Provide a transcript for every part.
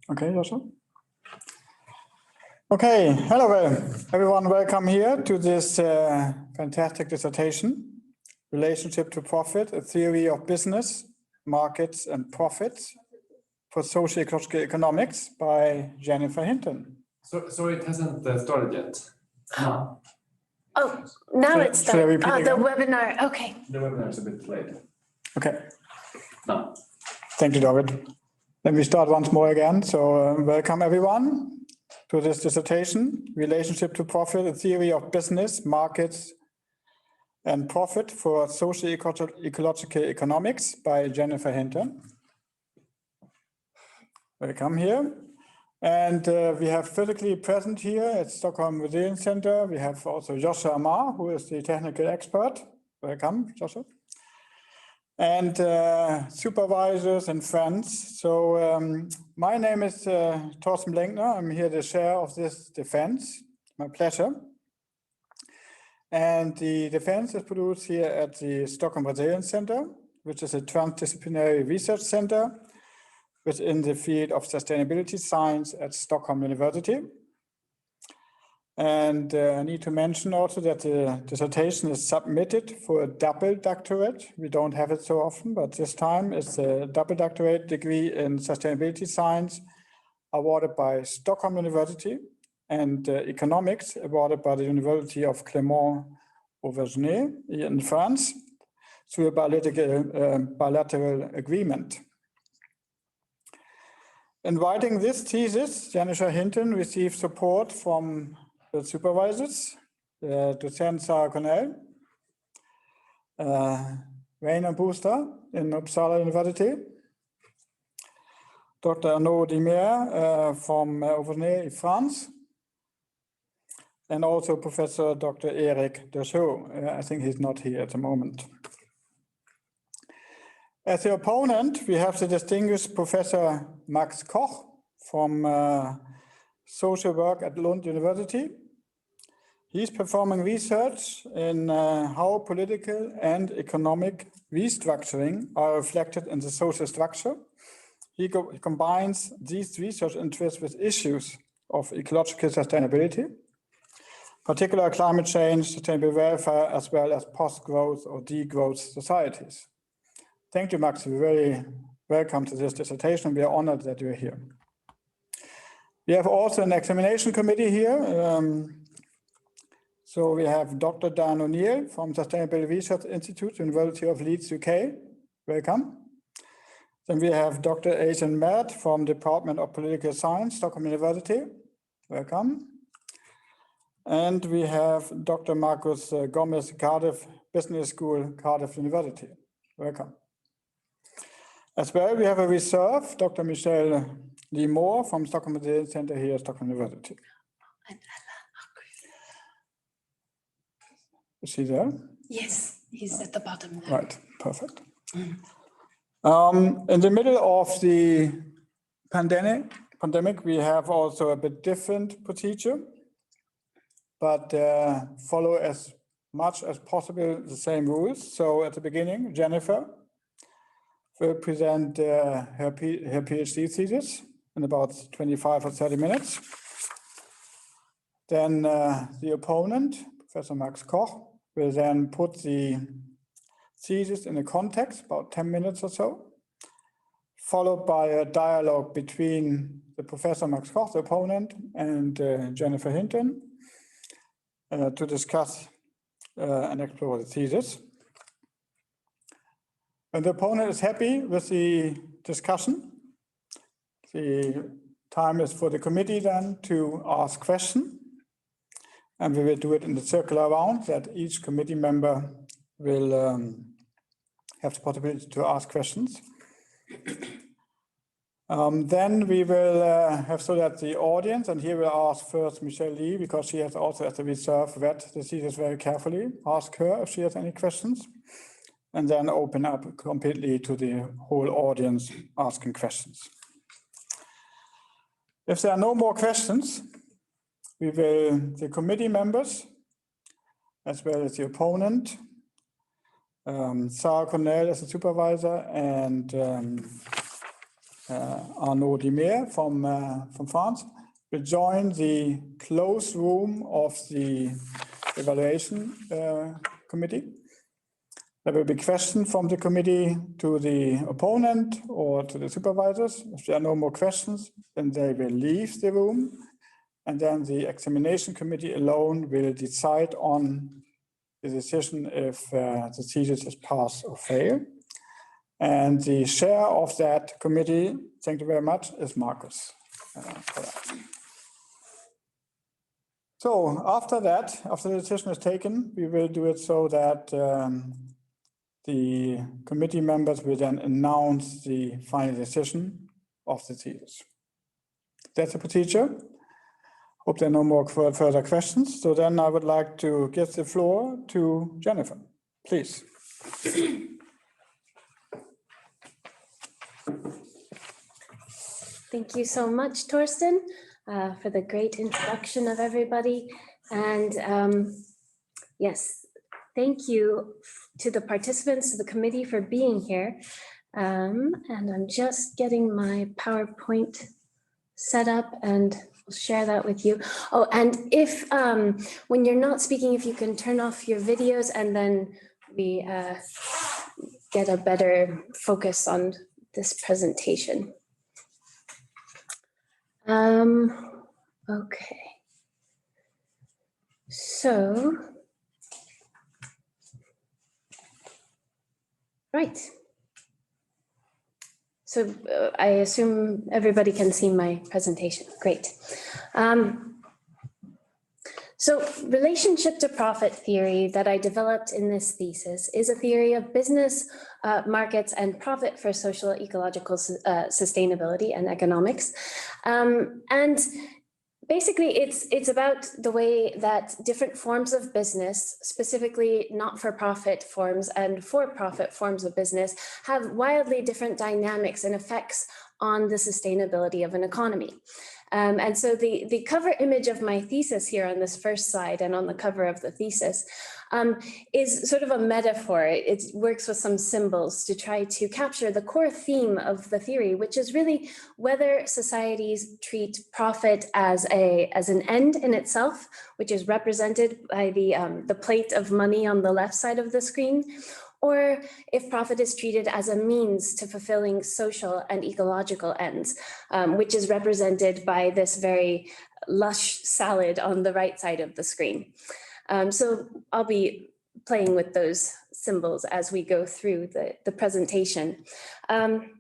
Okay, Joshua. Okay, hello everyone. Welcome here to this fantastic dissertation, Relationship to Profit, a Theory of Business, Markets and Profits for Socio-Ecological Economics by Jennifer Hinton. So it hasn't started yet? No. Oh, now it's started. The webinar, okay. The webinar is a bit late. Okay. No. Thank you, David. Let me start once more again. So welcome everyone to this dissertation, Relationship to Profit, a Theory of Business, Markets and Profit for Socio-Ecological Economics by Jennifer Hinton. Welcome here. And we have physically present here at Stockholm Resilience Center. We have also Joshua Amar, who is the technical expert. Welcome, Joshua. And supervisors and friends. So my name is Thorsten Blenkner. I'm here the chair of this defense. My pleasure. And the defense is produced here at the Stockholm Resilience Center, which is a transdisciplinary research center within the field of sustainability science at Stockholm University. And I need to mention also that the dissertation is submitted for a double doctorate. We don't have it so often, but this time it's a double doctorate degree in sustainability science awarded by Stockholm University and economics awarded by the University of Clermont-Auvergne in France through a bilateral agreement. In writing this thesis, Jennifer Hinton received support from the supervisors, Docent Sarah Cornell, Rainer Booster in Uppsala University, Dr. Arnaud Dimer from Auvergne, France, and also Professor Dr. Erik Deschaux. I think he's not here at the moment. As the opponent, we have the distinguished Professor Max Koch from social work at Lund University. He's performing research in how political and economic restructuring are reflected in the social structure. He combines these research interests with issues of ecological sustainability, particularly climate change, sustainable welfare, as well as post-growth or degrowth societies. Thank you, Max. You're very welcome to this dissertation. We are honored that you're here. We have also an examination committee here. So we have Dr. Dan O'Neill from Sustainable Research Institute, University of Leeds, UK. Welcome. Then we have Dr. Ayşem Mert from Department of Political Science, Stockholm University. Welcome. And we have Dr. Marcus Gomes, Cardiff Business School, Cardiff University. Welcome. As well, we have a reserve, Dr. Michelle Lee Moore from Stockholm Resilience Center here at Stockholm University. And Alain. Is he there? Yes, he's at the bottom there. Right, perfect. In the middle of the pandemic, we have also a bit different procedure, but follow as much as possible the same rules. So at the beginning, Jennifer will present her PhD thesis in about 25 or 30 minutes. Then the opponent, Professor Max Koch, will then put the thesis in a context, about 10 minutes or so, followed by a dialogue between the Professor Max Koch, the opponent, and Jennifer Hinton to discuss and explore the thesis. When the opponent is happy with the discussion, the time is for the committee then to ask questions. And we will do it in the circular round that each committee member will have the possibility to ask questions. Then we will have so that the audience, and here we'll ask first Michelle Lee, because she has also as a reserve read the thesis very carefully, ask her if she has any questions, and then open up completely to the whole audience asking questions. If there are no more questions, we will, the committee members, as well as the opponent, Sarah Cornell as a supervisor, and Arnaud Dimer from France will join the closed room of the evaluation committee. There will be questions from the committee to the opponent or to the supervisors. If there are no more questions, then they will leave the room. And then the examination committee alone will decide on the decision if the thesis is pass or fail. And the chair of that committee, thank you very much, is Marcus. So after that, after the decision is taken, we will do it so that the committee members will then announce the final decision of the thesis. That's the procedure. Hope there are no more further questions. So then I would like to give the floor to Jennifer, please. Thank you so much, Torsten, for the great introduction of everybody. And yes, thank you to the participants of the committee for being here. And I'm just getting my PowerPoint set up and I'll share that with you. Oh, and if when you're not speaking, if you can turn off your videos and then we get a better focus on this presentation. Okay. So, right. So I assume everybody can see my presentation. Great. So relationship to profit theory that I developed in this thesis is a theory of business, markets, and profit for social, ecological sustainability and economics. And basically, it's about the way that different forms of business, specifically not-for-profit forms and for-profit forms of business, have wildly different dynamics and effects on the sustainability of an economy. And so the cover image of my thesis here on this first slide and on the cover of the thesis is sort of a metaphor. It works with some symbols to try to capture the core theme of the theory, which is really whether societies treat profit as an end in itself, which is represented by the plate of money on the left side of the screen, or if profit is treated as a means to fulfilling social and ecological ends, which is represented by this very lush salad on the right side of the screen. So I'll be playing with those symbols as we go through the presentation. And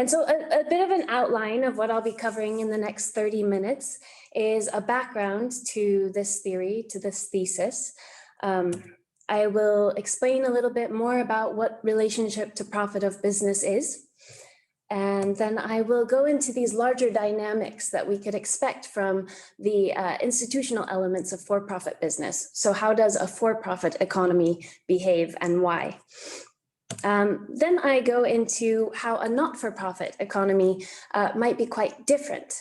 so a bit of an outline of what I'll be covering in the next 30 minutes is a background to this theory, to this thesis. I will explain a little bit more about what relationship to profit of business is. And then I will go into these larger dynamics that we could expect from the institutional elements of for-profit business. So how does a for-profit economy behave and why? Then I go into how a not-for-profit economy might be quite different.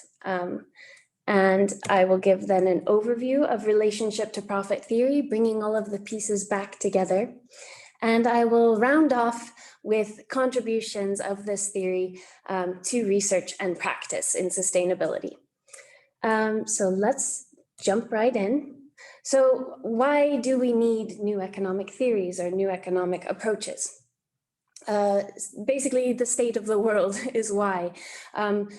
And I will give then an overview of relationship to profit theory, bringing all of the pieces back together. And I will round off with contributions of this theory to research and practice in sustainability. So let's jump right in. So why do we need new economic theories or new economic approaches? Basically, the state of the world is why.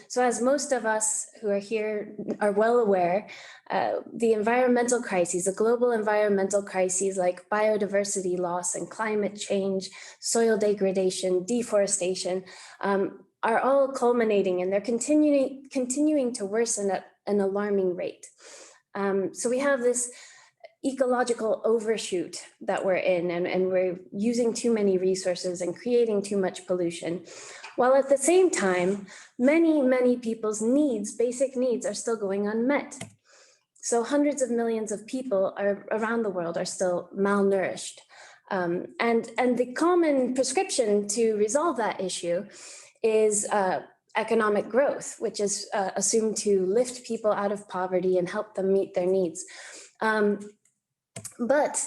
So as most of us who are here are well aware, the environmental crises, the global environmental crises like biodiversity loss and climate change, soil degradation, deforestation, are all culminating and they're continuing to worsen at an alarming rate. So we have this ecological overshoot that we're in, and we're using too many resources and creating too much pollution, while at the same time, many people's needs, basic needs, are still going unmet. So hundreds of millions of people around the world are still malnourished. And the common prescription to resolve that issue is economic growth, which is assumed to lift people out of poverty and help them meet their needs. But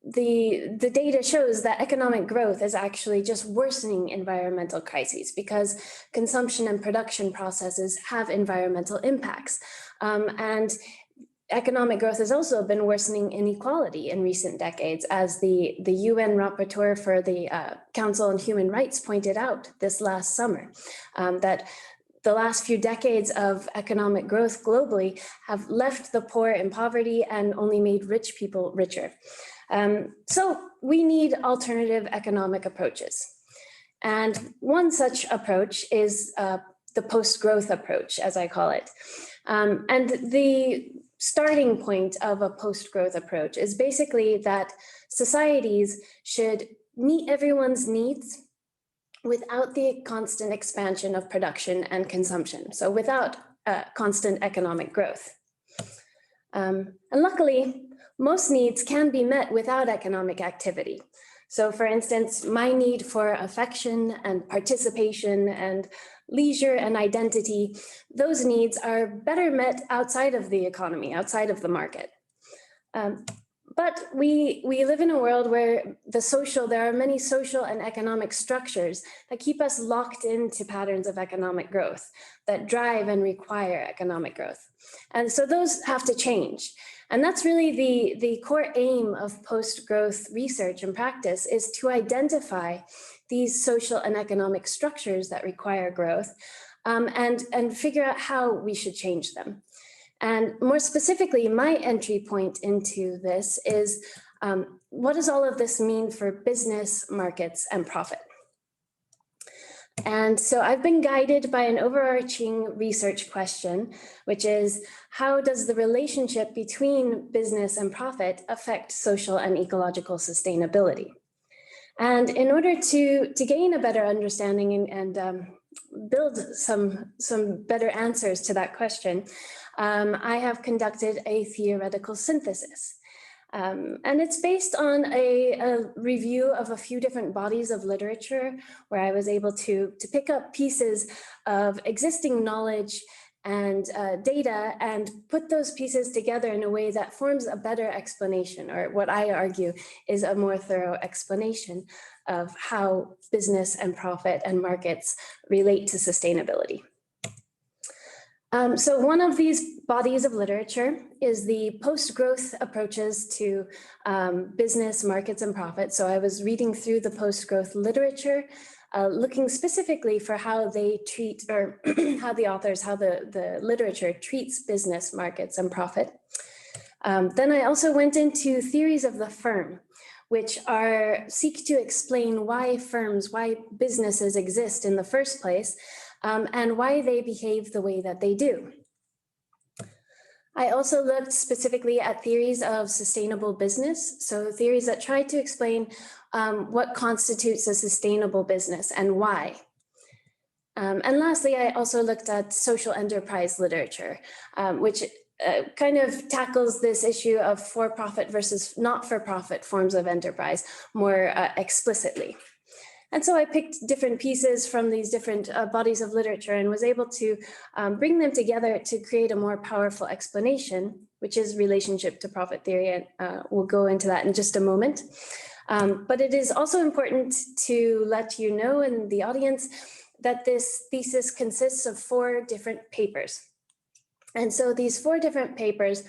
the data shows that economic growth is actually just worsening environmental crises because consumption and production processes have environmental impacts. And economic growth has also been worsening inequality in recent decades, as the UN rapporteur for the Council on Human Rights pointed out this last summer, that the last few decades of economic growth globally have left the poor in poverty and only made rich people richer. So we need alternative economic approaches. And one such approach is the post-growth approach, as I call it. And the starting point of a post-growth approach is basically that societies should meet everyone's needs without the constant expansion of production and consumption, so without constant economic growth. And luckily, most needs can be met without economic activity. So for instance, my need for affection and participation and leisure and identity, those needs are better met outside of the economy, outside of the market. But we live in a world where there are many social and economic structures that keep us locked into patterns of economic growth that drive and require economic growth. And so those have to change. And that's really the core aim of post-growth research and practice, is to identify these social and economic structures that require growth and figure out how we should change them. And more specifically, my entry point into this is, what does all of this mean for business, markets, and profit? And so I've been guided by an overarching research question, which is, how does the relationship between business and profit affect social and ecological sustainability? And in order to gain a better understanding and build some better answers to that question, I have conducted a theoretical synthesis. And it's based on a review of a few different bodies of literature, where I was able to pick up pieces of existing knowledge and data and put those pieces together in a way that forms a better explanation, or what I argue is a more thorough explanation of how business and profit and markets relate to sustainability. So one of these bodies of literature is the post-growth approaches to business, markets, and profit. So I was reading through the post-growth literature, looking specifically for how they treat, or how the literature treats business, markets, and profit. Then I also went into theories of the firm, which seek to explain why businesses exist in the first place, and why they behave the way that they do. I also looked specifically at theories of sustainable business, so theories that try to explain what constitutes a sustainable business and why. And lastly, I also looked at social enterprise literature, which kind of tackles this issue of for-profit versus not-for-profit forms of enterprise more explicitly. And so I picked different pieces from these different bodies of literature and was able to bring them together to create a more powerful explanation, which is relationship to profit theory. And we'll go into that in just a moment. But it is also important to let you know, in the audience, that this thesis consists of 4 different papers. And so these 4 different papers,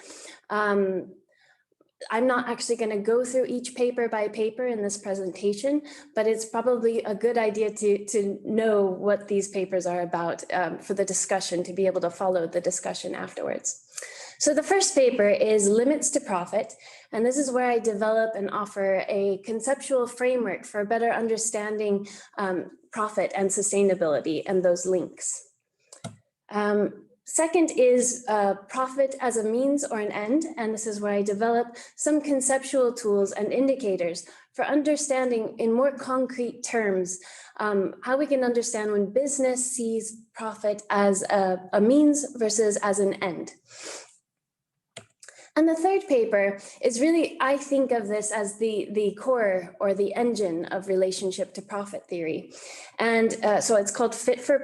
I'm not actually going to go through each paper by paper in this presentation, but it's probably a good idea to know what these papers are about for the discussion, to be able to follow the discussion afterwards. So the first paper is Limits to Profit, and this is where I develop and offer a conceptual framework for better understanding profit and sustainability and those links. Second is profit as a means or an end, and this is where I develop some conceptual tools and indicators for understanding in more concrete terms how we can understand when business sees profit as a means versus as an end. And the third paper is really, I think of this as the core or the engine of relationship to profit theory. And so it's called Fit for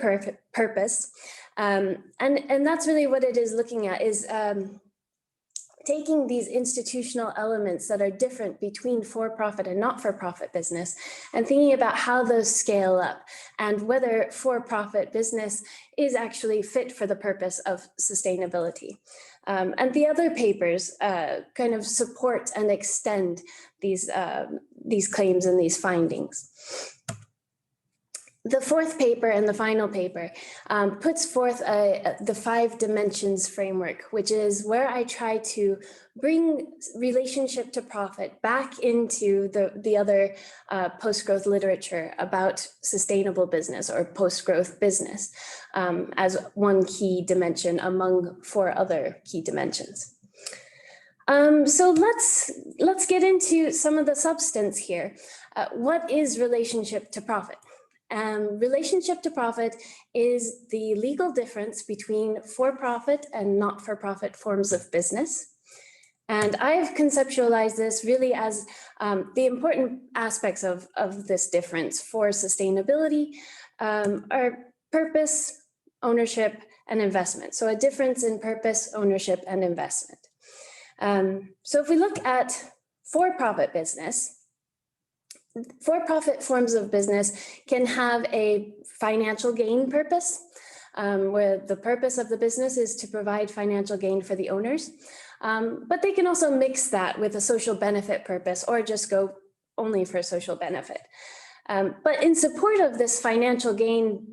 Purpose. And that's really what it is looking at, is taking these institutional elements that are different between for-profit and not-for-profit business and thinking about how those scale up and whether for-profit business is actually fit for the purpose of sustainability. And the other papers kind of support and extend these claims and these findings. The fourth paper and the final paper puts forth the 5 dimensions framework, which is where I try to bring relationship to profit back into the other post-growth literature about sustainable business or post-growth business as one key dimension among 4 other key dimensions. So let's get into some of the substance here. What is relationship to profit? Relationship to profit is the legal difference between for-profit and not-for-profit forms of business. And I've conceptualized this really as the important aspects of this difference for sustainability are purpose, ownership, and investment. So a difference in purpose, ownership, and investment. So if we look at for-profit business, for-profit forms of business can have a financial gain purpose, where the purpose of the business is to provide financial gain for the owners. But they can also mix that with a social benefit purpose or just go only for social benefit. But in support of this financial gain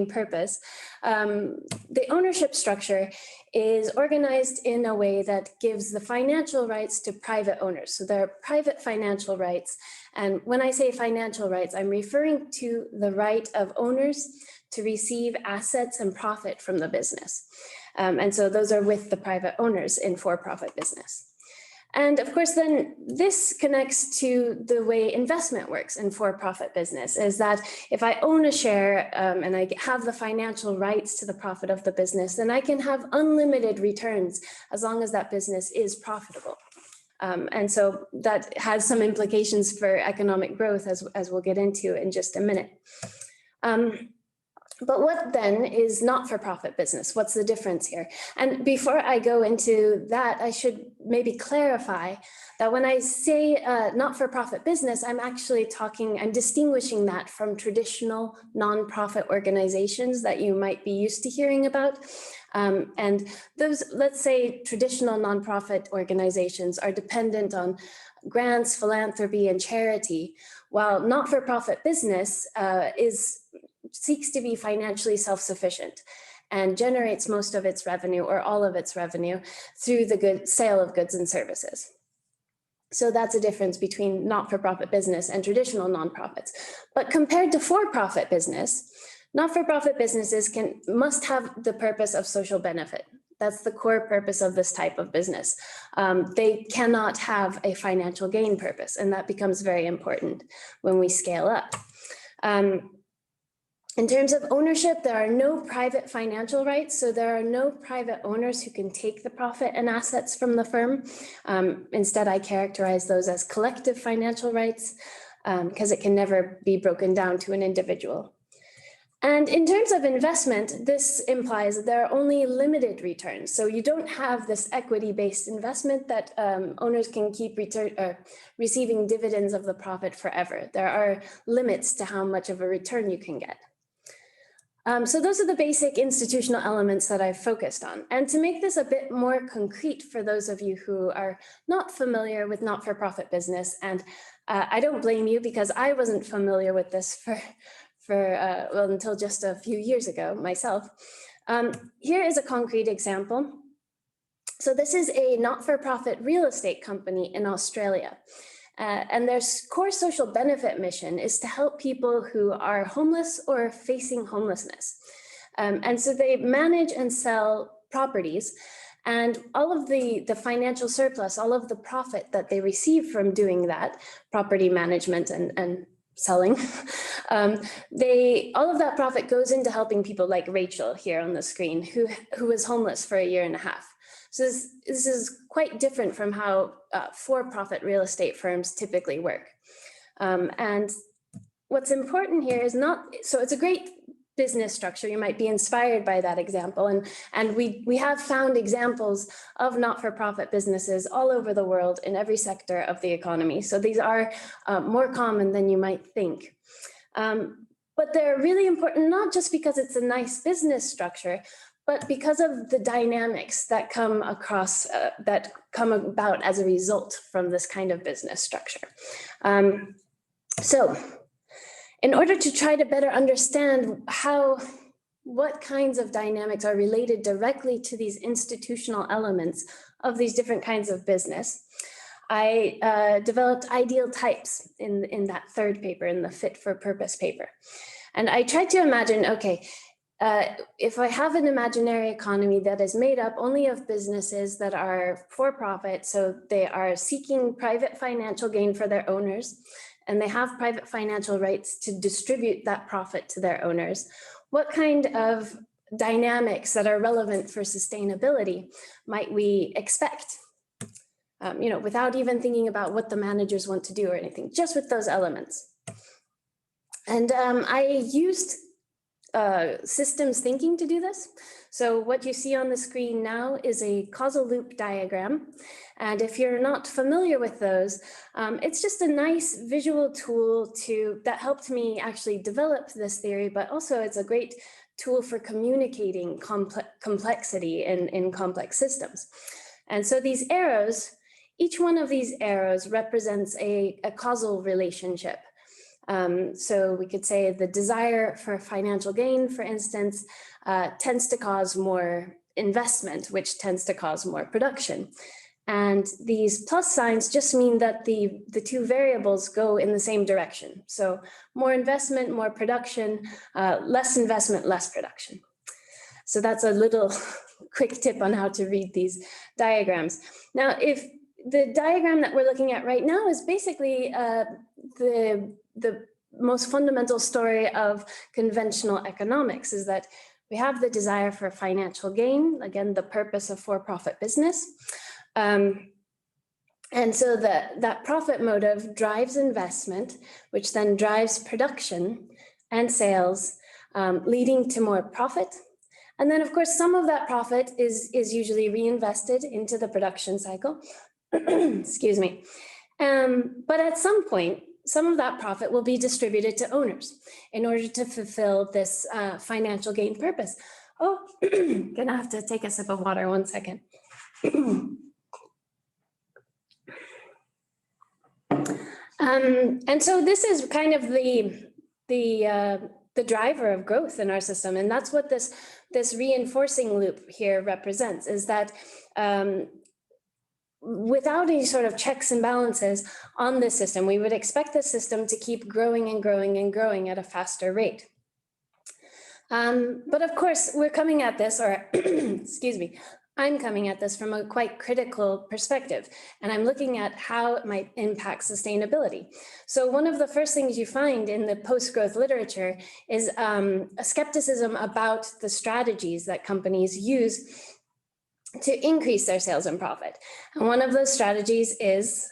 purpose, the ownership structure is organized in a way that gives the financial rights to private owners. So there are private financial rights. And when I say financial rights, I'm referring to the right of owners to receive assets and profit from the business. And so those are with the private owners in for-profit business. And of course, then this connects to the way investment works in for-profit business, is that if I own a share and I have the financial rights to the profit of the business, then I can have unlimited returns as long as that business is profitable. And so that has some implications for economic growth, as we'll get into in just a minute. But what then is not-for-profit business? What's the difference here? And before I go into that, I should maybe clarify that when I say not-for-profit business, I'm distinguishing that from traditional nonprofit organizations that you might be used to hearing about. And those, let's say, traditional nonprofit organizations are dependent on grants, philanthropy, and charity, while not-for-profit business seeks to be financially self-sufficient and generates most of its revenue or all of its revenue through the sale of goods and services. So that's a difference between not-for-profit business and traditional nonprofits. But compared to for-profit business, not-for-profit businesses must have the purpose of social benefit. That's the core purpose of this type of business. They cannot have a financial gain purpose, and that becomes very important when we scale up. In terms of ownership, there are no private financial rights, so there are no private owners who can take the profit and assets from the firm. Instead, I characterize those as collective financial rights because it can never be broken down to an individual. And in terms of investment, this implies that there are only limited returns. So you don't have this equity-based investment that owners can keep receiving dividends of the profit forever. There are limits to how much of a return you can get. So those are the basic institutional elements that I've focused on. And to make this a bit more concrete for those of you who are not familiar with not-for-profit business, and I don't blame you because I wasn't familiar with this until just a few years ago myself. Here is a concrete example. So this is a not-for-profit real estate company in Australia. And their core social benefit mission is to help people who are homeless or facing homelessness. And so they manage and sell properties, and all of the financial surplus, all of the profit that they receive from doing that, property management and selling, all of that profit goes into helping people like Rachel here on the screen, who was homeless for 1.5 years. So this is quite different from how for-profit real estate firms typically work. And what's important here is so it's a great business structure, you might be inspired by that example. And we have found examples of not-for-profit businesses all over the world in every sector of the economy. So these are more common than you might think. But they're really important, not just because it's a nice business structure, but because of the dynamics that come across, that come about as a result from this kind of business structure. So in order to try to better understand what kinds of dynamics are related directly to these institutional elements of these different kinds of business, I developed ideal types in that third paper, in the fit for purpose paper. And I tried to imagine, okay, if I have an imaginary economy that is made up only of businesses that are for profit, so they are seeking private financial gain for their owners, and they have private financial rights to distribute that profit to their owners, what kind of dynamics that are relevant for sustainability might we expect? Without even thinking about what the managers want to do or anything, just with those elements. And I used systems thinking to do this. So what you see on the screen now is a causal loop diagram. And if you're not familiar with those, it's just a nice visual tool that helped me actually develop this theory, but also it's a great tool for communicating complexity in complex systems. And so these arrows, each one of these arrows represents a causal relationship. So we could say the desire for financial gain, for instance, tends to cause more investment, which tends to cause more production. And these plus signs just mean that the two variables go in the same direction. So more investment, more production, less investment, less production. So that's a little quick tip on how to read these diagrams. Now, if the diagram that we're looking at right now is basically the most fundamental story of conventional economics, is that we have the desire for financial gain, again, the purpose of for-profit business. And so that profit motive drives investment, which then drives production and sales, leading to more profit. And then, of course, some of that profit is usually reinvested into the production cycle. Excuse me. But at some point, some of that profit will be distributed to owners in order to fulfill this financial gain purpose. Oh, gonna have to take a sip of water, 1 second. And so this is kind of the driver of growth in our system, and that's what this reinforcing loop here represents, is that without any sort of checks and balances on this system, we would expect the system to keep growing and growing and growing at a faster rate. But of course, we're coming at this, or excuse me, I'm coming at this from a quite critical perspective, and I'm looking at how it might impact sustainability. So one of the first things you find in the post-growth literature is a skepticism about the strategies that companies use to increase their sales and profit. And one of those strategies is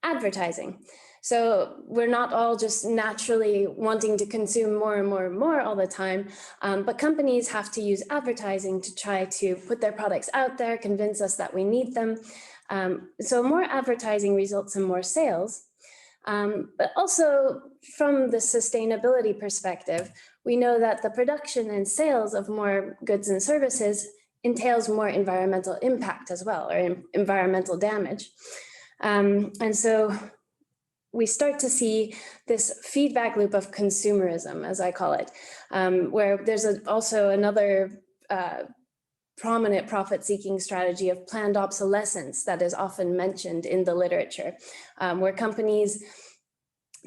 advertising. So we're not all just naturally wanting to consume more and more and more all the time, but companies have to use advertising to try to put their products out there, convince us that we need them. So more advertising results in more sales. But also from the sustainability perspective, we know that the production and sales of more goods and services entails more environmental impact as well, or environmental damage. And so we start to see this feedback loop of consumerism, as I call it, where there's also another prominent profit-seeking strategy of planned obsolescence that is often mentioned in the literature, where companies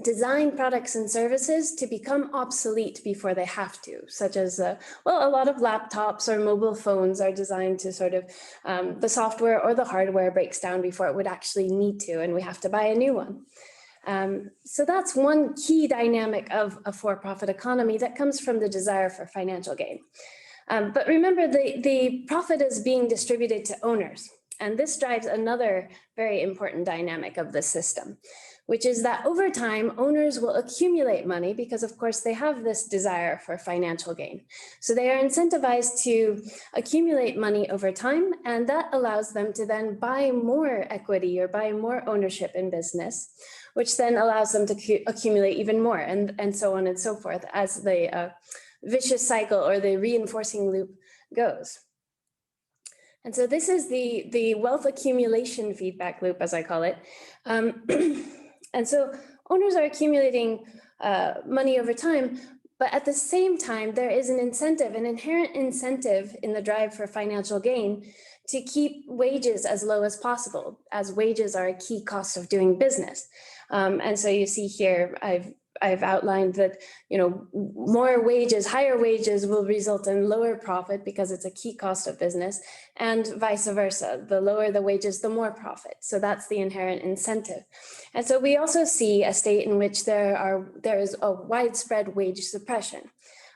design products and services to become obsolete before they have to, such as, well, a lot of laptops or mobile phones are designed to sort of, the software or the hardware breaks down before it would actually need to, and we have to buy a new one. So that's one key dynamic of a for-profit economy that comes from the desire for financial gain. But remember, the profit is being distributed to owners, and this drives another very important dynamic of the system, which is that over time, owners will accumulate money because, of course, they have this desire for financial gain. So they are incentivized to accumulate money over time, and that allows them to then buy more equity or buy more ownership in business, which then allows them to accumulate even more, and so on and so forth as the vicious cycle or the reinforcing loop goes. And so this is the wealth accumulation feedback loop, as I call it. And so owners are accumulating money over time, but at the same time, there is an incentive, an inherent incentive in the drive for financial gain to keep wages as low as possible, as wages are a key cost of doing business. And so you see here, I've outlined that, more wages, higher wages will result in lower profit because it's a key cost of business, and vice versa. The lower the wages, the more profit. So that's the inherent incentive. And so we also see a state in which there is a widespread wage suppression.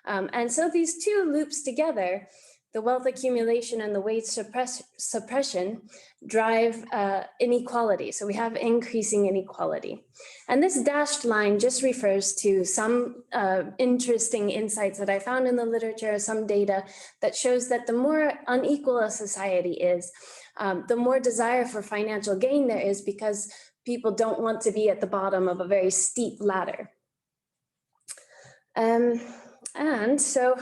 And so these two loops together, the wealth accumulation and the wage suppression, drive inequality. So we have increasing inequality. And this dashed line just refers to some interesting insights that I found in the literature, some data that shows that the more unequal a society is, the more desire for financial gain there is, because people don't want to be at the bottom of a very steep ladder. And so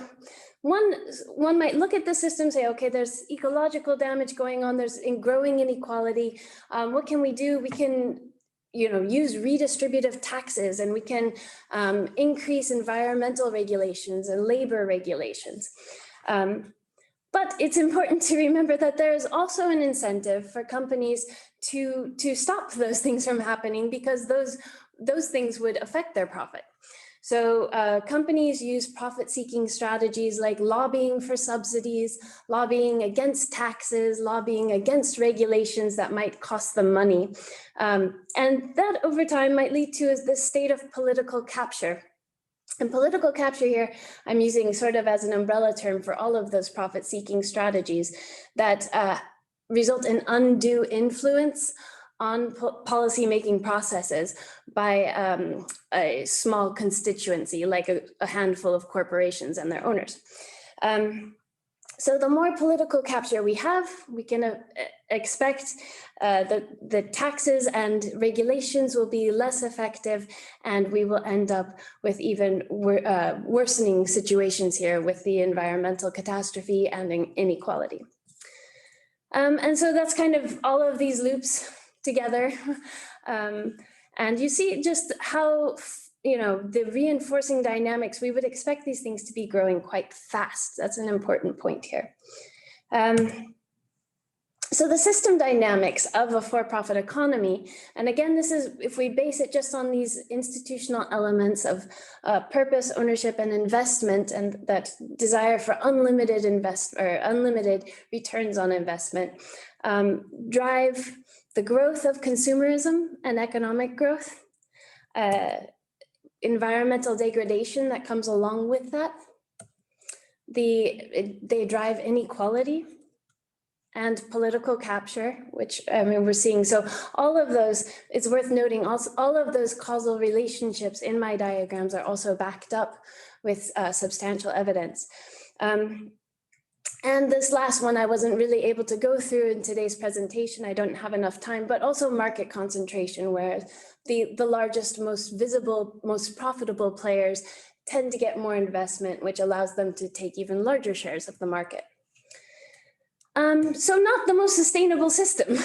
one might look at the system and say, okay, there's ecological damage going on, there's growing inequality. What can we do? We can use redistributive taxes, and we can increase environmental regulations and labor regulations. But it's important to remember that there is also an incentive for companies to stop those things from happening, because those things would affect their profit. So companies use profit-seeking strategies like lobbying for subsidies, lobbying against taxes, lobbying against regulations that might cost them money. And that over time might lead to this state of political capture. And political capture here, I'm using sort of as an umbrella term for all of those profit-seeking strategies that result in undue influence on policy-making processes by a small constituency, like a handful of corporations and their owners. So the more political capture we have, we can expect that the taxes and regulations will be less effective, and we will end up with even worsening situations here with the environmental catastrophe and inequality. And so that's kind of all of these loops together. And you see just how, the reinforcing dynamics, we would expect these things to be growing quite fast. That's an important point here. So the system dynamics of a for-profit economy, and again, this is, if we base it just on these institutional elements of purpose, ownership, and investment, and that desire for unlimited returns on investment, drive the growth of consumerism and economic growth, environmental degradation that comes along with that. They drive inequality and political capture, which we're seeing. So all of those, it's worth noting, also, all of those causal relationships in my diagrams are also backed up with substantial evidence. And this last one I wasn't really able to go through in today's presentation. I don't have enough time, but also market concentration, where the largest, most visible, most profitable players tend to get more investment, which allows them to take even larger shares of the market. So not the most sustainable system,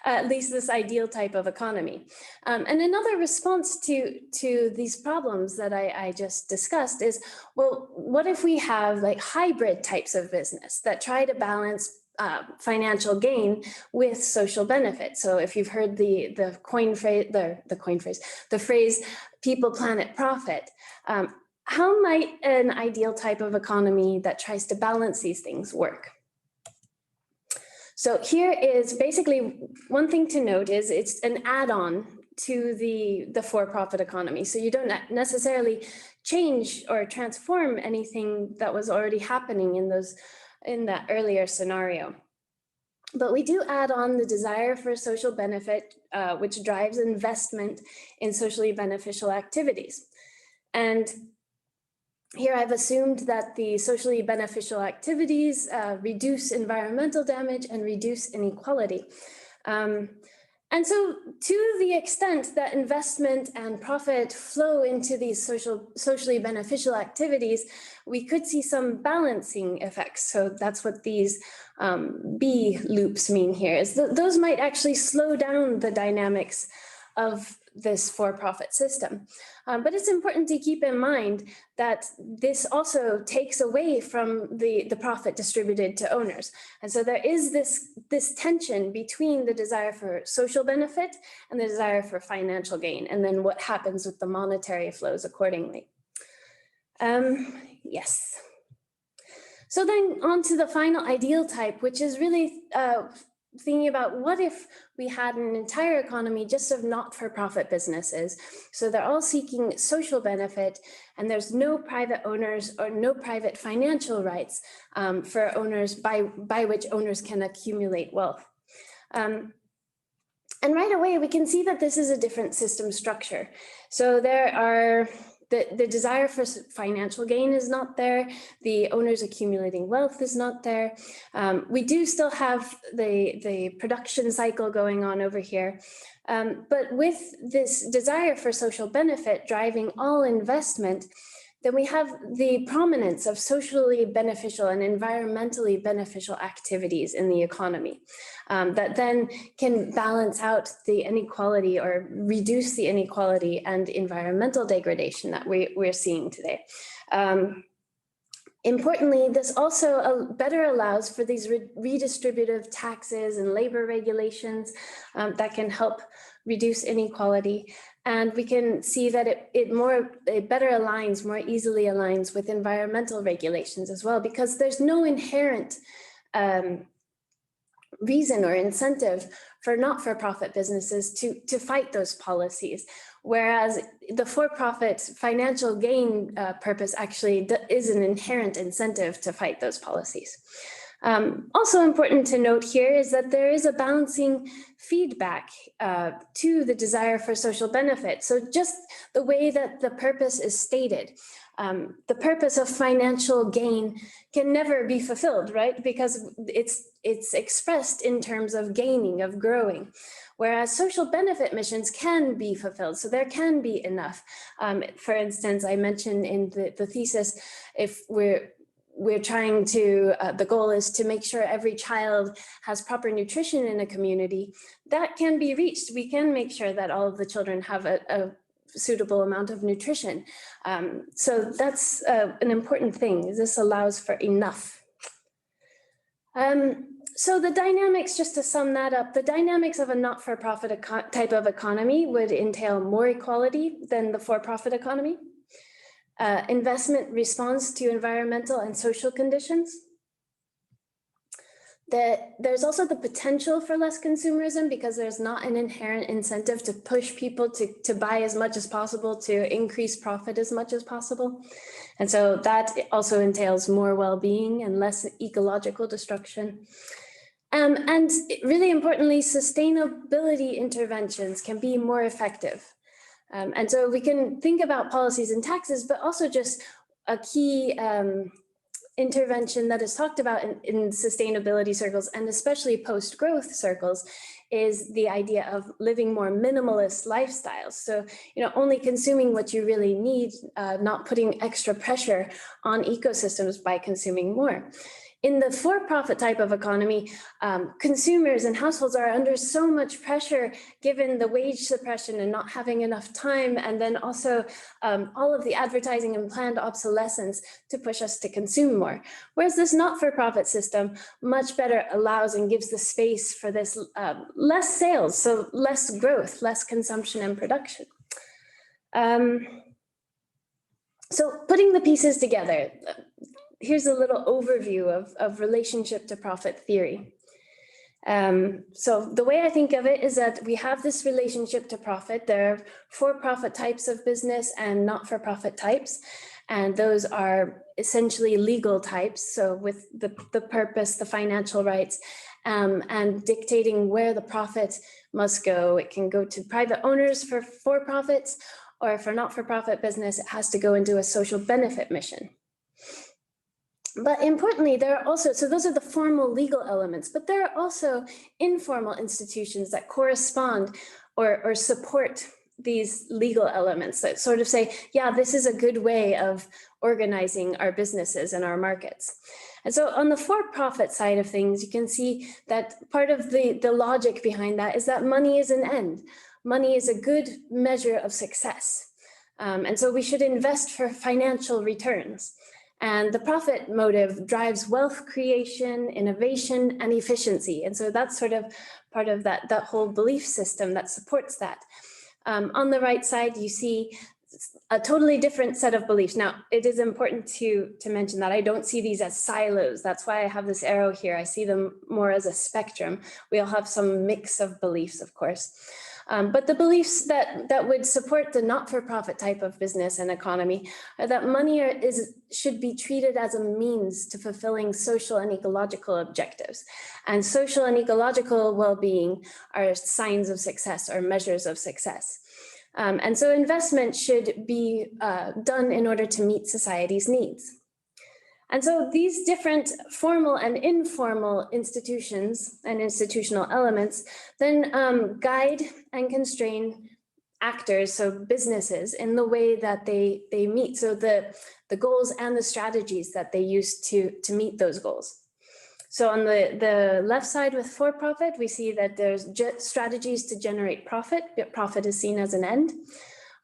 at least this ideal type of economy. And another response to these problems that I just discussed is, well, what if we have like hybrid types of business that try to balance financial gain with social benefit? So if you've heard the phrase people, planet, profit, how might an ideal type of economy that tries to balance these things work? So here is basically one thing to note is it's an add-on to the for-profit economy. So you don't necessarily change or transform anything that was already happening in that earlier scenario. But we do add on the desire for social benefit, which drives investment in socially beneficial activities. And here I've assumed that the socially beneficial activities reduce environmental damage and reduce inequality. And so to the extent that investment and profit flow into these socially beneficial activities, we could see some balancing effects. So that's what these B loops mean here, is that those might actually slow down the dynamics of this for-profit system. But it's important to keep in mind that this also takes away from the profit distributed to owners. And so there is this tension between the desire for social benefit and the desire for financial gain, and then what happens with the monetary flows accordingly. Yes. So then on to the final ideal type, which is really thinking about what if we had an entire economy just of not-for-profit businesses. So they're all seeking social benefit, and there's no private owners or no private financial rights for owners by which owners can accumulate wealth. And right away, we can see that this is a different system structure. So there are the desire for financial gain is not there. The owners accumulating wealth is not there. We do still have the production cycle going on over here. But with this desire for social benefit driving all investment, then we have the prominence of socially beneficial and environmentally beneficial activities in the economy that then can balance out the inequality or reduce the inequality and environmental degradation that we're seeing today. Importantly, this also better allows for these redistributive taxes and labor regulations that can help reduce inequality. And we can see that it better aligns, more easily aligns with environmental regulations as well, because there's no inherent reason or incentive for not-for-profit businesses to fight those policies. Whereas the for-profit financial gain purpose actually is an inherent incentive to fight those policies. Also important to note here is that there is a balancing feedback to the desire for social benefit. So just the way that the purpose is stated, the purpose of financial gain can never be fulfilled, right? Because it's expressed in terms of gaining, of growing. Whereas social benefit missions can be fulfilled, so there can be enough. For instance, I mentioned in the thesis, if we're trying to, the goal is to make sure every child has proper nutrition in a community, that can be reached. We can make sure that all of the children have a suitable amount of nutrition. So that's an important thing. This allows for enough. So the dynamics, just to sum that up, the dynamics of a not-for-profit type of economy would entail more equality than the for-profit economy. Investment responds to environmental and social conditions. There's also the potential for less consumerism because there's not an inherent incentive to push people to buy as much as possible, to increase profit as much as possible. And so that also entails more well-being and less ecological destruction. And really importantly, sustainability interventions can be more effective. And so we can think about policies and taxes, but also just a key intervention that is talked about in sustainability circles, and especially post-growth circles, is the idea of living more minimalist lifestyles. So, only consuming what you really need, not putting extra pressure on ecosystems by consuming more. In the for-profit type of economy, consumers and households are under so much pressure given the wage suppression and not having enough time, and then also all of the advertising and planned obsolescence to push us to consume more. Whereas this not-for-profit system much better allows and gives the space for this less sales, so less growth, less consumption and production. So putting the pieces together, here's a little overview of relationship to profit theory. So the way I think of it is that we have this relationship to profit. There are for-profit types of business and not-for-profit types, and those are essentially legal types. So with the purpose, the financial rights, and dictating where the profit must go. It can go to private owners for for-profits, or for not-for-profit business, it has to go into a social benefit mission. But importantly, there are also, so those are the formal legal elements, but there are also informal institutions that correspond or support these legal elements that sort of say, yeah, this is a good way of organizing our businesses and our markets. And so on the for-profit side of things, you can see that part of the logic behind that is that money is an end. Money is a good measure of success. And so we should invest for financial returns. And the profit motive drives wealth creation, innovation, and efficiency. And so that's sort of part of that whole belief system that supports that. On the right side, you see a totally different set of beliefs. Now, it is important to mention that I don't see these as silos. That's why I have this arrow here. I see them more as a spectrum. We all have some mix of beliefs, of course. But the beliefs that would support the not-for-profit type of business and economy are that money should be treated as a means to fulfilling social and ecological objectives. And social and ecological well-being are signs of success or measures of success. And so investment should be done in order to meet society's needs. And so these different formal and informal institutions and institutional elements then guide and constrain actors, so businesses, in the way that they meet. So the goals and the strategies that they use to meet those goals. So on the left side with for-profit, we see that there's strategies to generate profit, but profit is seen as an end.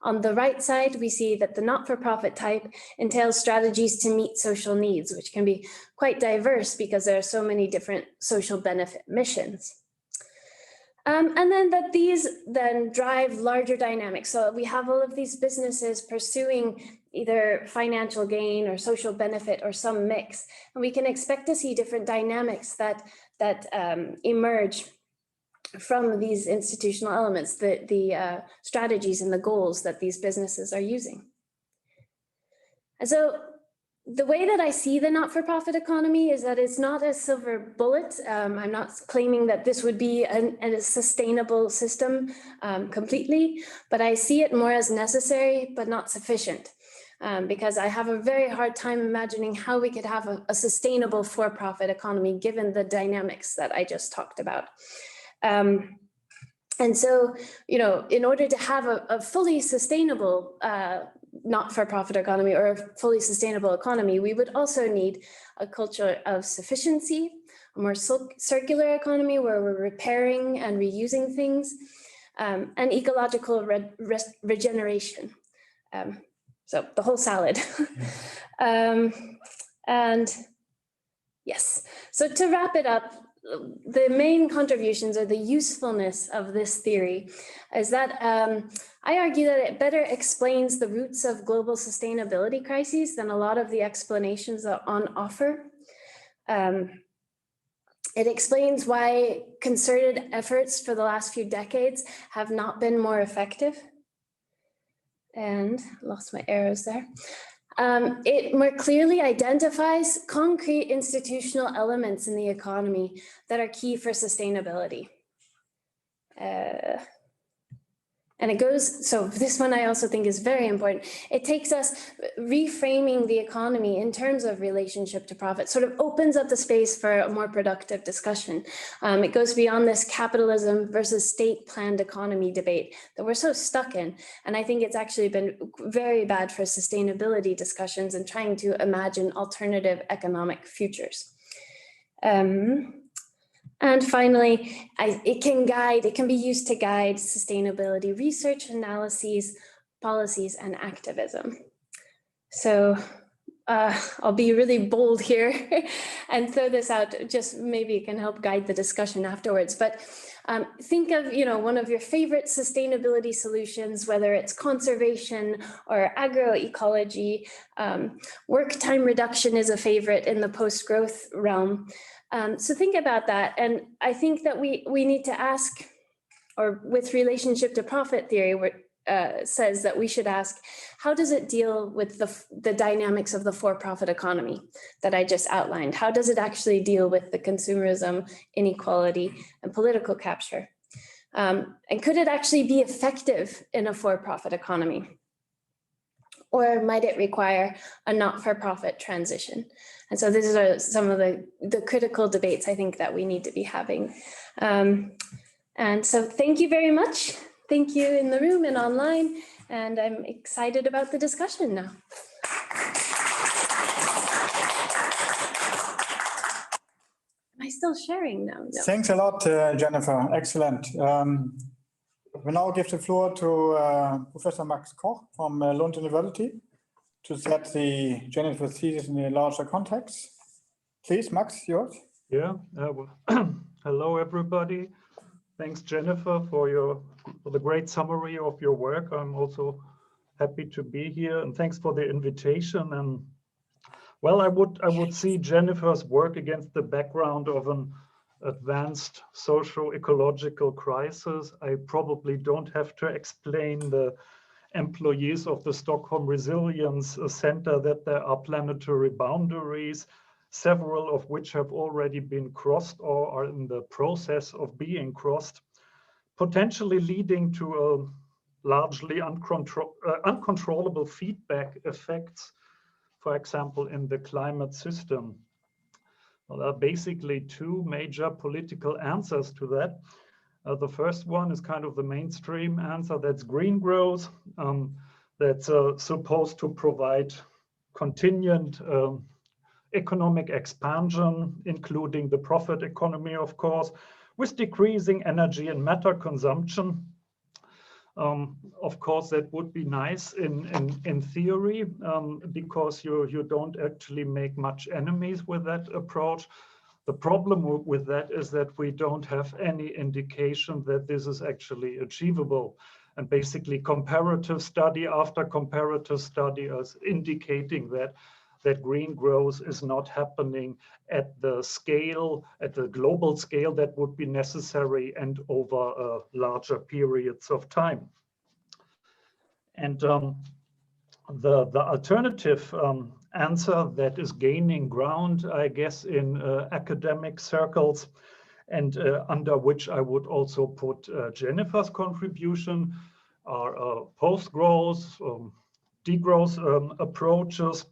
On the right side, we see that the not-for-profit type entails strategies to meet social needs, which can be quite diverse because there are so many different social benefit missions. And then that these then drive larger dynamics. So we have all of these businesses pursuing either financial gain or social benefit or some mix. And we can expect to see different dynamics that emerge from these institutional elements, the strategies and the goals that these businesses are using. And so the way that I see the not-for-profit economy is that it's not a silver bullet. I'm not claiming that this would be a sustainable system completely, but I see it more as necessary, but not sufficient. Because I have a very hard time imagining how we could have a sustainable for-profit economy given the dynamics that I just talked about. And so, in order to have a fully sustainable not-for-profit economy or a fully sustainable economy, we would also need a culture of sufficiency, a more circular economy where we're repairing and reusing things, and ecological regeneration. So the whole salad. And yes, so to wrap it up, the main contributions or the usefulness of this theory is that I argue that it better explains the roots of global sustainability crises than a lot of the explanations that are on offer. It explains why concerted efforts for the last few decades have not been more effective. And lost my arrows there. It more clearly identifies concrete institutional elements in the economy that are key for sustainability. And it goes, so this one I also think is very important. It takes us reframing the economy in terms of relationship to profit, sort of opens up the space for a more productive discussion. It goes beyond this capitalism versus state-planned economy debate that we're so stuck in. And I think it's actually been very bad for sustainability discussions and trying to imagine alternative economic futures. And finally, it can be used to guide sustainability research, analyses, policies, and activism. So I'll be really bold here and throw this out, just maybe it can help guide the discussion afterwards. But think of one of your favorite sustainability solutions, whether it's conservation or agroecology. Work time reduction is a favorite in the post-growth realm. So think about that. And I think that we need to ask, or with relationship to profit theory, says that we should ask, how does it deal with the dynamics of the for-profit economy that I just outlined? How does it actually deal with the consumerism, inequality, and political capture? And could it actually be effective in a for-profit economy? Or might it require a not-for-profit transition? And so these are some of the critical debates I think that we need to be having. And so thank you very much. Thank you in the room and online. And I'm excited about the discussion now. Am I still sharing now? No. Thanks a lot, Jennifer. Excellent. We now give the floor to Professor Max Koch from Lund University to set the generative thesis in a larger context. Please, Max, yours. Yeah, well, hello, everybody. Thanks, Jennifer, for the great summary of your work. I'm also happy to be here, and thanks for the invitation. And well, I would see Jennifer's work against the background of an advanced socio-ecological crisis. I probably don't have to explain the employees of the Stockholm Resilience Center that there are planetary boundaries, several of which have already been crossed or are in the process of being crossed, potentially leading to a largely uncontrollable feedback effects, for example, in the climate system. Well, there are basically two major political answers to that. The first one is kind of the mainstream answer, that's green growth, that's supposed to provide continued economic expansion, including the profit economy, of course, with decreasing energy and matter consumption. Of course, that would be nice in theory, because you don't actually make much enemies with that approach. The problem with that is that we don't have any indication that this is actually achievable. And basically comparative study after comparative study is indicating that green growth is not happening at the scale, at the global scale that would be necessary and over larger periods of time. And the alternative answer that is gaining ground, I guess, in academic circles, and under which I would also put Jennifer's contribution, are post-growth, degrowth approaches,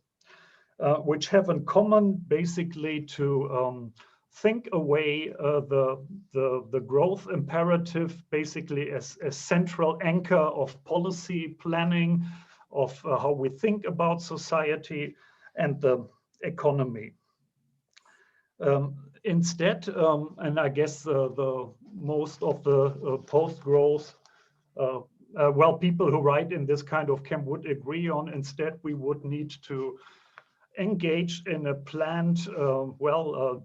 which have in common basically to think away the growth imperative basically as a central anchor of policy planning, of how we think about society and the economy. Instead, and I guess the most of the post-growth, well, people who write in this kind of camp would agree on, instead we would need to engage in a planned,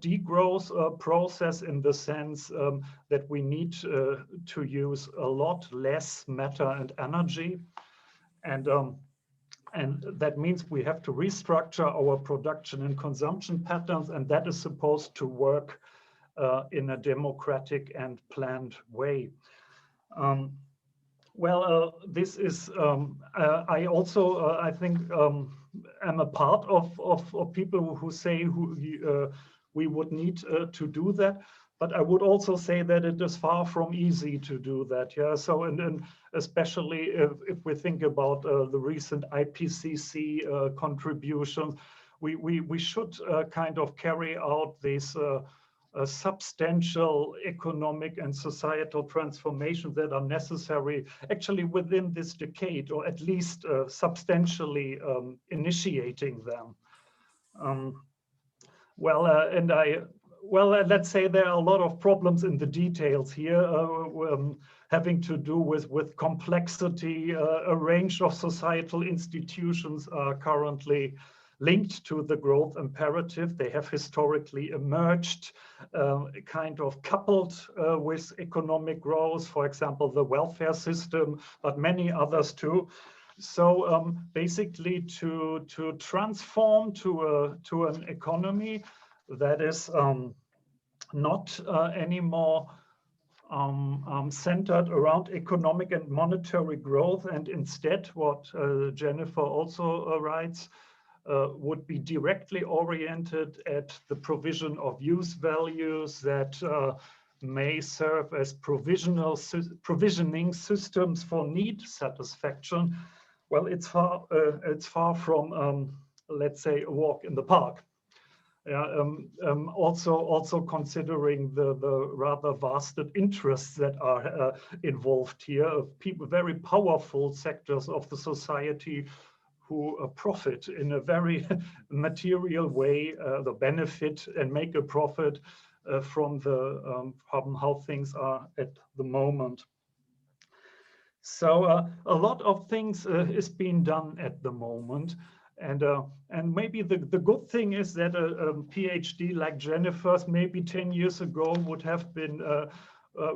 degrowth process, in the sense that we need to use a lot less matter and energy. And that means we have to restructure our production and consumption patterns, and that is supposed to work in a democratic and planned way. This is, I also, I think, am a part of people who say we would need to do that. But I would also say that it is far from easy to do that. Yeah. So, and especially if we think about the recent IPCC contributions, we should kind of carry out these substantial economic and societal transformations that are necessary actually within this decade, or at least substantially initiating them. Let's say there are a lot of problems in the details here, having to do with complexity. A range of societal institutions are currently linked to the growth imperative. They have historically emerged kind of coupled with economic growth, for example, the welfare system, but many others too. So basically to transform to an economy that is not anymore centered around economic and monetary growth, and instead what Jennifer also writes would be directly oriented at the provision of use values that may serve as provisioning systems for need satisfaction. Well, it's far from, let's say, a walk in the park. Also considering the rather vast interests that are involved here, of people, very powerful sectors of the society who profit in a very material way, the benefit and make a profit from how things are at the moment. So a lot of things is being done at the moment. And maybe the good thing is that a PhD like Jennifer's maybe 10 years ago would have been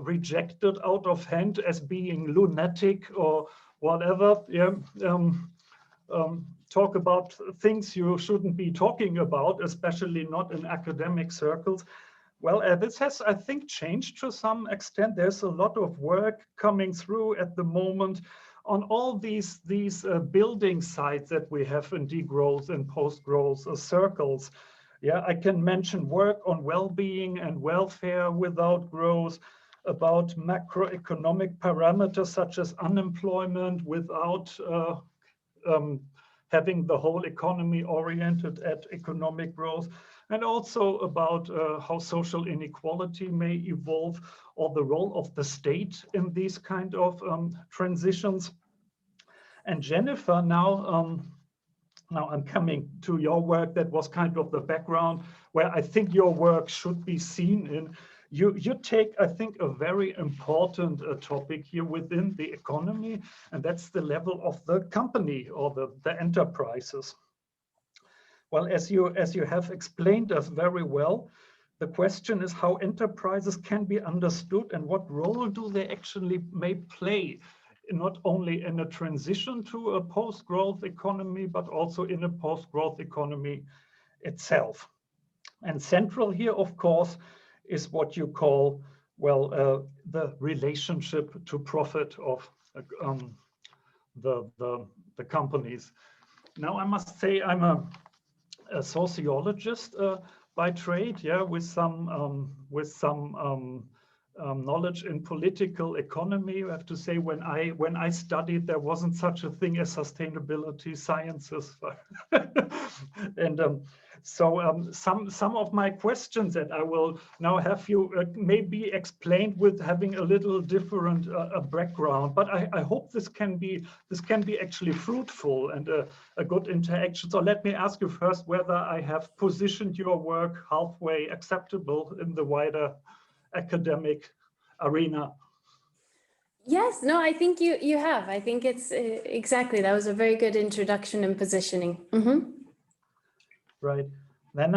rejected out of hand as being lunatic or whatever. Yeah. Talk about things you shouldn't be talking about, especially not in academic circles. Well, this has, I think, changed to some extent. There's a lot of work coming through at the moment on all these building sites that we have in degrowth and post-growth circles. Yeah, I can mention work on well-being and welfare without growth, about macroeconomic parameters such as unemployment without having the whole economy oriented at economic growth, and also about how social inequality may evolve, or the role of the state in these kind of transitions. And Jennifer, now I'm coming to your work. That was kind of the background where I think your work should be seen in. You take, I think, a very important topic here within the economy, and that's the level of the company or the enterprises. Well, as you have explained us very well, the question is how enterprises can be understood and what role do they actually may play, not only in a transition to a post-growth economy, but also in a post-growth economy itself. And central here, of course, is what you call, well, the relationship to profit of the companies. Now, I must say I'm a sociologist by trade, yeah, with some knowledge in political economy. I have to say, when I studied, there wasn't such a thing as sustainability sciences, and so some of my questions that I will now have you maybe explained with having a little different background. But I hope this can be actually fruitful and a good interaction. So let me ask you first whether I have positioned your work halfway acceptable in the wider academic arena. Yes, no, I think you have. I think it's exactly, that was a very good introduction and positioning. Mm-hmm. Right. Then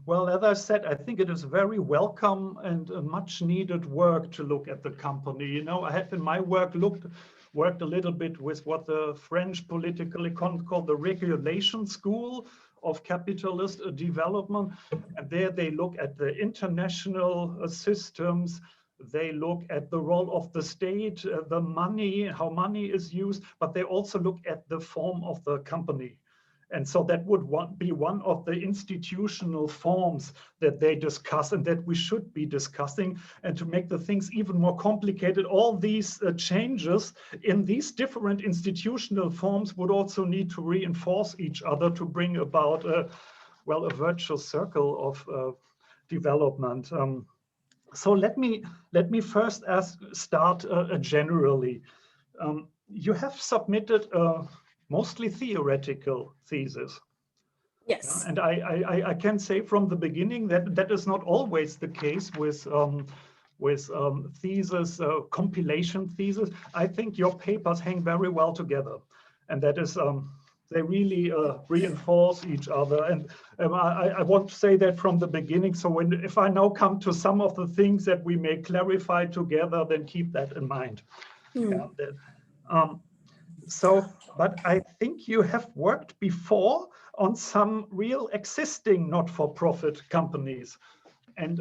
well, as I said, I think it is very welcome and much needed work to look at the company. You know, I have in my work worked a little bit with what the French political economists call the regulation school of capitalist development. And there they look at the international systems. They look at the role of the state, the money, how money is used, but they also look at the form of the company. And so that would be one of the institutional forms that they discuss and that we should be discussing. And to make the things even more complicated, all these changes in these different institutional forms would also need to reinforce each other to bring about a virtuous circle of development. So let me first start generally. You have submitted a mostly theoretical thesis. Yes. And I can say from the beginning that that is not always the case with thesis, compilation thesis. I think your papers hang very well together, and that is they really reinforce each other. And I want to say that from the beginning. So if I now come to some of the things that we may clarify together, then keep that in mind. But I think you have worked before on some real existing not-for-profit companies. And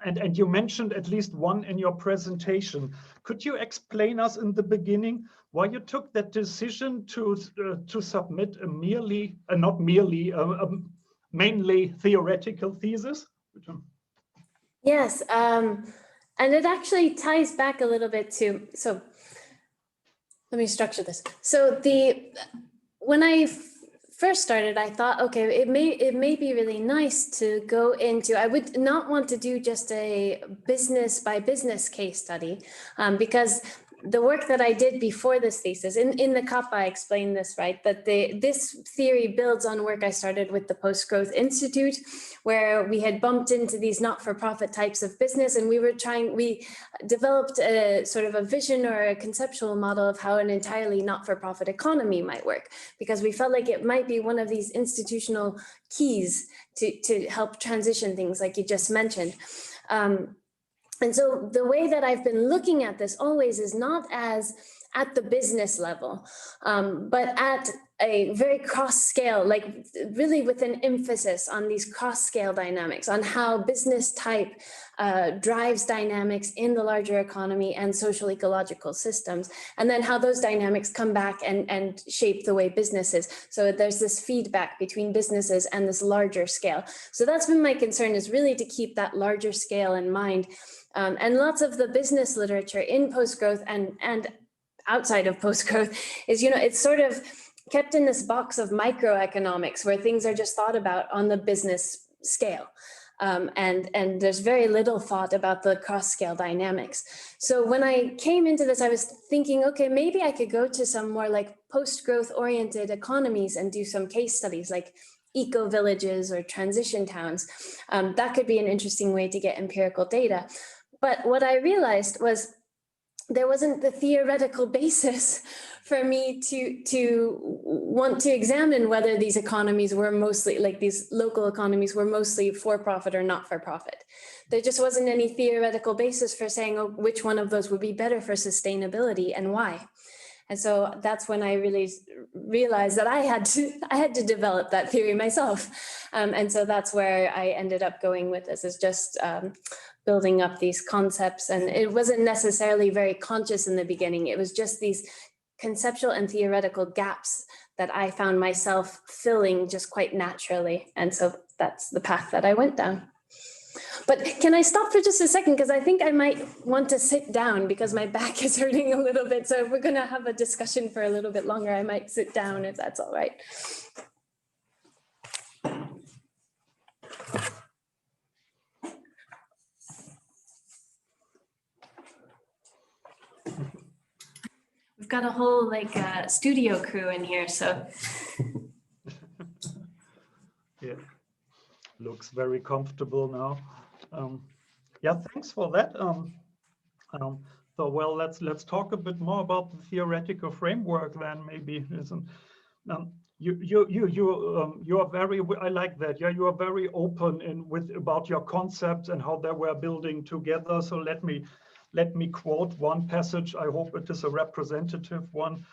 and you mentioned at least one in your presentation. Could you explain us in the beginning why you took that decision to submit a mainly theoretical thesis? Yes, and it actually ties back a little bit to, so let me structure this. So when I first started, I thought, okay, it may be really nice to go into, I would not want to do just a business by business case study, because the work that I did before this thesis, in the CAP, I explained this, right? That this theory builds on work I started with the Post-Growth Institute, where we had bumped into these not-for-profit types of business, and we developed a sort of a vision or a conceptual model of how an entirely not-for-profit economy might work, because we felt like it might be one of these institutional keys to help transition things like you just mentioned. And so the way that I've been looking at this always is not as at the business level, but at a very cross scale, like really with an emphasis on these cross scale dynamics, on how business type drives dynamics in the larger economy and social ecological systems, and then how those dynamics come back and shape the way businesses. So there's this feedback between businesses and this larger scale. So that's been my concern, is really to keep that larger scale in mind. And lots of the business literature in post-growth and outside of post-growth is, it's sort of kept in this box of microeconomics where things are just thought about on the business scale. And there's very little thought about the cross-scale dynamics. So when I came into this, I was thinking, okay, maybe I could go to some more like post-growth oriented economies and do some case studies like eco-villages or transition towns. That could be an interesting way to get empirical data. But what I realized was there wasn't the theoretical basis for me to want to examine whether these economies were mostly, like these local economies were mostly for-profit or not for-profit. There just wasn't any theoretical basis for saying, oh, which one of those would be better for sustainability and why. And so that's when I really realized that I had to develop that theory myself. And so that's where I ended up going with this, is just building up these concepts. And it wasn't necessarily very conscious in the beginning. It was just these conceptual and theoretical gaps that I found myself filling just quite naturally. And so that's the path that I went down. But can I stop for just a second? Because I think I might want to sit down because my back is hurting a little bit. So if we're going to have a discussion for a little bit longer, I might sit down if that's all right. We've got a whole studio crew in here, so. Yeah, looks very comfortable now. Yeah, thanks for that. So well, let's talk a bit more about the theoretical framework then. Maybe you are very, I like that. Yeah, you are very open about your concepts and how they were building together. So let me quote one passage. I hope it is a representative one.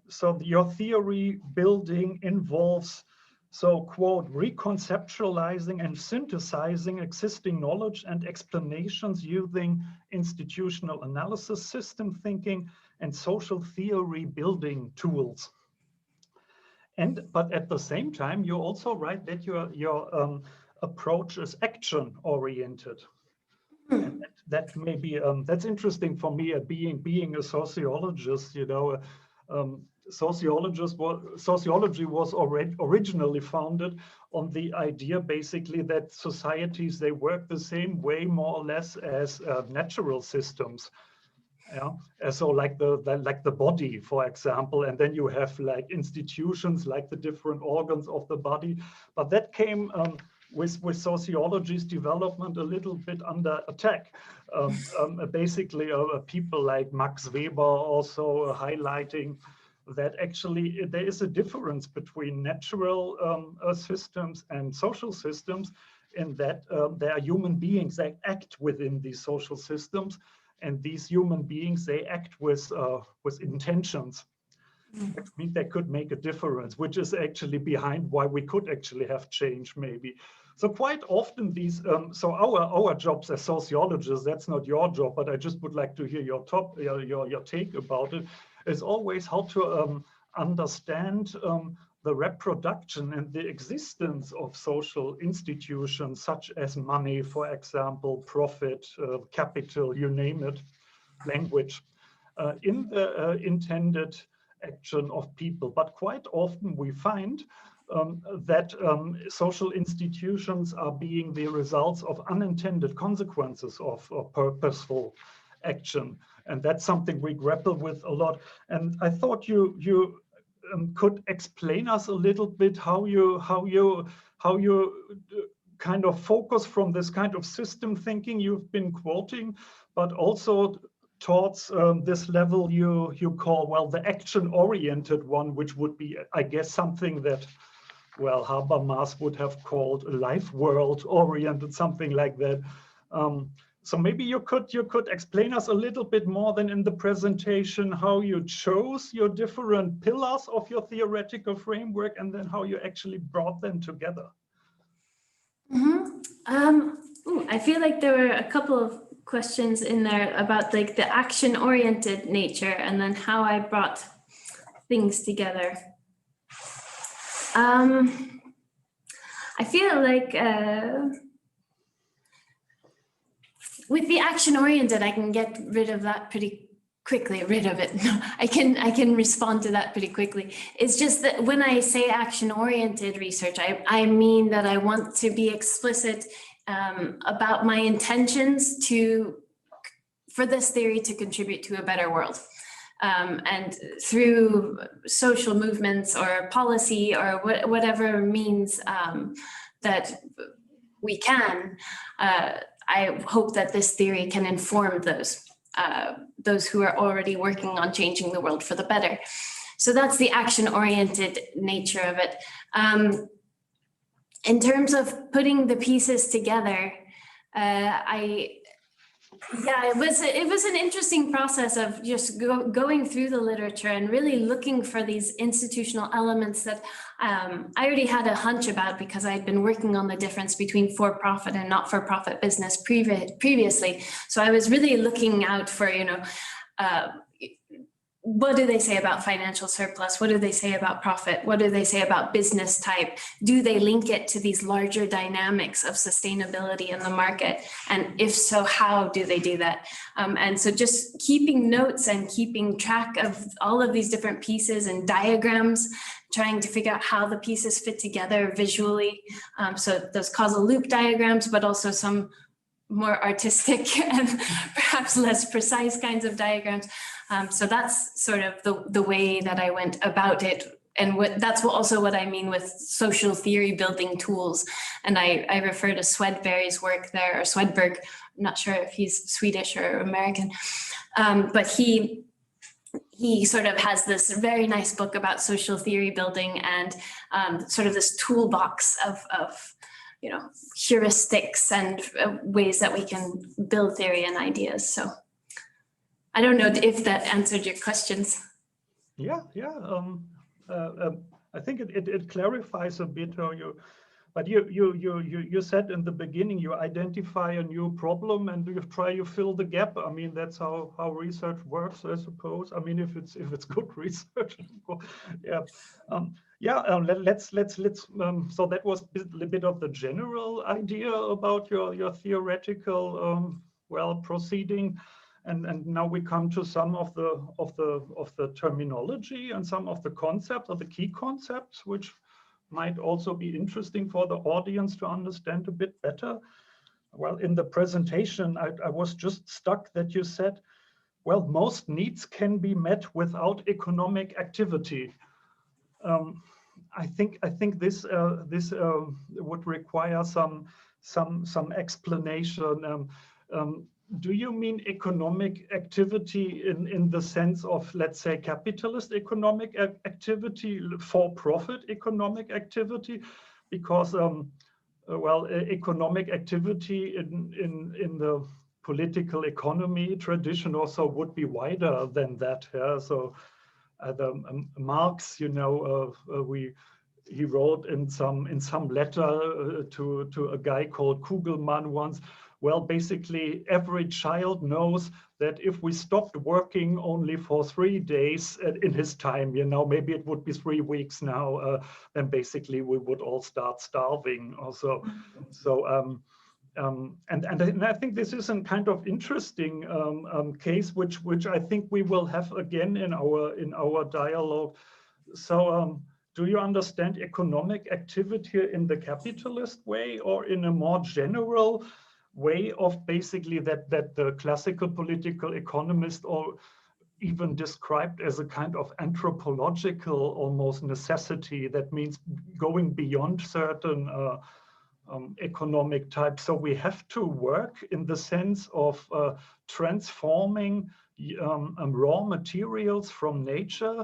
So your theory building involves, so quote, reconceptualizing and synthesizing existing knowledge and explanations using institutional analysis, system thinking, and social theory building tools. But at the same time, you also write that your approach is action oriented. And that may be that's interesting for me, being a sociologist. Sociology was originally founded on the idea, basically, that societies, they work the same way, more or less, as natural systems. Yeah, so like the body, for example, and then you have like institutions, like the different organs of the body. But that came with sociology's development a little bit under attack. Basically, people like Max Weber also highlighting that actually there is a difference between natural systems and social systems, in that there are human beings that act within these social systems, and these human beings, they act with intentions. Which means they could make a difference, which is actually behind why we could actually have change, maybe. So quite often these, so our jobs as sociologists, that's not your job, but I just would like to hear your take about it, is always how to understand the reproduction and the existence of social institutions such as money, for example, profit, capital, you name it, language, in the intended action of people. But quite often we find that social institutions are being the results of unintended consequences of purposeful action. And that's something we grapple with a lot. And I thought you could explain us a little bit how you kind of focus from this kind of system thinking you've been quoting, but also towards this level you call, well, the action-oriented one, which would be, I guess, something that, well, Habermas would have called a life world-oriented, something like that. So maybe you could explain us a little bit more than in the presentation how you chose your different pillars of your theoretical framework and then how you actually brought them together. I feel like there were a couple of questions in there about like the action-oriented nature and then how I brought things together. I feel like with the action-oriented, I can get rid of that pretty quickly. No, I can respond to that pretty quickly. It's just that when I say action-oriented research, I mean that I want to be explicit about my intentions for this theory to contribute to a better world. And through social movements or policy or whatever means that we can, I hope that this theory can inform those who are already working on changing the world for the better. So that's the action-oriented nature of it. In terms of putting the pieces together, it was an interesting process of just going through the literature and really looking for these institutional elements that I already had a hunch about because I had been working on the difference between for-profit and not-for-profit business previously. So I was really looking out for, what do they say about financial surplus? What do they say about profit? What do they say about business type? Do they link it to these larger dynamics of sustainability in the market? And if so, how do they do that? And so just keeping notes and keeping track of all of these different pieces and diagrams, trying to figure out how the pieces fit together visually. So those causal loop diagrams, but also some more artistic and perhaps less precise kinds of diagrams. So that's sort of the way that I went about it. And that's also what I mean with social theory building tools. And I refer to Swedberg's work there, or Swedberg, I'm not sure if he's Swedish or American, but he sort of has this very nice book about social theory building and sort of this toolbox of heuristics and ways that we can build theory and ideas. So I don't know if that answered your questions. Yeah. I think it clarifies a bit how you, but you said in the beginning you identify a new problem and you try to fill the gap. I mean, that's how research works, I suppose. I mean, if it's good research, yeah. Let's so that was a bit of the general idea about your theoretical proceeding, and now we come to some of the terminology and some of the concepts, or the key concepts, which might also be interesting for the audience to understand a bit better. Well, in the presentation, I was just stuck that you said, well, most needs can be met without economic activity. I think this would require some explanation. Do you mean economic activity in the sense of, let's say, capitalist economic activity, for-profit economic activity? Because economic activity in the political economy tradition also would be wider than that. Yeah? So Marx, he wrote in some letter to a guy called Kugelmann once. Well, basically, every child knows that if we stopped working only for 3 days in his time, you know, maybe it would be 3 weeks now, then basically we would all start starving also. So, and I think this is a kind of interesting case, which I think we will have again in our dialogue. So, do you understand economic activity in the capitalist way, or in a more general way of basically that the classical political economist or even described as a kind of anthropological almost necessity, that means going beyond certain economic types? So we have to work in the sense of transforming raw materials from nature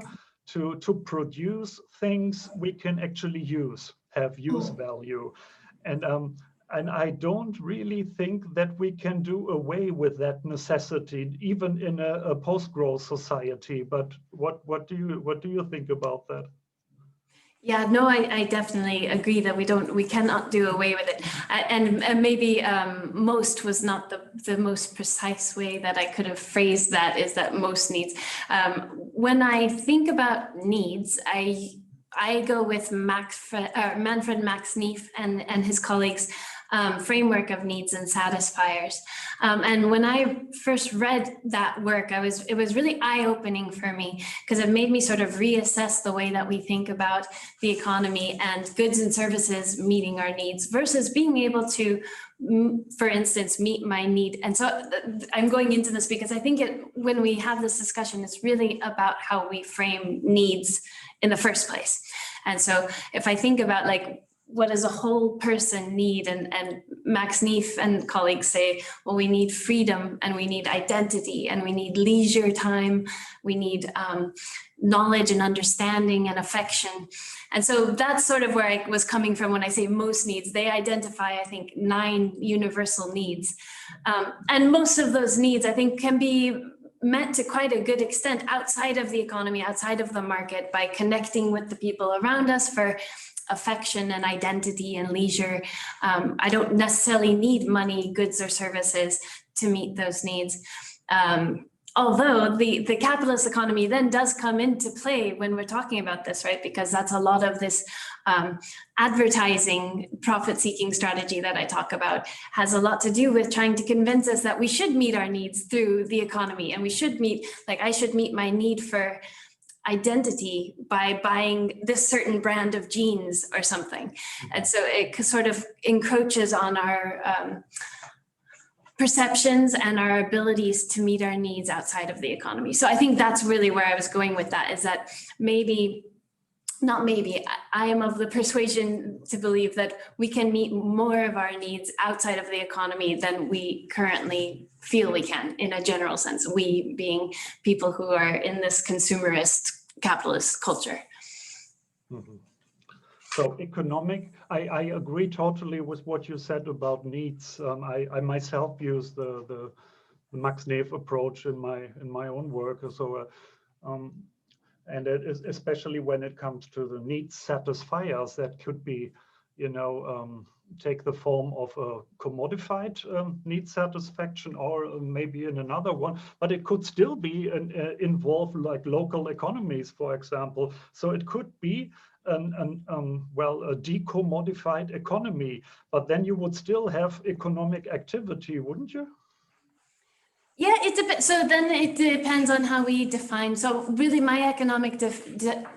to produce things we can actually use, have use value. And I don't really think that we can do away with that necessity, even in a post-growth society. But what do you think about that? Yeah, no, I definitely agree that we cannot do away with it. And maybe most was not the most precise way that I could have phrased that, is that most needs. When I think about needs, I go with Manfred Max Neef and his colleagues' framework of needs and satisfiers. And when I first read that work, it was really eye-opening for me, because it made me sort of reassess the way that we think about the economy and goods and services meeting our needs versus being able to, for instance, meet my need. And so I'm going into this because I think when we have this discussion, it's really about how we frame needs in the first place. And so if I think about like, what does a whole person need? And Max Neef and colleagues say, well, we need freedom, and we need identity, and we need leisure time. We need knowledge and understanding and affection. And so that's sort of where I was coming from when I say most needs. They identify, I think, 9 universal needs. And most of those needs, I think, can be met to quite a good extent outside of the economy, outside of the market, by connecting with the people around us for affection and identity and leisure. I don't necessarily need money, goods, or services to meet those needs. Although the capitalist economy then does come into play when we're talking about this, right? Because that's a lot of this advertising, profit-seeking strategy that I talk about has a lot to do with trying to convince us that we should meet our needs through the economy, and we should meet, like I should meet my need for identity by buying this certain brand of jeans or something. And so it sort of encroaches on our perceptions and our abilities to meet our needs outside of the economy. So I think that's really where I was going with that, is that I am of the persuasion to believe that we can meet more of our needs outside of the economy than we currently feel we can, in a general sense, we being people who are in this consumerist capitalist culture. Mm-hmm. So economic, I agree totally with what you said about needs. I myself use the Max Neef approach in my own work. So, and it is especially when it comes to the needs satisfiers, that could be, you know, take the form of a commodified need satisfaction, or maybe in another one, but it could still be involve like local economies, for example. So it could be a decommodified economy, but then you would still have economic activity, wouldn't you? Yeah, it depends. So then it depends on how we define. So really, my economic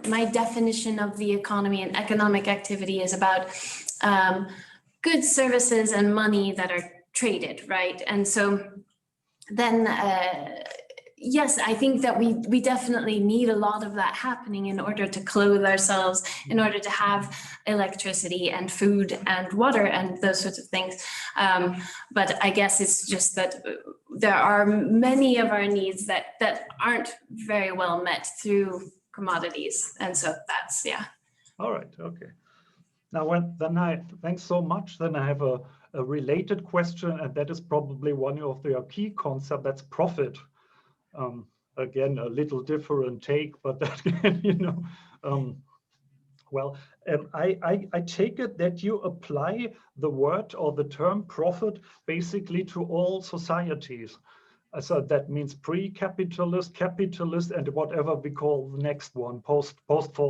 my definition of the economy and economic activity is about goods, services, and money that are traded, right? And so then, yes, I think that we definitely need a lot of that happening in order to clothe ourselves, in order to have electricity and food and water and those sorts of things. But I guess it's just that there are many of our needs that aren't very well met through commodities. And so that's, yeah. All right, okay. Now, thanks so much. Then I have a related question, and that is probably one of the key concepts, that's profit. Again, a little different take, but that, you know, Well, I take it that you apply the word or the term profit basically to all societies. So that means pre-capitalist, capitalist, and whatever we call the next one, post-growth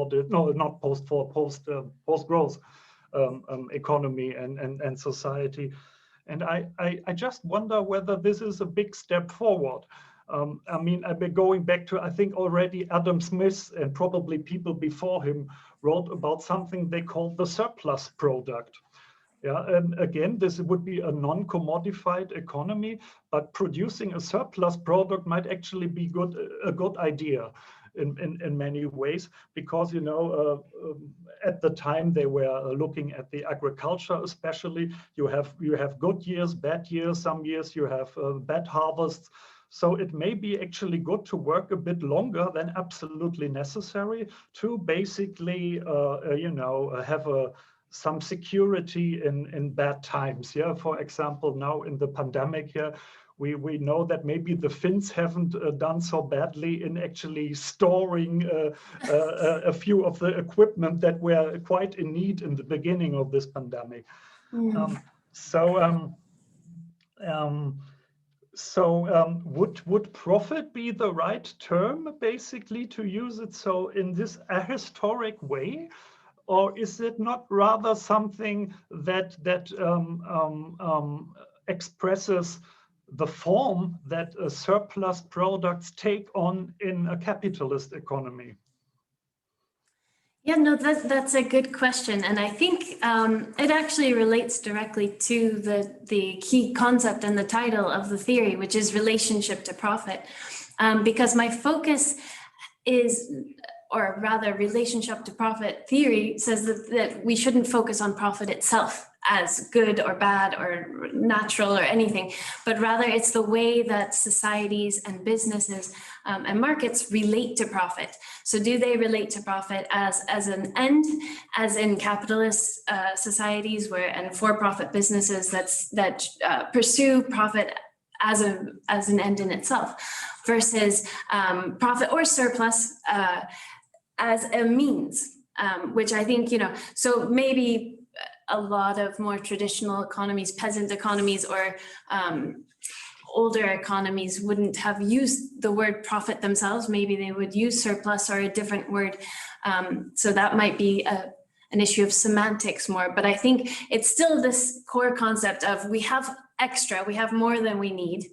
economy and society. And I just wonder whether this is a big step forward. I mean, I've been going back to, I think already Adam Smith and probably people before him wrote about something they call the surplus product. Yeah, and again, this would be a non-commodified economy, but producing a surplus product might actually be a good idea in many ways, because, you know, at the time they were looking at the agriculture, especially. You have good years, bad years. Some years you have bad harvests. So it may be actually good to work a bit longer than absolutely necessary to basically, you know, have some security in bad times. Yeah, for example, now in the pandemic here, we know that maybe the Finns haven't done so badly in actually storing a few of the equipment that were quite in need in the beginning of this pandemic. Would profit be the right term basically to use it so in this ahistoric way? Or is it not rather something that expresses the form that surplus products take on in a capitalist economy? Yeah, no, that's a good question. And I think it actually relates directly to the key concept and the title of the theory, which is relationship to profit. Because my focus is, or rather relationship to profit theory says that we shouldn't focus on profit itself as good or bad or natural or anything, but rather it's the way that societies and businesses and markets relate to profit. So do they relate to profit as an end, as in capitalist societies and for-profit businesses that pursue profit as an end in itself, versus profit or surplus as a means, which I think, you know, so maybe a lot of more traditional economies, peasant economies, or older economies wouldn't have used the word profit themselves. Maybe they would use surplus or a different word. So that might be an issue of semantics more, but I think it's still this core concept of we have extra, we have more than we need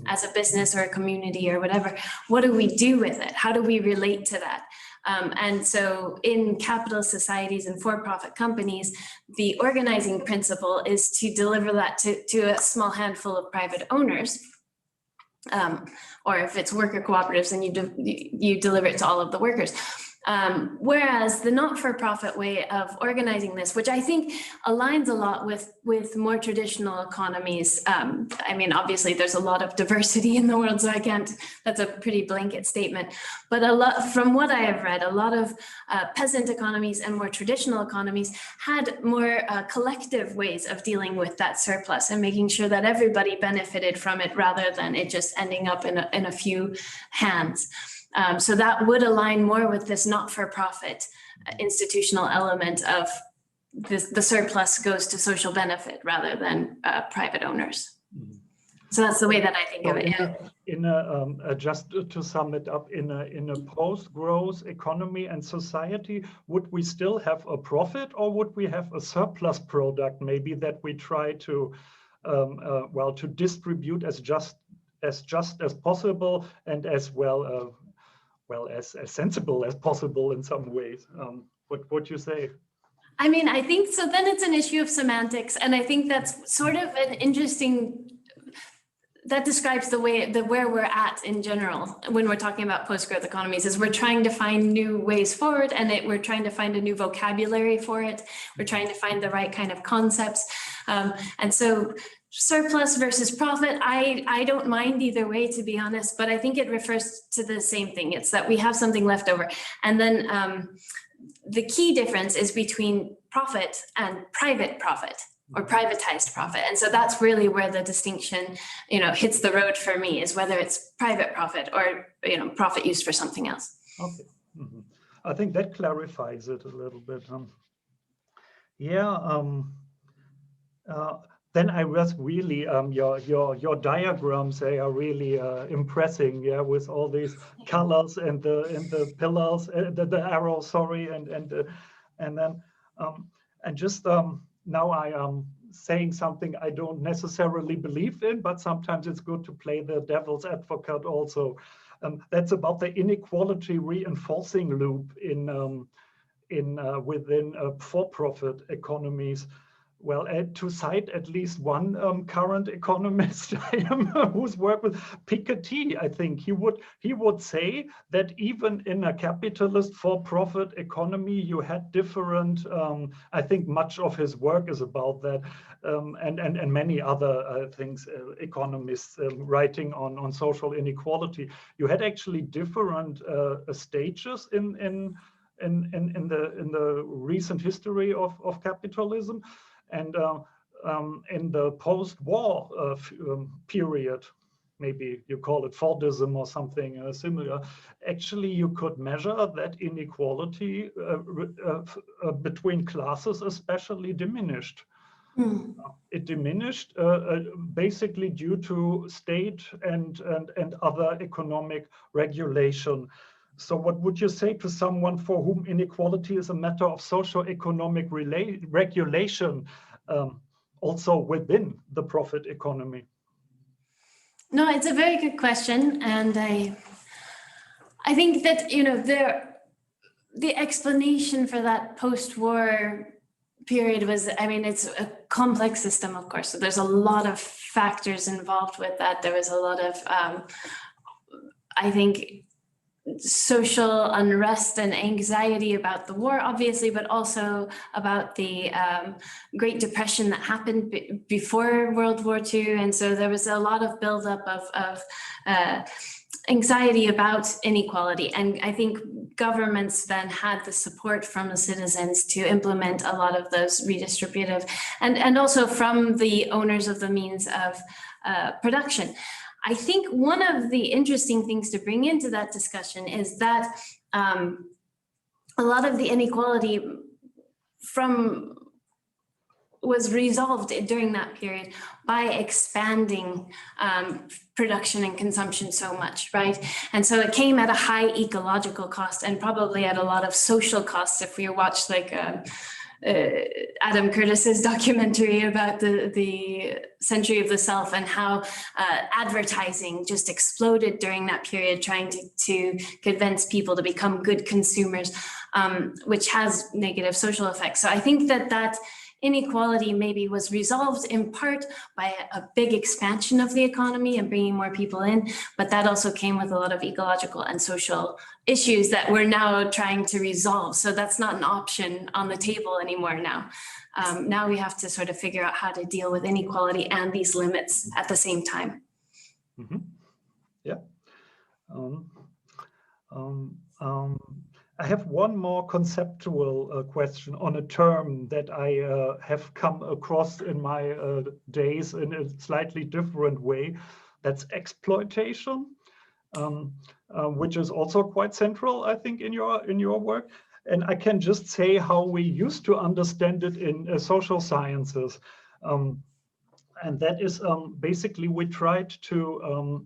as a business or a community or whatever. What do we do with it? How do we relate to that? And so in capitalist societies and for-profit companies, the organizing principle is to deliver that to a small handful of private owners. Or if it's worker cooperatives, then you deliver it to all of the workers. Whereas the not-for-profit way of organizing this, which I think aligns a lot with more traditional economies. I mean, obviously there's a lot of diversity in the world, so that's a pretty blanket statement. But from what I have read, a lot of peasant economies and more traditional economies had more collective ways of dealing with that surplus and making sure that everybody benefited from it rather than it just ending up in a few hands. So that would align more with this not-for-profit institutional element of the surplus goes to social benefit rather than private owners. So that's the way that I think of it. Just to sum it up, in a post-growth economy and society, would we still have a profit, or would we have a surplus product maybe that we try to to distribute as just as possible and as as sensible as possible in some ways? What would you say? I mean, I think so. Then it's an issue of semantics, and I think that's sort of an interesting. That describes where we're at in general when we're talking about post-growth economies. Is we're trying to find new ways forward, and we're trying to find a new vocabulary for it. We're trying to find the right kind of concepts, and so. Surplus versus profit, I don't mind either way, to be honest, but I think it refers to the same thing. It's that we have something left over. And then the key difference is between profit and private profit or privatized profit. And so that's really where the distinction, hits the road for me, is whether it's private profit or, profit used for something else. Okay. Mm-hmm. I think that clarifies it a little bit. Then I was really your diagrams, they are really impressing, yeah, with all these colors and the pillars, the arrow, sorry, and then and just now I am saying something I don't necessarily believe in, but sometimes it's good to play the devil's advocate also. That's about the inequality reinforcing loop within for-profit economies. Well, to cite at least one current economist who's worked with Piketty, I think he would say that even in a capitalist for-profit economy, you had different. I think much of his work is about that, and many other things. Economists writing on social inequality. You had actually different stages in the recent history of capitalism. And in the post-war period, maybe you call it Fordism or something similar, actually you could measure that inequality between classes especially diminished. It diminished basically due to state and other economic regulation. So what would you say to someone for whom inequality is a matter of socio-economic regulation, also within the profit economy? No, it's a very good question. And I think that, you know, the explanation for that post-war period was, I mean, it's a complex system, of course. So there's a lot of factors involved with that. There was a lot of, I think, social unrest and anxiety about the war, obviously, but also about the Great Depression that happened before World War II. And so there was a lot of buildup of anxiety about inequality. And I think governments then had the support from the citizens to implement a lot of those redistributive and also from the owners of the means of production. I think one of the interesting things to bring into that discussion is that a lot of the inequality was resolved during that period by expanding production and consumption so much, right? And so it came at a high ecological cost and probably at a lot of social costs. If you watch like Adam Curtis's documentary about the century of the self and how advertising just exploded during that period, trying to convince people to become good consumers, which has negative social effects. So I think that inequality maybe was resolved in part by a big expansion of the economy and bringing more people in, but that also came with a lot of ecological and social issues that we're now trying to resolve. So that's not an option on the table anymore now. Now we have to sort of figure out how to deal with inequality and these limits at the same time. Mm-hmm. Yeah. I have one more conceptual question on a term that I have come across in my days in a slightly different way. That's exploitation, which is also quite central, I think, in your work. And I can just say how we used to understand it in social sciences. And that is basically we tried to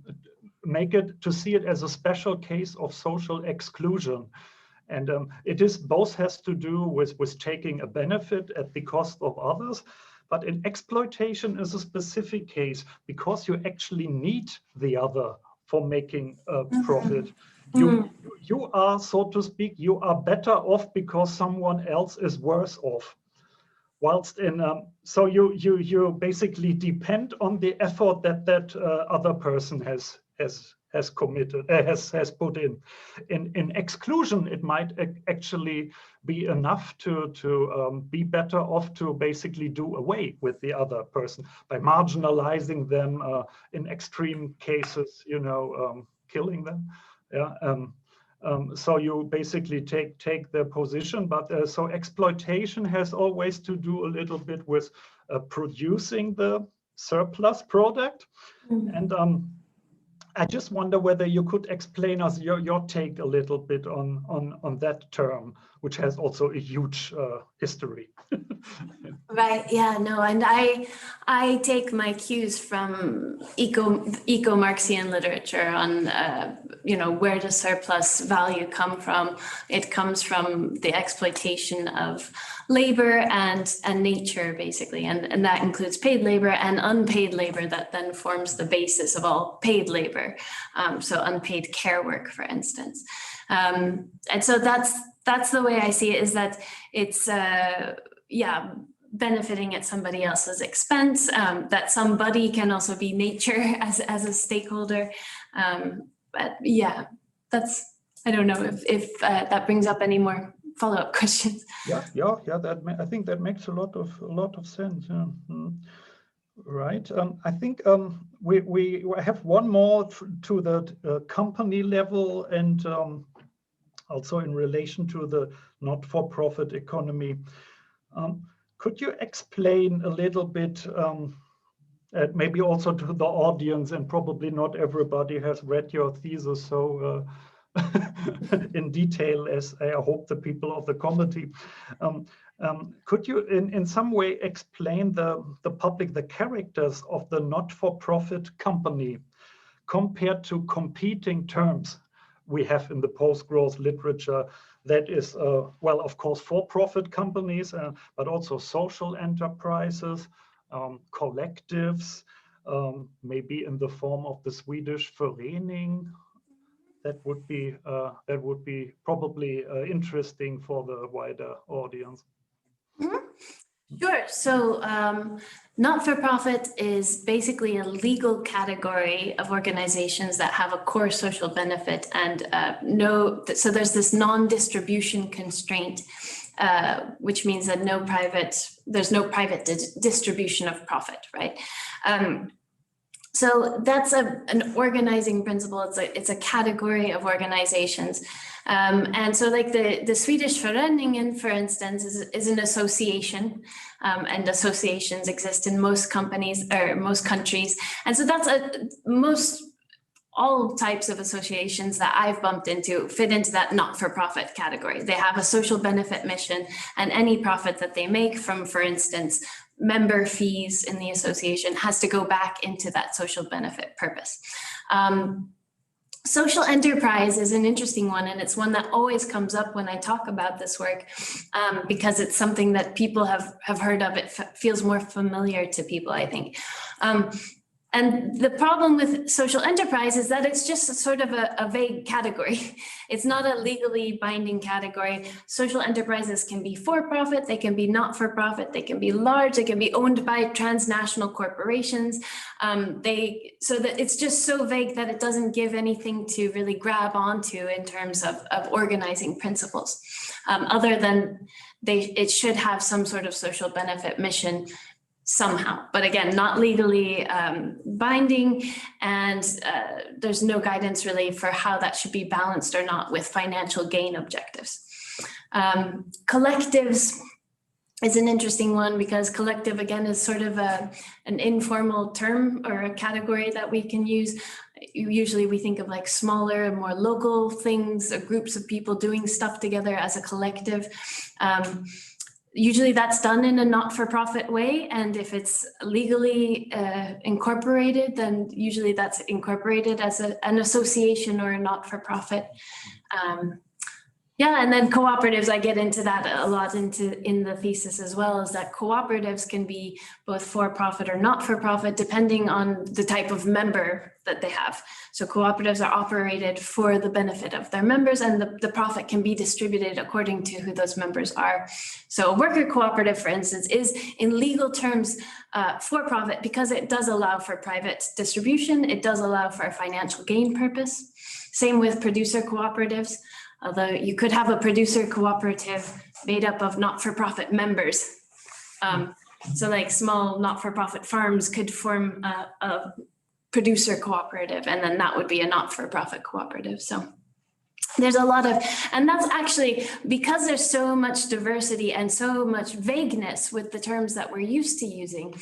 see it as a special case of social exclusion. And it has to do with taking a benefit at the cost of others. But in exploitation is a specific case because you actually need the other for making a profit. You are, so to speak, you are better off because someone else is worse off. Whilst so you basically depend on the effort that other person has committed, has put in. In exclusion, it might actually be enough to be better off to basically do away with the other person by marginalizing them, in extreme cases, killing them. Yeah. So you basically take their position, but so exploitation has always to do a little bit with producing the surplus product. And I just wonder whether you could explain us your take a little bit on that term, which has also a huge history. Right. Yeah. No. And I take my cues from eco-Marxian literature on where does surplus value come from? It comes from the exploitation of labor and nature, basically, and that includes paid labor and unpaid labor that then forms the basis of all paid labor. So unpaid care work, for instance, and so that's the way I see it. Is that it's benefiting at somebody else's expense, that somebody can also be nature as a stakeholder. But yeah, I don't know if that brings up any more follow-up questions. Yeah. I think that makes a lot of sense. Yeah. Right. I think we have one more to the company level and also in relation to the not-for-profit economy. Could you explain a little bit, maybe also to the audience, and probably not everybody has read your thesis so in detail as I hope the people of the committee. Could you in some way explain the public, the characters of the not-for-profit company compared to competing terms we have in the post-growth literature? That is, well, of course, for-profit companies, but also social enterprises, collectives, maybe in the form of the Swedish Förening. That would be probably interesting for the wider audience. Sure. So not-for-profit is basically a legal category of organizations that have a core social benefit and so there's this non-distribution constraint, which means that there's no private distribution of profit, right? So that's an organizing principle. It's a category of organizations. And so like the Swedish Föreningen, for instance, is an association, and associations exist in most companies or most countries. And so that's all types of associations that I've bumped into fit into that not-for-profit category. They have a social benefit mission, and any profit that they make from, for instance, member fees in the association has to go back into that social benefit purpose. Social enterprise is an interesting one, and it's one that always comes up when I talk about this work, because it's something that people have heard of. It feels more familiar to people, I think. And the problem with social enterprise is that it's just a sort of a vague category. It's not a legally binding category. Social enterprises can be for-profit, they can be not-for-profit, they can be large, they can be owned by transnational corporations. So that it's just so vague that it doesn't give anything to really grab onto in terms of organizing principles, other than it should have some sort of social benefit mission somehow, but again, not legally binding, and there's no guidance really for how that should be balanced or not with financial gain objectives. Collectives is an interesting one because collective, again, is sort of an informal term or a category that we can use. Usually we think of like smaller and more local things or groups of people doing stuff together as a collective. Usually that's done in a not-for-profit way, and if it's legally incorporated, then usually that's incorporated as an association or a not-for-profit. Yeah, and then cooperatives, I get into that a lot in the thesis as well, is that cooperatives can be both for-profit or not-for-profit depending on the type of member that they have. So cooperatives are operated for the benefit of their members, and the profit can be distributed according to who those members are. So a worker cooperative, for instance, is in legal terms for-profit because it does allow for private distribution, it does allow for a financial gain purpose. Same with producer cooperatives. Although you could have a producer cooperative made up of not-for-profit members. So like small not-for-profit farms could form a producer cooperative, and then that would be a not-for-profit cooperative. So there's a lot of, and that's actually because there's so much diversity and so much vagueness with the terms that we're used to using.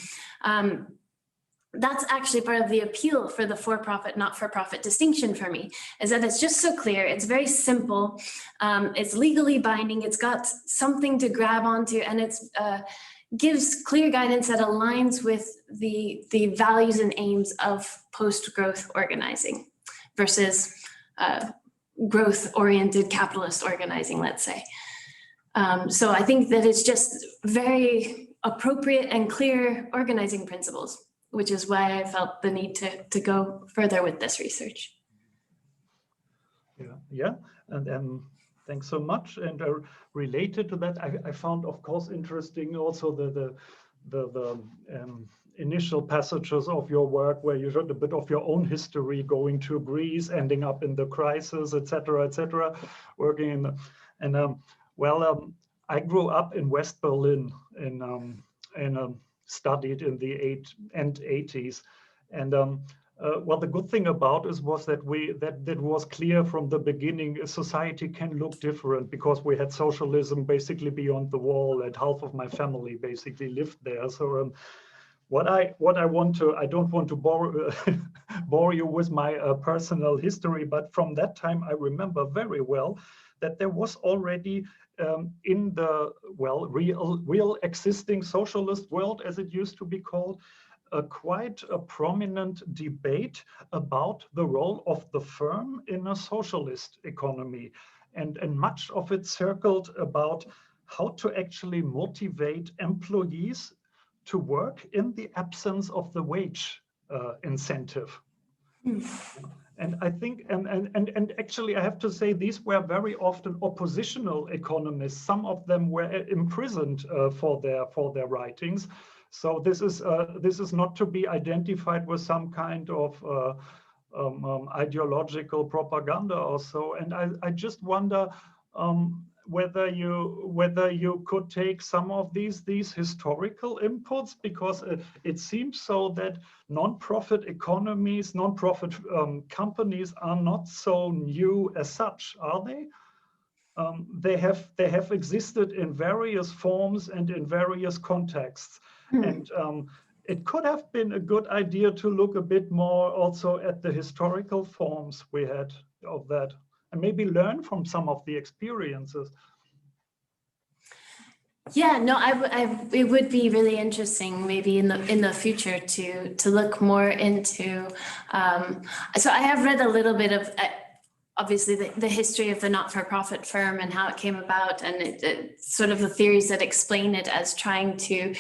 that's actually part of the appeal for the for-profit, not-for-profit distinction for me, is that it's just so clear, it's very simple, it's legally binding, it's got something to grab onto, and it's gives clear guidance that aligns with the values and aims of post-growth organizing versus growth-oriented capitalist organizing, let's say. So I think that it's just very appropriate and clear organizing principles, which is why I felt the need to go further with this research. Yeah, and thanks so much. And related to that, I found, of course, interesting also the initial passages of your work where you showed a bit of your own history, going to Greece, ending up in the crisis, etc., working in the, I grew up in West Berlin and studied in the end 80s, and well, the good thing about it was that that was clear from the beginning. Society can look different because we had socialism basically beyond the wall, and half of my family basically lived there. So what I want to, I don't want to bore you with my personal history, but from that time I remember very well that there was already in the real existing socialist world, as it used to be called, quite a prominent debate about the role of the firm in a socialist economy, and much of it circled about how to actually motivate employees to work in the absence of the wage incentive. And I think, and actually I have to say, these were very often oppositional economists. Some of them were imprisoned for their writings. So this is not to be identified with some kind of ideological propaganda or so. And I just wonder whether you could take some of these historical inputs, because it seems so that non-profit economies, non-profit companies are not so new as such, are they? They have existed in various forms and in various contexts. And it could have been a good idea to look a bit more also at the historical forms we had of that, and maybe learn from some of the experiences. Yeah, no, it would be really interesting maybe in the future to look more into. So I have read a little bit of obviously the history of the not-for-profit firm and how it came about, and sort of the theories that explain it as trying to.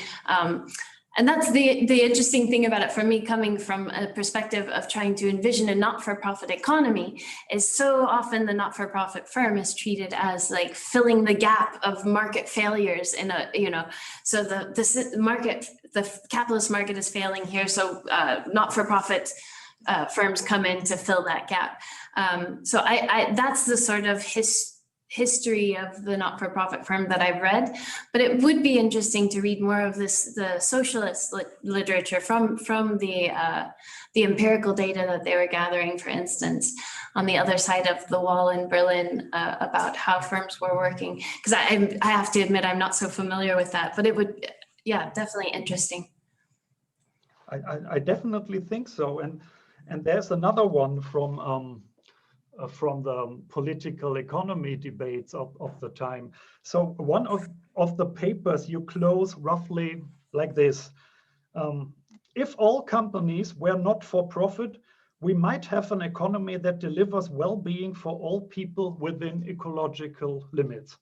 And that's the interesting thing about it for me, coming from a perspective of trying to envision a not-for-profit economy, is so often the not-for-profit firm is treated as like filling the gap of market failures in a, so the capitalist market is failing here, so not-for-profit firms come in to fill that gap. So that's the sort of history of the not-for-profit firm that I've read, but it would be interesting to read more of the socialist literature from the empirical data that they were gathering, for instance, on the other side of the wall in Berlin, about how firms were working. Because I have to admit, I'm not so familiar with that, but it would, yeah, definitely interesting. I definitely think so, and there's another one from the political economy debates of the time. So one of the papers you close roughly like this: if all companies were not for profit, we might have an economy that delivers well-being for all people within ecological limits.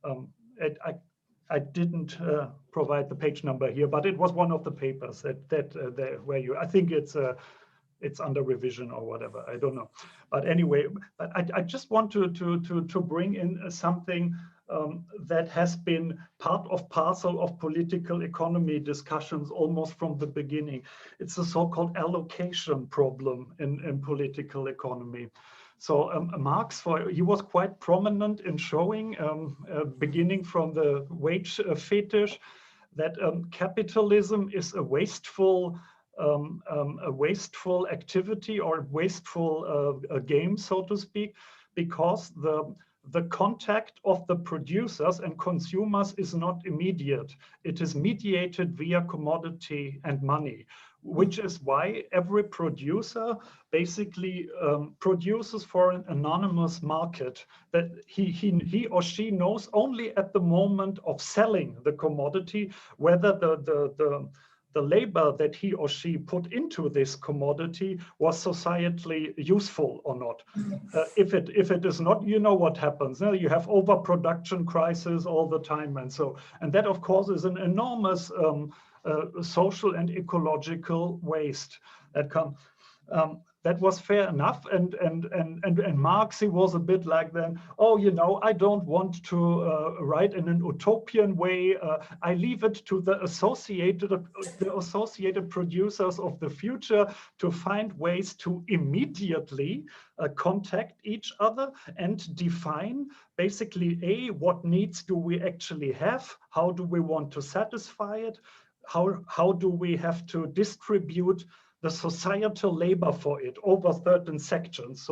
I didn't provide the page number here, but it was one of the papers where you, I think it's under revision or whatever, I don't know. But anyway, but I just want to bring in something that has been part of parcel of political economy discussions almost from the beginning. It's a so-called allocation problem in political economy. So Marx, he was quite prominent in showing, beginning from the wage fetish, that capitalism is a wasteful activity or wasteful game, so to speak, because the contact of the producers and consumers is not immediate. It is mediated via commodity and money, which is why every producer basically produces for an anonymous market that he or she knows only at the moment of selling the commodity whether the labor that he or she put into this commodity was societally useful or not. If it is not, you know what happens. Now you have overproduction crisis all the time, and that of course is an enormous social and ecological waste that come. That was fair enough, and Marx, he was a bit like then, oh, you know, I don't want to write in an utopian way. I leave it to the associated producers of the future to find ways to immediately contact each other and define basically what needs do we actually have? How do we want to satisfy it? How do we have to distribute the societal labor for it over certain sections?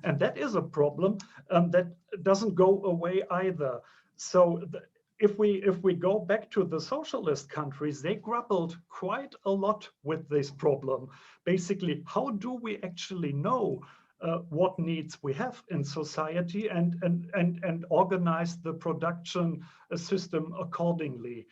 And that is a problem that doesn't go away either. So if we go back to the socialist countries, they grappled quite a lot with this problem. Basically, how do we actually know what needs we have in society and organize the production system accordingly?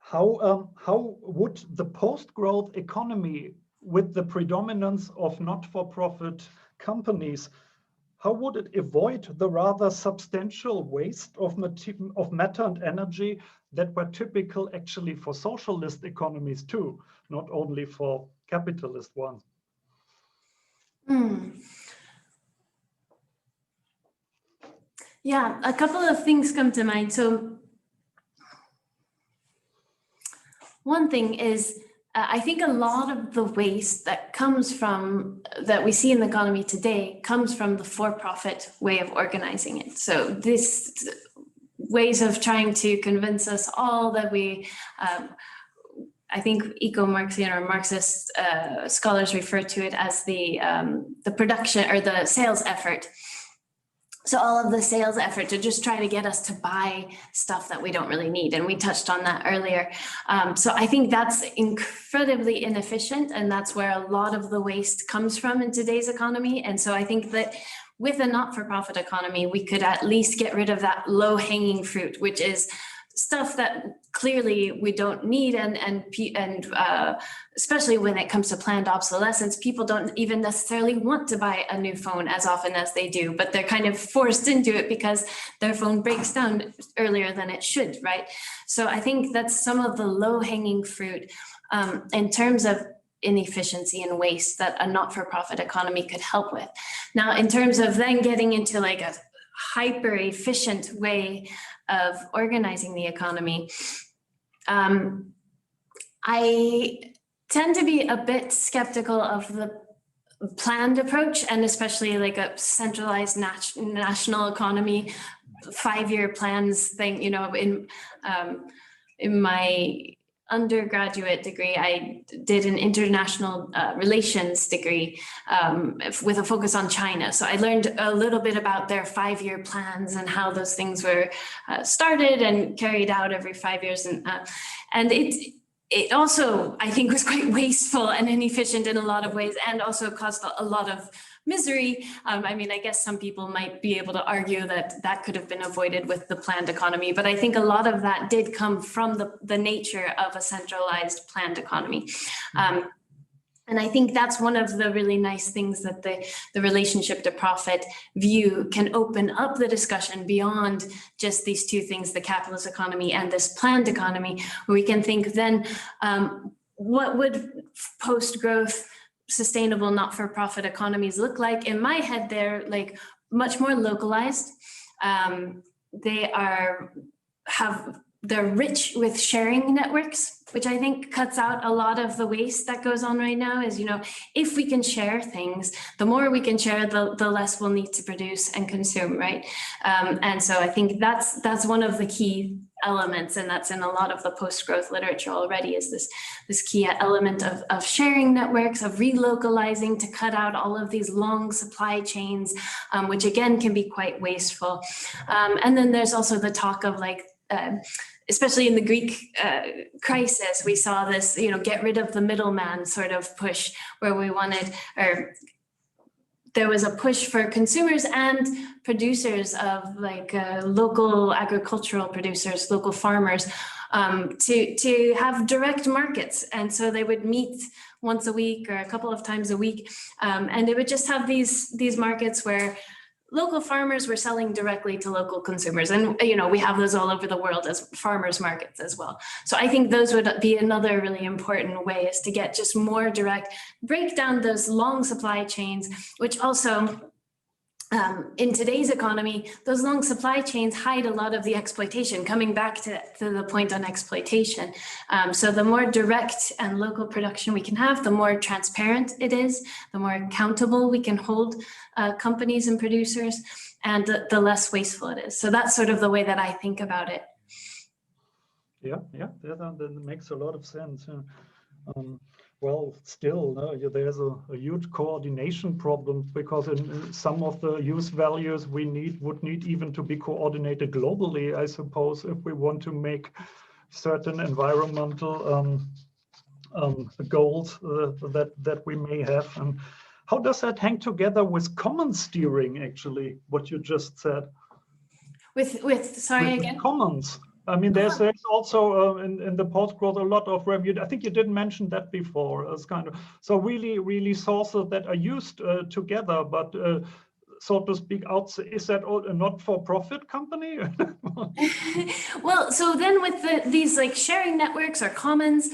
How would the post-growth economy with the predominance of not-for-profit companies, how would it avoid the rather substantial waste of matter and energy that were typical actually for socialist economies too, not only for capitalist ones? Yeah, a couple of things come to mind. So one thing is, I think a lot of the waste that we see in the economy today comes from the for-profit way of organizing it. So this ways of trying to convince us all that I think eco-Marxian or Marxist scholars refer to it as the production or the sales effort. So all of the sales effort to just try to get us to buy stuff that we don't really need. And we touched on that earlier. So I think that's incredibly inefficient. And that's where a lot of the waste comes from in today's economy. And so I think that with a not-for-profit economy, we could at least get rid of that low-hanging fruit, which is stuff that clearly we don't need, and especially when it comes to planned obsolescence, people don't even necessarily want to buy a new phone as often as they do, but they're kind of forced into it because their phone breaks down earlier than it should, right? So I think that's some of the low-hanging fruit in terms of inefficiency and waste that a not-for-profit economy could help with. Now, in terms of then getting into like a hyper-efficient way of organizing the economy, I tend to be a bit skeptical of the planned approach, and especially like a centralized national economy, 5-year plans thing. You know, in my undergraduate degree, I did an international relations degree with a focus on China. So I learned a little bit about their 5-year plans and how those things were started and carried out every 5 years. And it also, I think, was quite wasteful and inefficient in a lot of ways, and also caused a lot of misery. I mean, I guess some people might be able to argue that that could have been avoided with the planned economy, but I think a lot of that did come from the nature of a centralized planned economy. And I think that's one of the really nice things that the relationship to profit view can open up the discussion beyond just these two things, the capitalist economy and this planned economy, where we can think then, what would post-growth sustainable not-for-profit economies look like? In my head, they're like much more localized. They have they're rich with sharing networks, which I think cuts out a lot of the waste that goes on right now. Is, you know, if we can share things, the more we can share, the less we'll need to produce and consume, right? And so I think that's one of the key elements, and that's in a lot of the post-growth literature already, is this key element of sharing networks, of relocalizing to cut out all of these long supply chains, which again can be quite wasteful. And then there's also the talk of like, especially in the Greek crisis, we saw this, you know, get rid of the middleman sort of push, where we wanted, or there was a push for consumers and producers of like local agricultural producers, local farmers, to have direct markets. And so they would meet once a week or a couple of times a week, and they would just have these markets where local farmers were selling directly to local consumers. And, you know, we have those all over the world as farmers markets as well. So I think those would be another really important way, is to get just more direct, break down those long supply chains, which also in today's economy, those long supply chains hide a lot of the exploitation, coming back to the point on exploitation. So the more direct and local production we can have, the more transparent it is, the more accountable we can hold companies and producers, and the less wasteful it is. So that's sort of the way that I think about it. Yeah, that makes a lot of sense. Well, still, there's a huge coordination problem, because in some of the use values would need even to be coordinated globally, I suppose, if we want to make certain environmental goals that we may have. And how does that hang together with common steering, actually, what you just said? Sorry, again? Commons. I mean, there's also in the post-growth a lot of review. I think you did mention that before, as kind of, so really sources that are used together, but so to speak, is that a not-for-profit company? Well, so then with these like sharing networks or commons,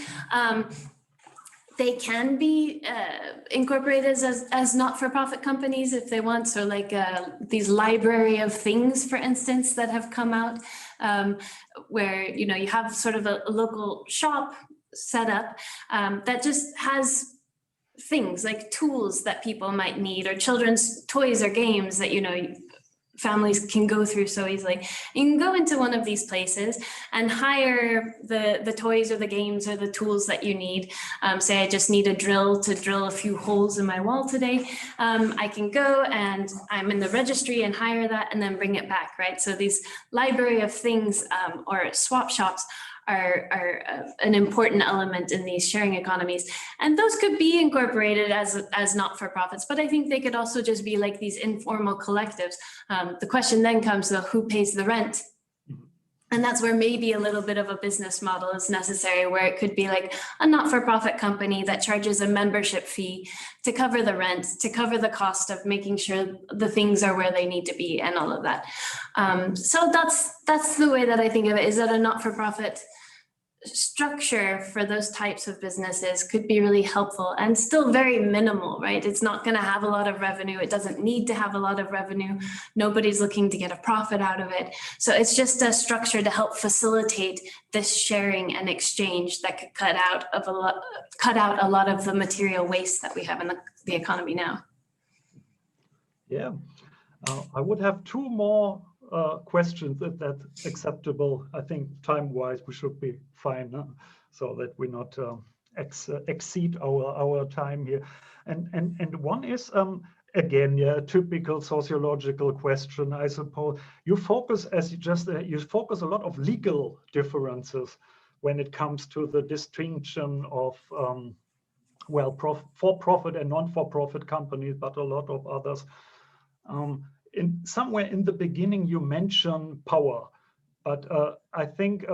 they can be incorporated as not-for-profit companies if they want. So like these library of things, for instance, that have come out, where, you know, you have sort of a local shop set up that just has things like tools that people might need, or children's toys or games that, you know, families can go through so easily. You can go into one of these places and hire the toys or the games or the tools that you need. Say I just need a drill to drill a few holes in my wall today. I can go and I'm in the registry and hire that and then bring it back, right? So these library of things or swap shops are an important element in these sharing economies. And those could be incorporated as not-for-profits, but I think they could also just be like these informal collectives. The question then comes to who pays the rent? And that's where maybe a little bit of a business model is necessary, where it could be like a not-for-profit company that charges a membership fee to cover the rent, to cover the cost of making sure the things are where they need to be and all of that. So that's the way that I think of it, is that a not-for-profit structure for those types of businesses could be really helpful and still very minimal, right? It's not going to have a lot of revenue. It doesn't need to have a lot of revenue. Nobody's looking to get a profit out of it. So it's just a structure to help facilitate this sharing and exchange that could cut out a lot of the material waste that we have in the economy now. Yeah, I would have two more questions, if that's acceptable. I think time-wise we should be fine, so that we not exceed our time here. And one is again, yeah, typical sociological question, I suppose. You focus, as you focus a lot of legal differences when it comes to the distinction of well, for-profit and non-for-profit companies, but a lot of others. Somewhere in the beginning, you mentioned power, but I think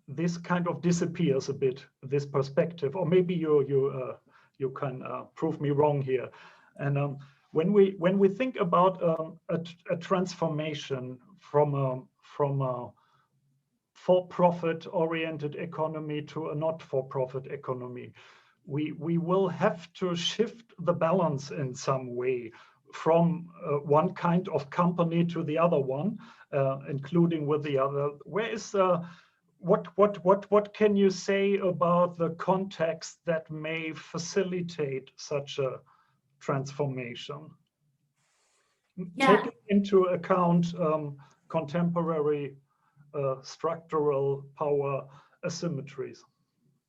this kind of disappears a bit, this perspective, or maybe you can prove me wrong here. And when we think about a transformation from a for-profit oriented economy to a not-for-profit economy, we will have to shift the balance in some way, from one kind of company to the other one, including with the other. what can you say about the context that may facilitate such a transformation? Yeah. Taking into account contemporary structural power asymmetries.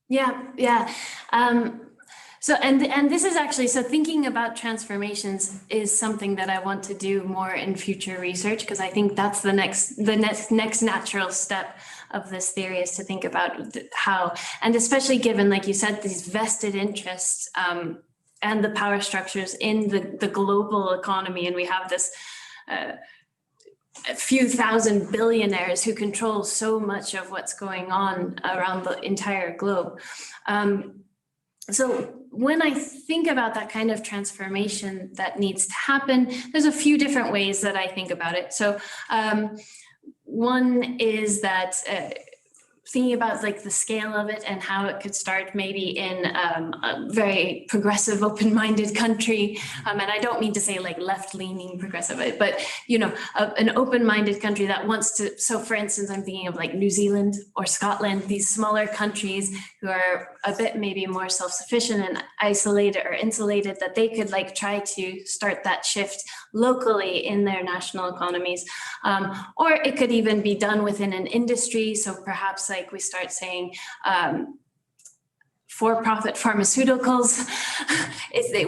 Yeah. So, and this is actually, so thinking about transformations is something that I want to do more in future research, because I think that's the next natural step of this theory, is to think about how, and especially given, like you said, these vested interests and the power structures in the global economy. And we have this a few thousand billionaires who control so much of what's going on around the entire globe. So when I think about that kind of transformation that needs to happen, there's a few different ways that I think about it. So one is that thinking about like the scale of it and how it could start maybe in a very progressive, open-minded country. And I don't mean to say like left-leaning progressive, but you know, an open-minded country that wants to, so for instance, I'm thinking of like New Zealand or Scotland, these smaller countries who are a bit maybe more self-sufficient and isolated or insulated, that they could like try to start that shift locally in their national economies. Or it could even be done within an industry. So perhaps like we start saying for-profit pharmaceuticals,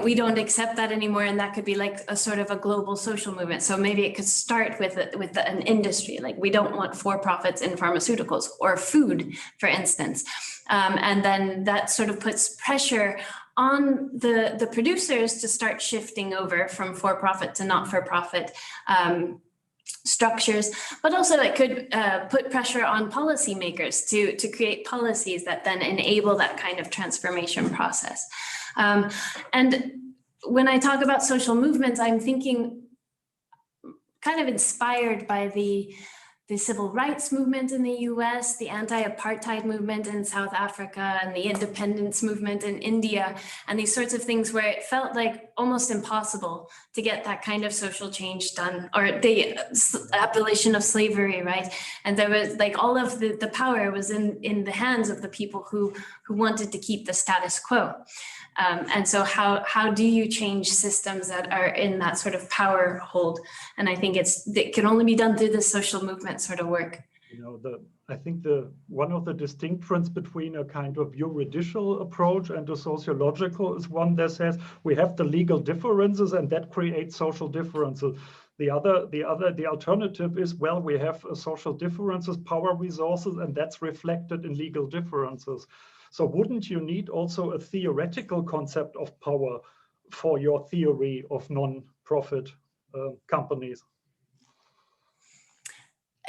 we don't accept that anymore, and that could be like a sort of a global social movement. So maybe it could start with an industry, like we don't want for-profits in pharmaceuticals or food, for instance. And then that sort of puts pressure on the producers to start shifting over from for-profit to not-for-profit structures, but also it could put pressure on policymakers to create policies that then enable that kind of transformation process. And when I talk about social movements, I'm thinking kind of inspired by the civil rights movement in the US, the anti-apartheid movement in South Africa, and the independence movement in India, and these sorts of things where it felt like almost impossible to get that kind of social change done, or the abolition of slavery, right? And there was like all of the power was in the hands of the people who wanted to keep the status quo. And so how do you change systems that are in that sort of power hold? And I think it can only be done through this social movement sort of work. You know, I think one of the distinctions between a kind of juridical approach and a sociological is one that says we have the legal differences and that creates social differences. The alternative is, well, we have social differences, power resources, and that's reflected in legal differences. So wouldn't you need also a theoretical concept of power for your theory of non-profit companies?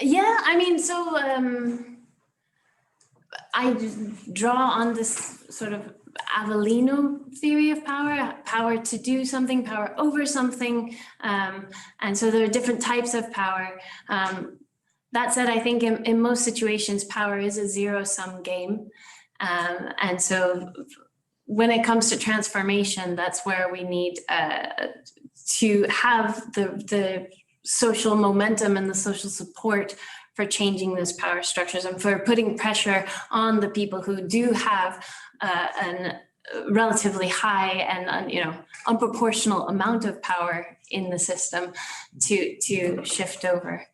Yeah, I mean, so I draw on this sort of Avellino theory of power to do something, power over something. And so there are different types of power. That said, I think in most situations, power is a zero-sum game. And so when it comes to transformation, that's where we need to have the social momentum and the social support for changing those power structures and for putting pressure on the people who do have a relatively high and unproportional amount of power in the system to shift over.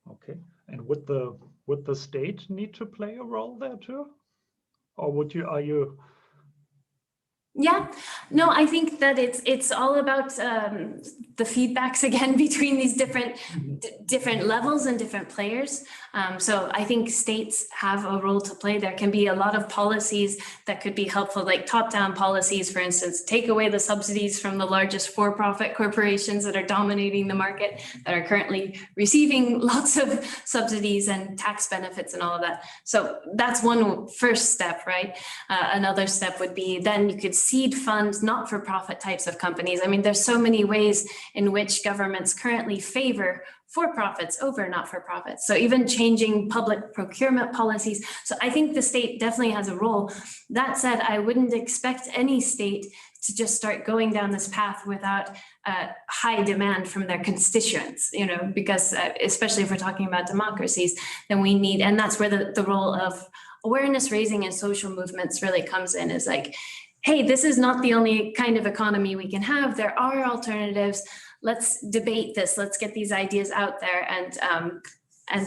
Okay, and would the state need to play a role there too, or are you? Yeah, no, I think that it's all about the feedbacks again between these different levels and different players. So I think states have a role to play. There can be a lot of policies that could be helpful, like top-down policies, for instance, take away the subsidies from the largest for-profit corporations that are dominating the market, that are currently receiving lots of subsidies and tax benefits and all of that. So that's one first step, right? Another step would be then you could seed fund not-for-profit types of companies. I mean, there's so many ways in which governments currently favor for-profits over not-for-profits. So even changing public procurement policies. So I think the state definitely has a role. That said, I wouldn't expect any state to just start going down this path without high demand from their constituents, because especially if we're talking about democracies, then we need, and that's where the role of awareness raising and social movements really comes in, is like, hey, this is not the only kind of economy we can have. There are alternatives. Let's debate this. Let's get these ideas out there and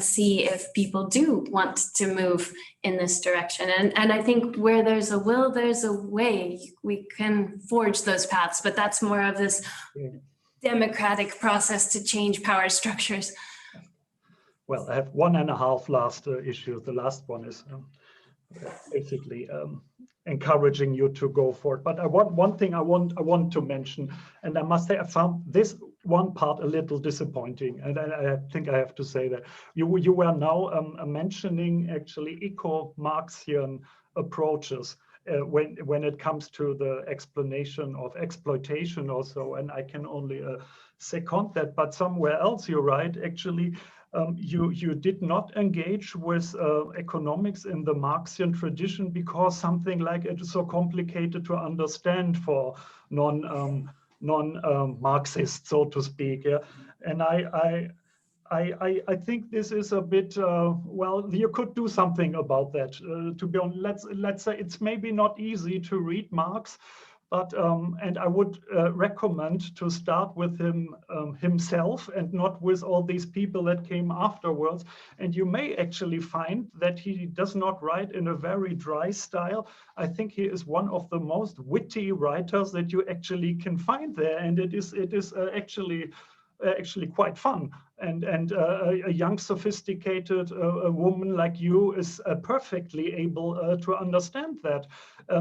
see if people do want to move in this direction. And I think where there's a will, there's a way. We can forge those paths, but that's more of this democratic process to change power structures. Well, I have 1.5 last issues. The last one is basically encouraging you to go for it. But one thing I want to mention, and I must say I found this one part a little disappointing, and I think I have to say that you were now mentioning actually eco-Marxian approaches when it comes to the explanation of exploitation also, and I can only second that. But somewhere else you write actually. You did not engage with economics in the Marxian tradition because something like it is so complicated to understand for non-Marxists, so to speak. Yeah? And I think this is a bit, well, you could do something about that. To be honest, let's say it's maybe not easy to read Marx, but and I would recommend to start with him himself and not with all these people that came afterwards. And you may actually find that he does not write in a very dry style. I think he is one of the most witty writers that you actually can find there, and it is actually quite fun. And a young, sophisticated woman like you is perfectly able to understand that,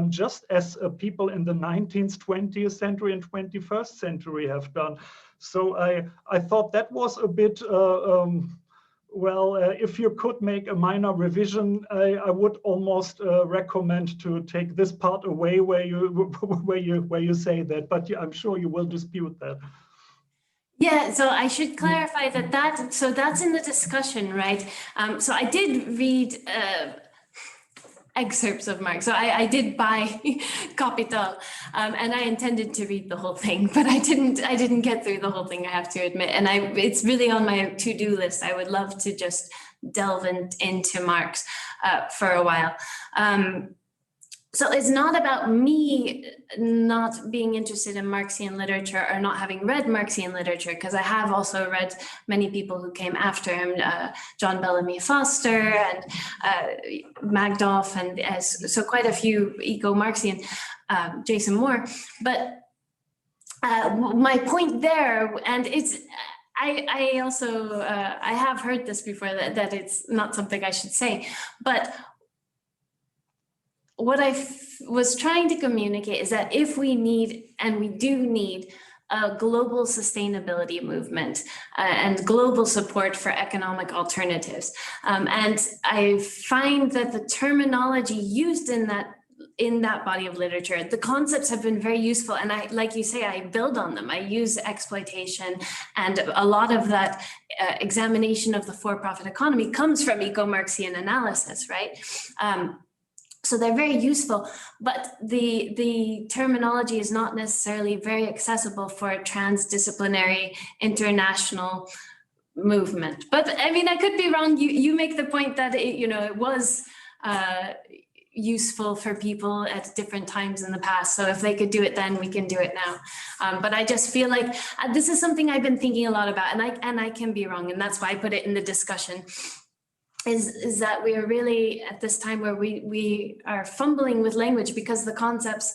just as people in the 19th, 20th century and 21st century have done. So I thought that was a bit, well, if you could make a minor revision, I would almost recommend to take this part away where you say that, but I'm sure you will dispute that. Yeah, so I should clarify so that's in the discussion, right? So I did read excerpts of Marx. So I did buy Capitole, and I intended to read the whole thing, but I didn't get through the whole thing, I have to admit. And it's really on my to-do list. I would love to just delve into Marx for a while. So it's not about me not being interested in Marxian literature or not having read Marxian literature, because I have also read many people who came after him, John Bellamy Foster and Magdoff, and so quite a few eco-Marxian, Jason Moore. But my point there, and it's, I also, I have heard this before, that it's not something I should say, but what I was trying to communicate is that if we need, and we do need, a global sustainability movement and global support for economic alternatives. And I find that the terminology used in that body of literature, the concepts have been very useful. And I, like you say, I build on them. I use exploitation, and a lot of that examination of the for-profit economy comes from eco-Marxian analysis, right? So they're very useful, but the terminology is not necessarily very accessible for a transdisciplinary international movement. But I mean, I could be wrong. You make the point that it was useful for people at different times in the past. So if they could do it then, we can do it now. But I just feel like this is something I've been thinking a lot about, and I can be wrong, and that's why I put it in the discussion. Is that we are really at this time where we are fumbling with language, because the concepts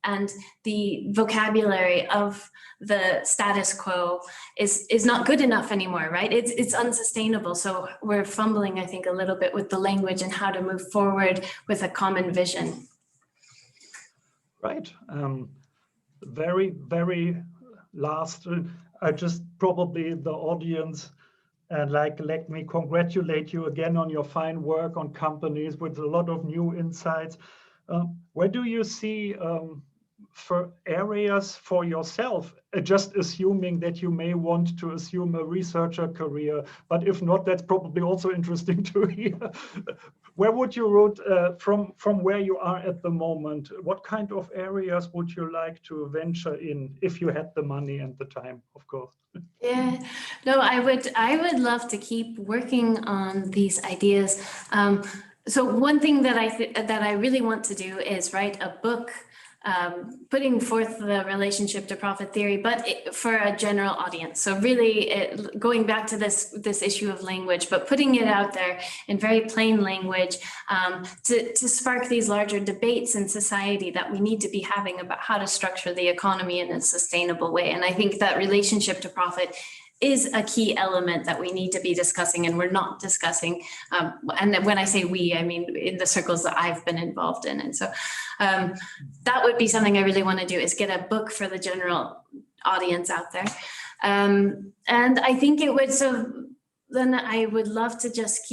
and the vocabulary of the status quo is not good enough anymore, right? It's unsustainable. So we're fumbling, I think, a little bit with the language and how to move forward with a common vision. Right. Very, very last, I just probably the audience, and let me congratulate you again on your fine work on companies with a lot of new insights. Where do you see for areas for yourself, just assuming that you may want to assume a researcher career, but if not, that's probably also interesting to hear. Where would you root from where you are at the moment? What kind of areas would you like to venture in if you had the money and the time, of course? Yeah, no, I would love to keep working on these ideas. So one thing that I really want to do is write a book, putting forth the relationship to profit theory, but for a general audience. So really going back to this issue of language, but putting it out there in very plain language, to spark these larger debates in society that we need to be having about how to structure the economy in a sustainable way. And I think that relationship to profit is a key element that we need to be discussing, and we're not discussing. And when I say we, I mean in the circles that I've been involved in. And so that would be something I really want to do, is get a book for the general audience out there. And I think it would, so then I would love to just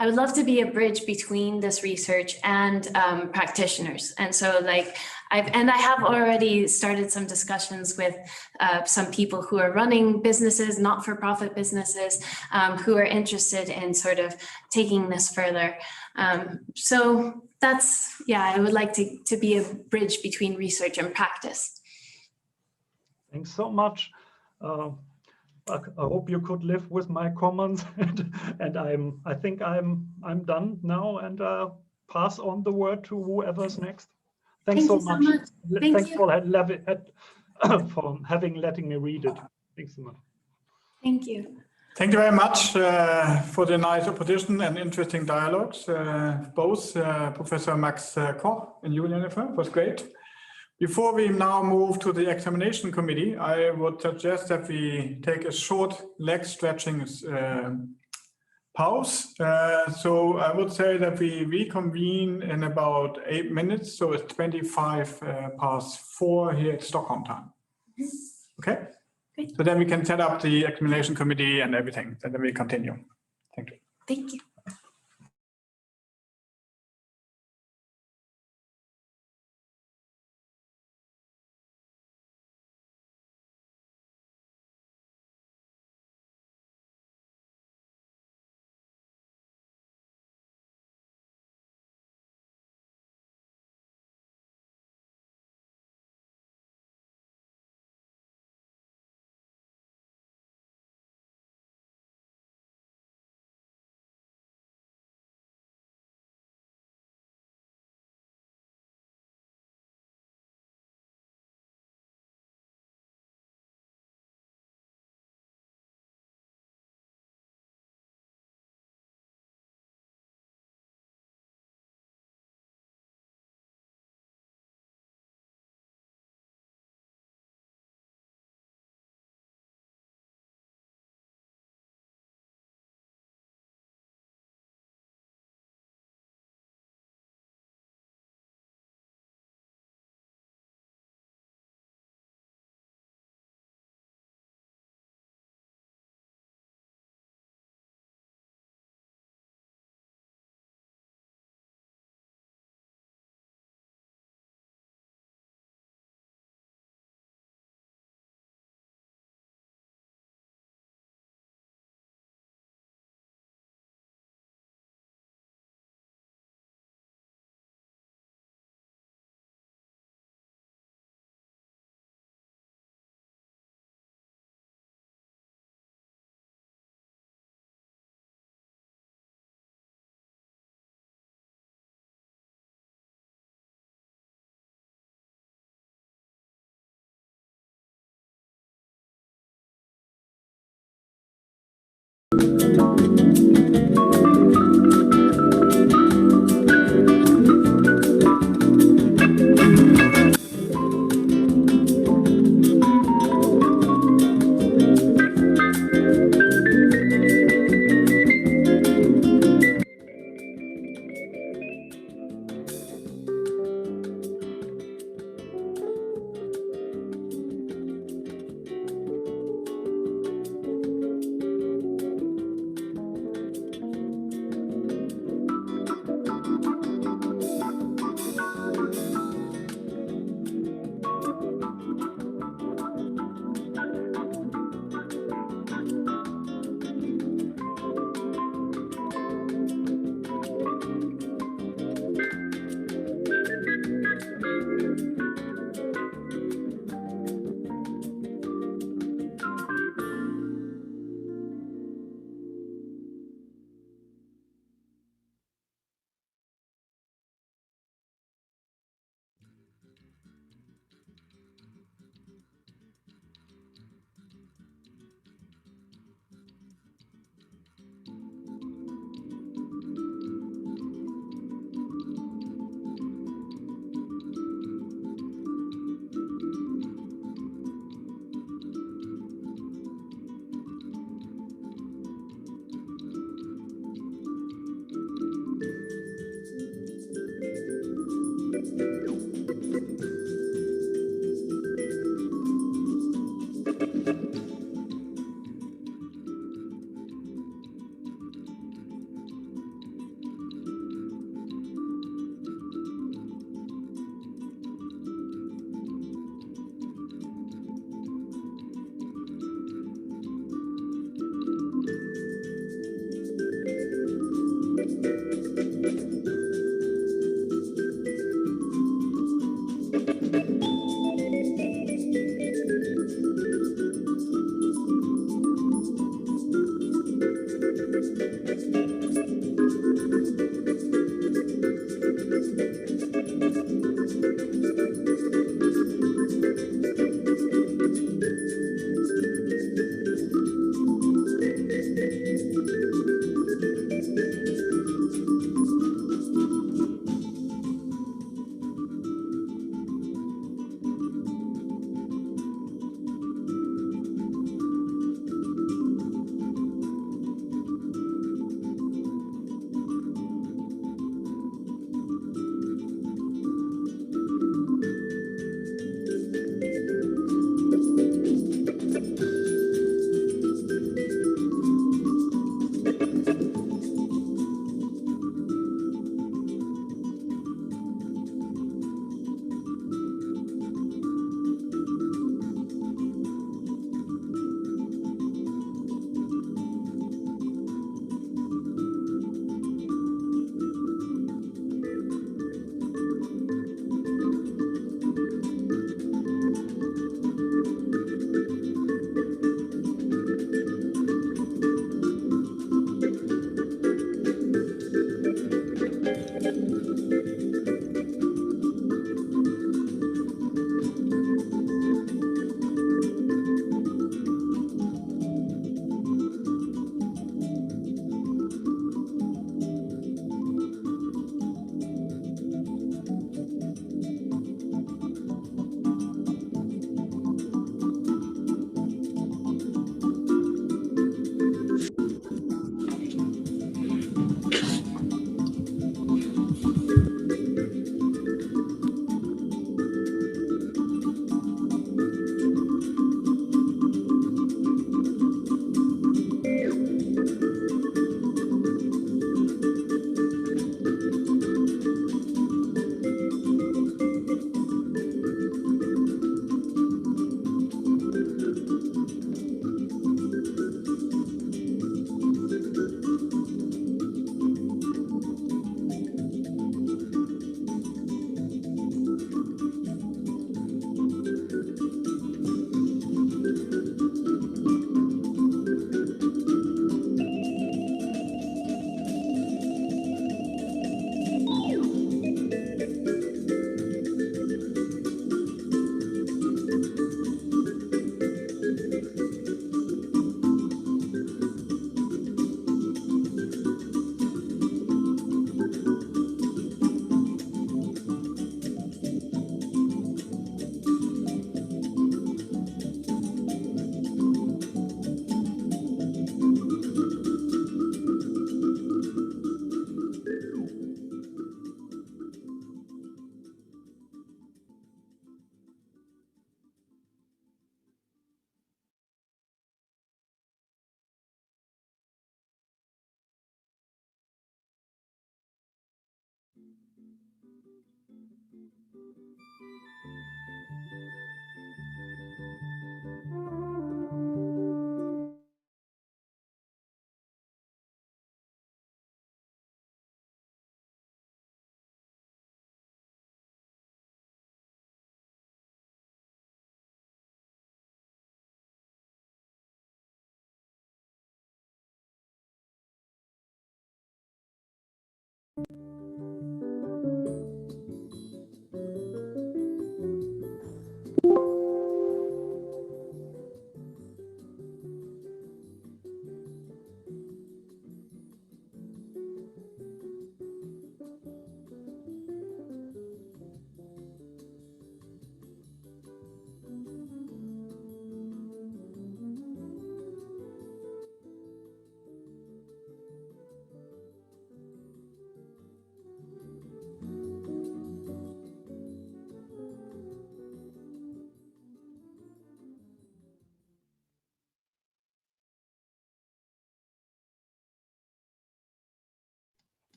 I would love to be a bridge between this research and practitioners. And so like, I have already started some discussions with some people who are running businesses, not-for-profit businesses, who are interested in sort of taking this further. So that's, yeah, I would like to be a bridge between research and practice. Thanks so much. I hope you could live with my comments, and I think I'm done now, and pass on the word to whoever's next. Thanks so much. Thanks for letting me read it. Thanks so much. Thank you. Thank you very much for the nice opposition and interesting dialogues. Both Professor Max Koch and you, Jennifer, was great. Before we now move to the examination committee, I would suggest that we take a short leg stretching pause. So I would say that we reconvene in about 8 minutes. So it's 4:25 here at Stockholm time. Okay? Great. So then we can set up the examination committee and everything. And then we continue. Thank you. Thank you.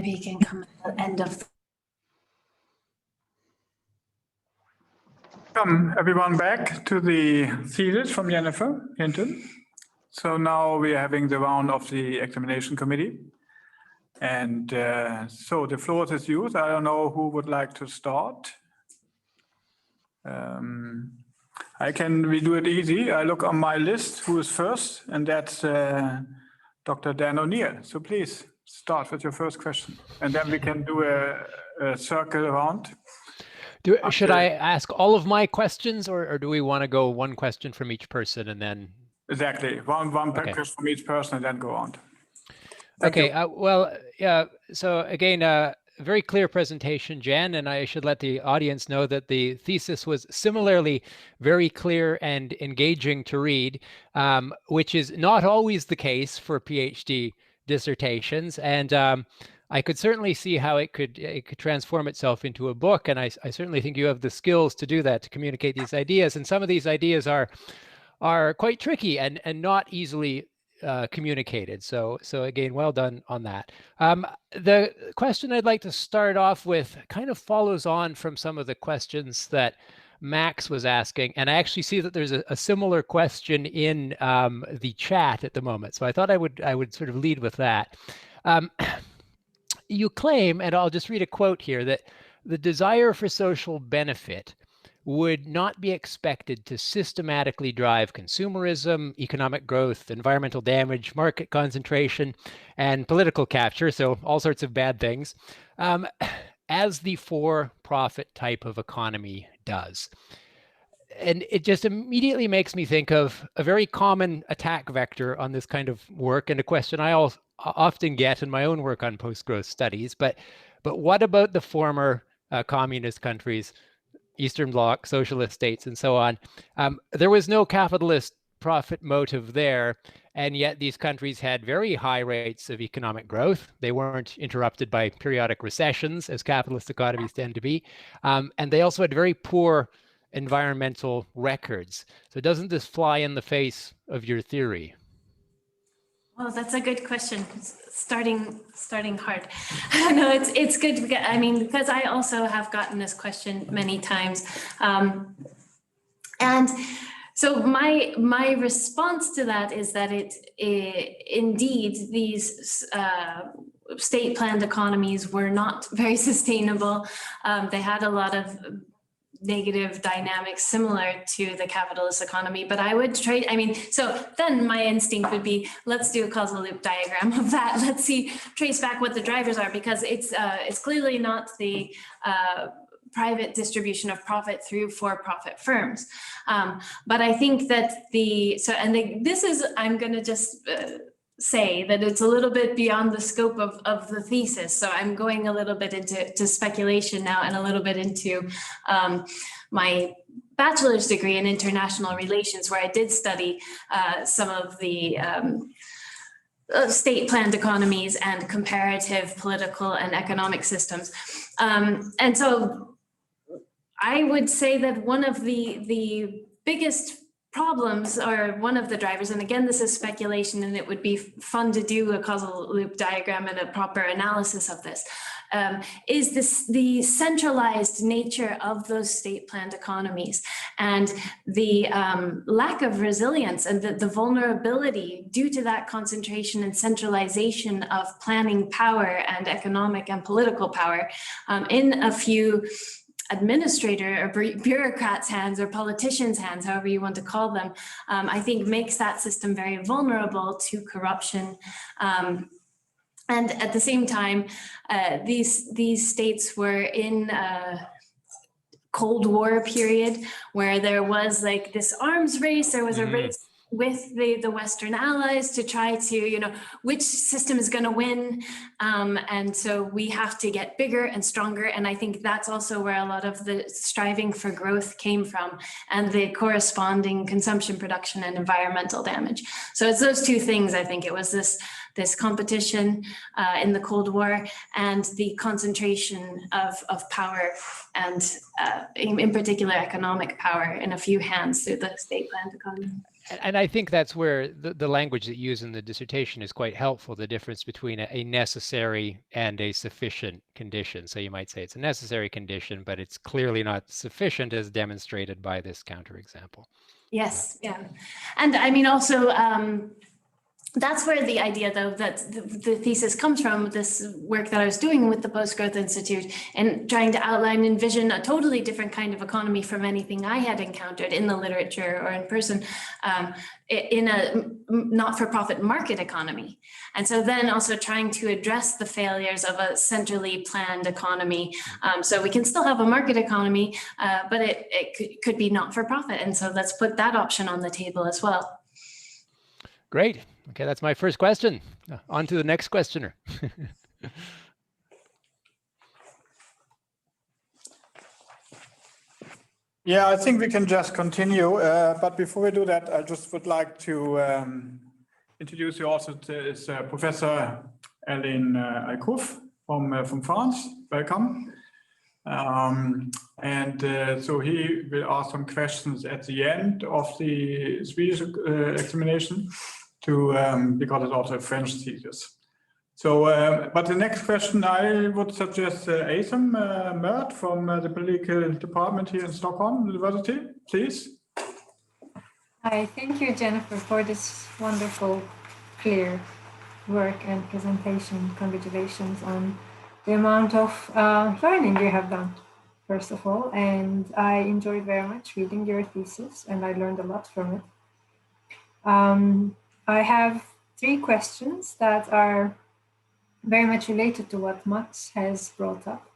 you can come at the end of. Welcome everyone back to the thesis from Jennifer Hinton. So now we are having the round of the examination committee. And so the floor is yours. I don't know who would like to start. We do it easy. I look on my list who is first, and that's Dr. Dan O'Neill. So please start with your first question, and then we can do a circle around. Should I ask all of my questions, or do we want to go one question from each person and then? Exactly, one question from each person and then go on. Okay, well, yeah, so again, a very clear presentation, Jen, and I should let the audience know that the thesis was similarly very clear and engaging to read, which is not always the case for PhD dissertations. And I could certainly see how it could transform itself into a book. And I certainly think you have the skills to do that, to communicate these ideas. And some of these ideas are quite tricky and not easily communicated. So again, well done on that. The question I'd like to start off with kind of follows on from some of the questions that Max was asking, and I actually see that there's a similar question in the chat at the moment. So I thought I would sort of lead with that. You claim, and I'll just read a quote here, that the desire for social benefit would not be expected to systematically drive consumerism, economic growth, environmental damage, market concentration, and political capture, so all sorts of bad things, as the for-profit type of economy does. And it just immediately makes me think of a very common attack vector on this kind of work, and a question I often get in my own work on post-growth studies. But what about the former communist countries, Eastern Bloc, socialist states, and so on? There was no capitalist profit motive there, and yet these countries had very high rates of economic growth. They weren't interrupted by periodic recessions, as capitalist economies tend to be, and they also had very poor environmental records. So doesn't this fly in the face of your theory? Well, that's a good question. Starting hard. No, it's good to get, I mean, because I also have gotten this question many times. And so my response to that is that indeed these state planned economies were not very sustainable. They had a lot of negative dynamics similar to the capitalist economy, but I would trade, I mean, so then my instinct would be, let's do a causal loop diagram of that. Let's trace back what the drivers are, because it's clearly not the private distribution of profit through for-profit firms. But I think that this is, I'm gonna just say that it's a little bit beyond the scope of the thesis. So I'm going a little bit into speculation now, and a little bit into my bachelor's degree in international relations, where I did study some of the state planned economies and comparative political and economic systems. And so I would say that one of the biggest problems, or one of the drivers, and again, this is speculation, and it would be fun to do a causal loop diagram and a proper analysis of this, is the centralized nature of those state planned economies, and the lack of resilience and the vulnerability due to that concentration and centralization of planning power and economic and political power in a few administrator or bureaucrats' hands, or politicians' hands, however you want to call them, I think makes that system very vulnerable to corruption. And at the same time, these states were in a Cold War period where there was like this arms race. There was a race with the Western allies to try to, which system is going to win. And so we have to get bigger and stronger. And I think that's also where a lot of the striving for growth came from, and the corresponding consumption, production, and environmental damage. So it's those two things. I think it was this competition in the Cold War, and the concentration of power, and in particular economic power, in a few hands through the state planned economy. And I think that's where the language that you use in the dissertation is quite helpful, the difference between a necessary and a sufficient condition. So you might say it's a necessary condition, but it's clearly not sufficient as demonstrated by this counterexample. Yes, yeah. And I mean, also, that's where the idea, though, that the thesis comes from, this work that I was doing with the Post-Growth Institute and trying to outline, envision a totally different kind of economy from anything I had encountered in the literature or in person, in a not-for-profit market economy. And so then also trying to address the failures of a centrally planned economy. So we can still have a market economy, but it could be not-for-profit. And so let's put that option on the table as well. Great. Okay, that's my first question. On to the next questioner. Yeah, I think we can just continue. But before we do that, I just would like to introduce you also to Professor Alain Alcouffe from France. Welcome. So he will ask some questions at the end of the Swedish examination because it's also a French thesis. So, but the next question I would suggest Ayşem Mert from the political department here in Stockholm University, please. Hi, thank you, Jennifer, for this wonderful, clear work and presentation. Congratulations on the amount of learning you have done, first of all. And I enjoyed very much reading your thesis, and I learned a lot from it. I have 3 questions that are very much related to what Max has brought up.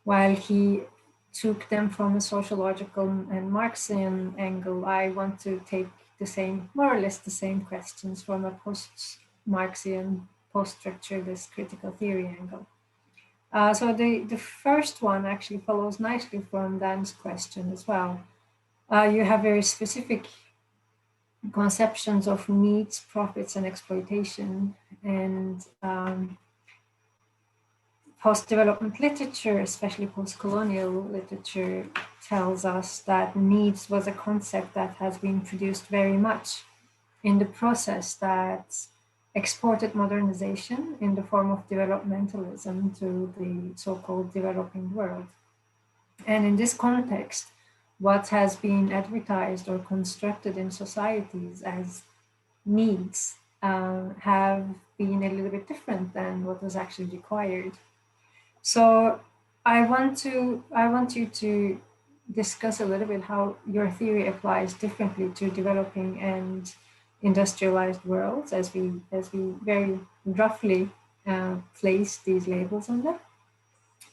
While he took them from a sociological and Marxian angle, I want to take the same, more or less the same questions from a post-Marxian, post-structuralist critical theory angle. So the first one actually follows nicely from Dan's question as well. You have very specific conceptions of needs, profits, and exploitation, and post-development literature, especially post-colonial literature, tells us that needs was a concept that has been introduced very much in the process that exported modernization in the form of developmentalism to the so-called developing world. And in this context, what has been advertised or constructed in societies as needs have been a little bit different than what was actually required. So I want you to discuss a little bit how your theory applies differently to developing and industrialized worlds, as we very roughly place these labels on them,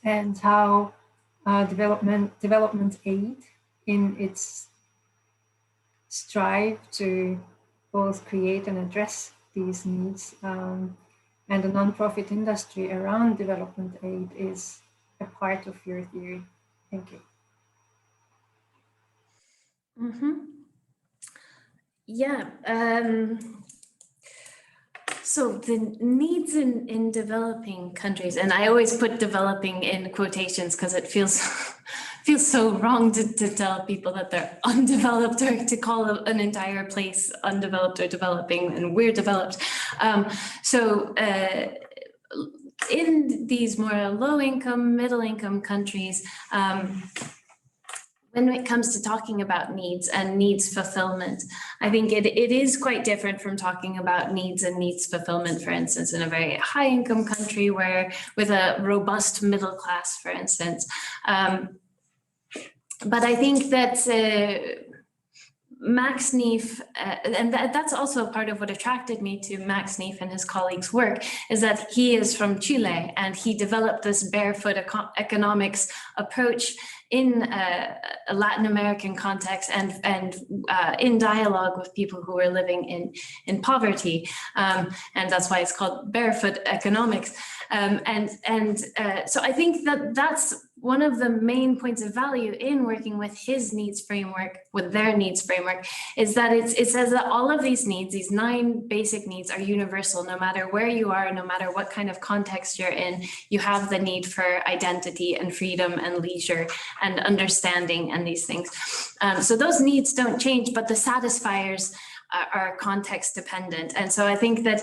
and how development aid in its strive to both create and address these needs, and the nonprofit industry around development aid is a part of your theory. Thank you. Mm-hmm. Yeah. So the needs in developing countries, and I always put developing in quotations because it feels so wrong to tell people that they're undeveloped, or to call an entire place undeveloped or developing, and we're developed. In these more low-income, middle-income countries, when it comes to talking about needs and needs fulfillment, I think it is quite different from talking about needs and needs fulfillment, for instance, in a very high income country with a robust middle class, for instance. But I think that Max Neef, and that's also part of what attracted me to Max Neef and his colleagues' work, is that he is from Chile and he developed this barefoot economics approach in a Latin American context and in dialogue with people who are living in poverty. And that's why it's called barefoot economics. So I think that that's one of the main points of value in working with his needs framework, with their needs framework, is that it says that all of these needs, these 9 basic needs, are universal. No matter where you are, no matter what kind of context you're in, you have the need for identity and freedom and leisure and understanding and these things. So those needs don't change, but the satisfiers are context dependent. And so I think that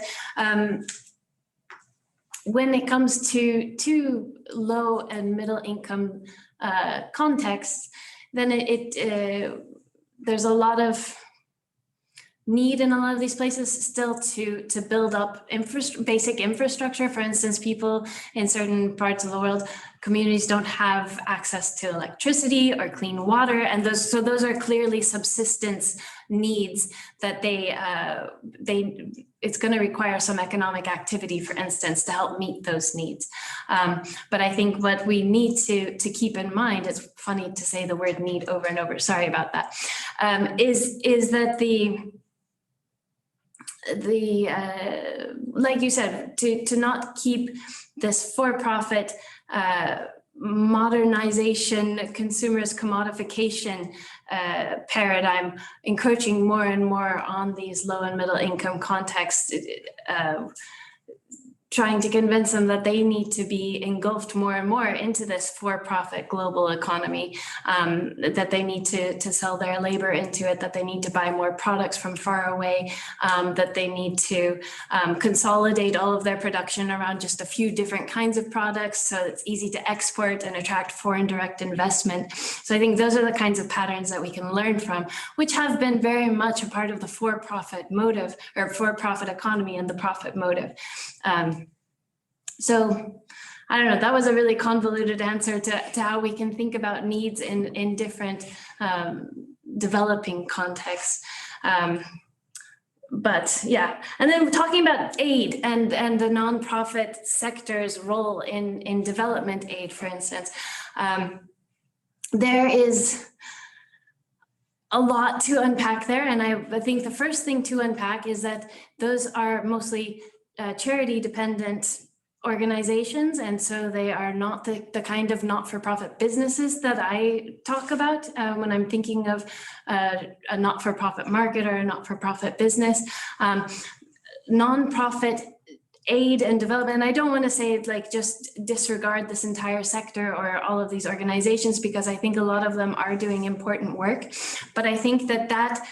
when it comes to low and middle income contexts, then there's a lot of need in a lot of these places still to build up basic infrastructure. For instance, people in certain parts of the world, communities don't have access to electricity or clean water, and those are clearly subsistence needs that it's going to require some economic activity, for instance, to help meet those needs. But I think what we need to keep in mind, it's funny to say the word need over and over, sorry about that, is that like you said, to not keep this for-profit modernization, consumerist commodification paradigm encroaching more and more on these low and middle income contexts, trying to convince them that they need to be engulfed more and more into this for-profit global economy, that they need to sell their labor into it, that they need to buy more products from far away, that they need to consolidate all of their production around just a few different kinds of products so it's easy to export and attract foreign direct investment. So I think those are the kinds of patterns that we can learn from, which have been very much a part of the for-profit motive or for-profit economy and the profit motive. So I don't know, that was a really convoluted answer to how we can think about needs in different developing contexts. But yeah, and then talking about aid and the nonprofit sector's role in development aid, for instance, there is a lot to unpack there. And I think the first thing to unpack is that those are mostly charity dependent organizations, and so they are not the kind of not-for-profit businesses that I talk about when I'm thinking of a not-for-profit market or a not-for-profit business. Non-profit aid and development, and I don't want to say like just disregard this entire sector or all of these organizations, because I think a lot of them are doing important work, but I think that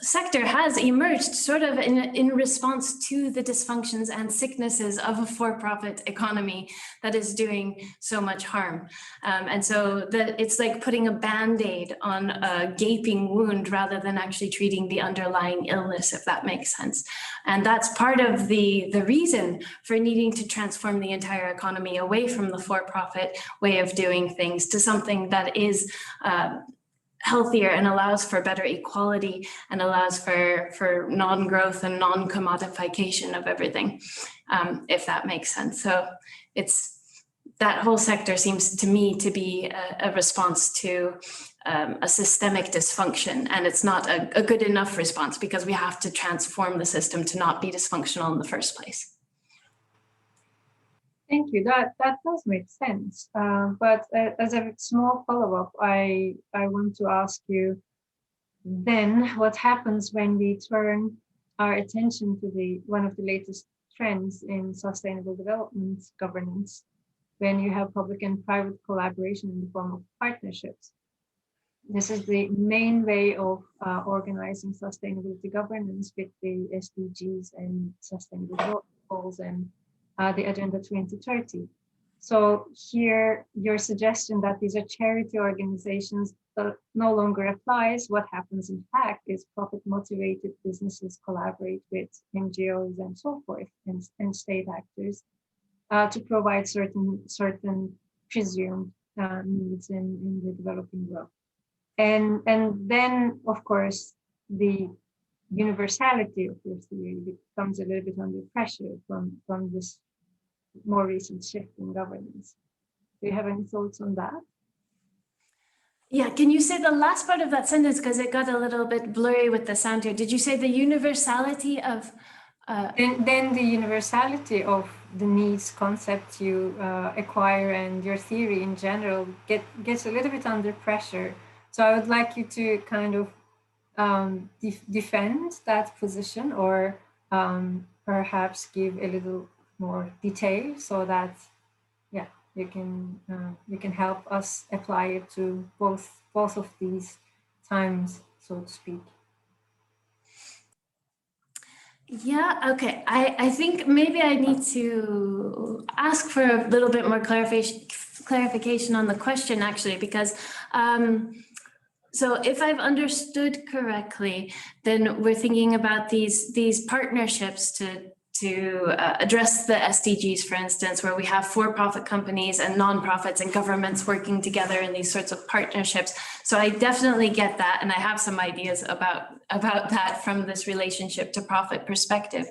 sector has emerged sort of in response to the dysfunctions and sicknesses of a for-profit economy that is doing so much harm. And so it's like putting a Band-Aid on a gaping wound rather than actually treating the underlying illness, if that makes sense. And that's part of the reason for needing to transform the entire economy away from the for-profit way of doing things to something that is healthier and allows for better equality and allows for non-growth and non-commodification of everything, if that makes sense. So that whole sector seems to me to be a response to a systemic dysfunction, and it's not a good enough response because we have to transform the system to not be dysfunctional in the first place. Thank you. That does make sense. But as a small follow-up, I want to ask you then what happens when we turn our attention to one of the latest trends in sustainable development governance, when you have public and private collaboration in the form of partnerships. This is the main way of organizing sustainability governance with the SDGs and sustainable goals and the Agenda 2030. So here, your suggestion that these are charity organizations no longer applies. What happens in fact is profit-motivated businesses collaborate with NGOs and so forth, and state actors to provide certain presumed needs in the developing world. And then, of course, the universality of your theory becomes a little bit under pressure from this more recent shift in governance. Do you have any thoughts on that? Yeah, can you say the last part of that sentence, because it got a little bit blurry with the sound here. Did you say the universality of? Then the universality of the needs concept you acquire and your theory in general gets a little bit under pressure. So I would like you to kind of defend that position, or perhaps give a little more detail so that you can help us apply it to both of these times, so to speak. Yeah, okay. I think maybe I need to ask for a little bit more clarification on the question, actually, because so if I've understood correctly, then we're thinking about these partnerships to address the SDGs, for instance, where we have for-profit companies and nonprofits and governments working together in these sorts of partnerships. So I definitely get that, and I have some ideas about that from this relationship to profit perspective.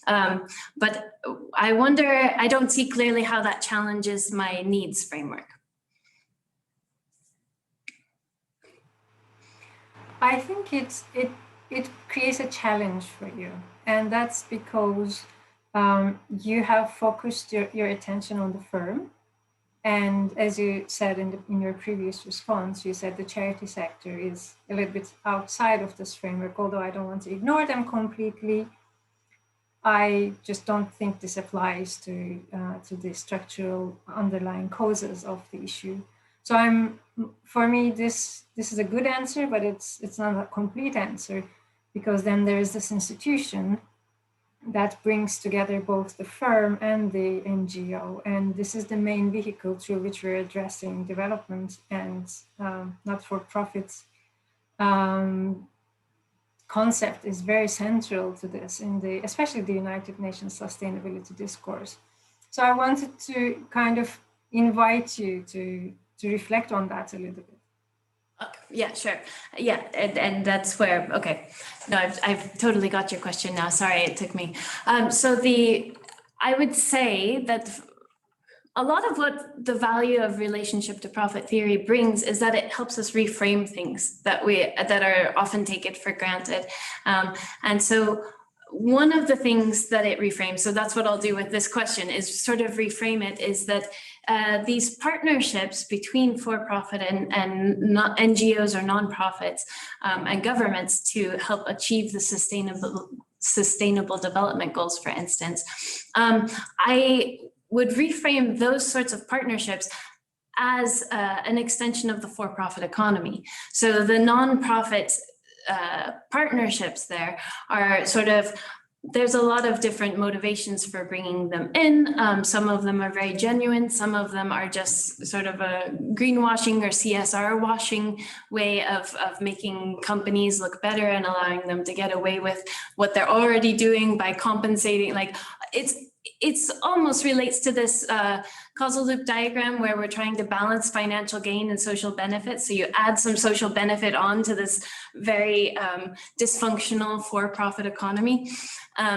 But I wonder, I don't see clearly how that challenges my needs framework. I think it creates a challenge for you, and that's because you have focused your attention on the firm, and as you said in your previous response, you said the charity sector is a little bit outside of this framework. Although I don't want to ignore them completely, I just don't think this applies to the structural underlying causes of the issue. So for me, this is a good answer, but it's not a complete answer, because then there is this institution that brings together both the firm and the NGO, and this is the main vehicle through which we're addressing development and not-for-profit concept is very central to this especially the United Nations sustainability discourse. So I wanted to kind of invite you to reflect on that a little bit. Okay. Yeah, sure. Yeah, and that's where, okay. No, I've totally got your question now. Sorry, it took me. I would say that a lot of what the value of relationship to profit theory brings is that it helps us reframe things that are often taken for granted. And so one of the things that it reframes, so that's what I'll do with this question, is sort of reframe it, is that these partnerships between for-profit and not NGOs or nonprofits and governments to help achieve the sustainable development goals, for instance, I would reframe those sorts of partnerships as an extension of the for-profit economy. So the nonprofit partnerships there are sort of, there's a lot of different motivations for bringing them in. Some of them are very genuine. Some of them are just sort of a greenwashing or CSR washing way of making companies look better and allowing them to get away with what they're already doing by compensating. Like it's almost relates to this causal loop diagram where we're trying to balance financial gain and social benefit. So you add some social benefit on to this very dysfunctional for-profit economy.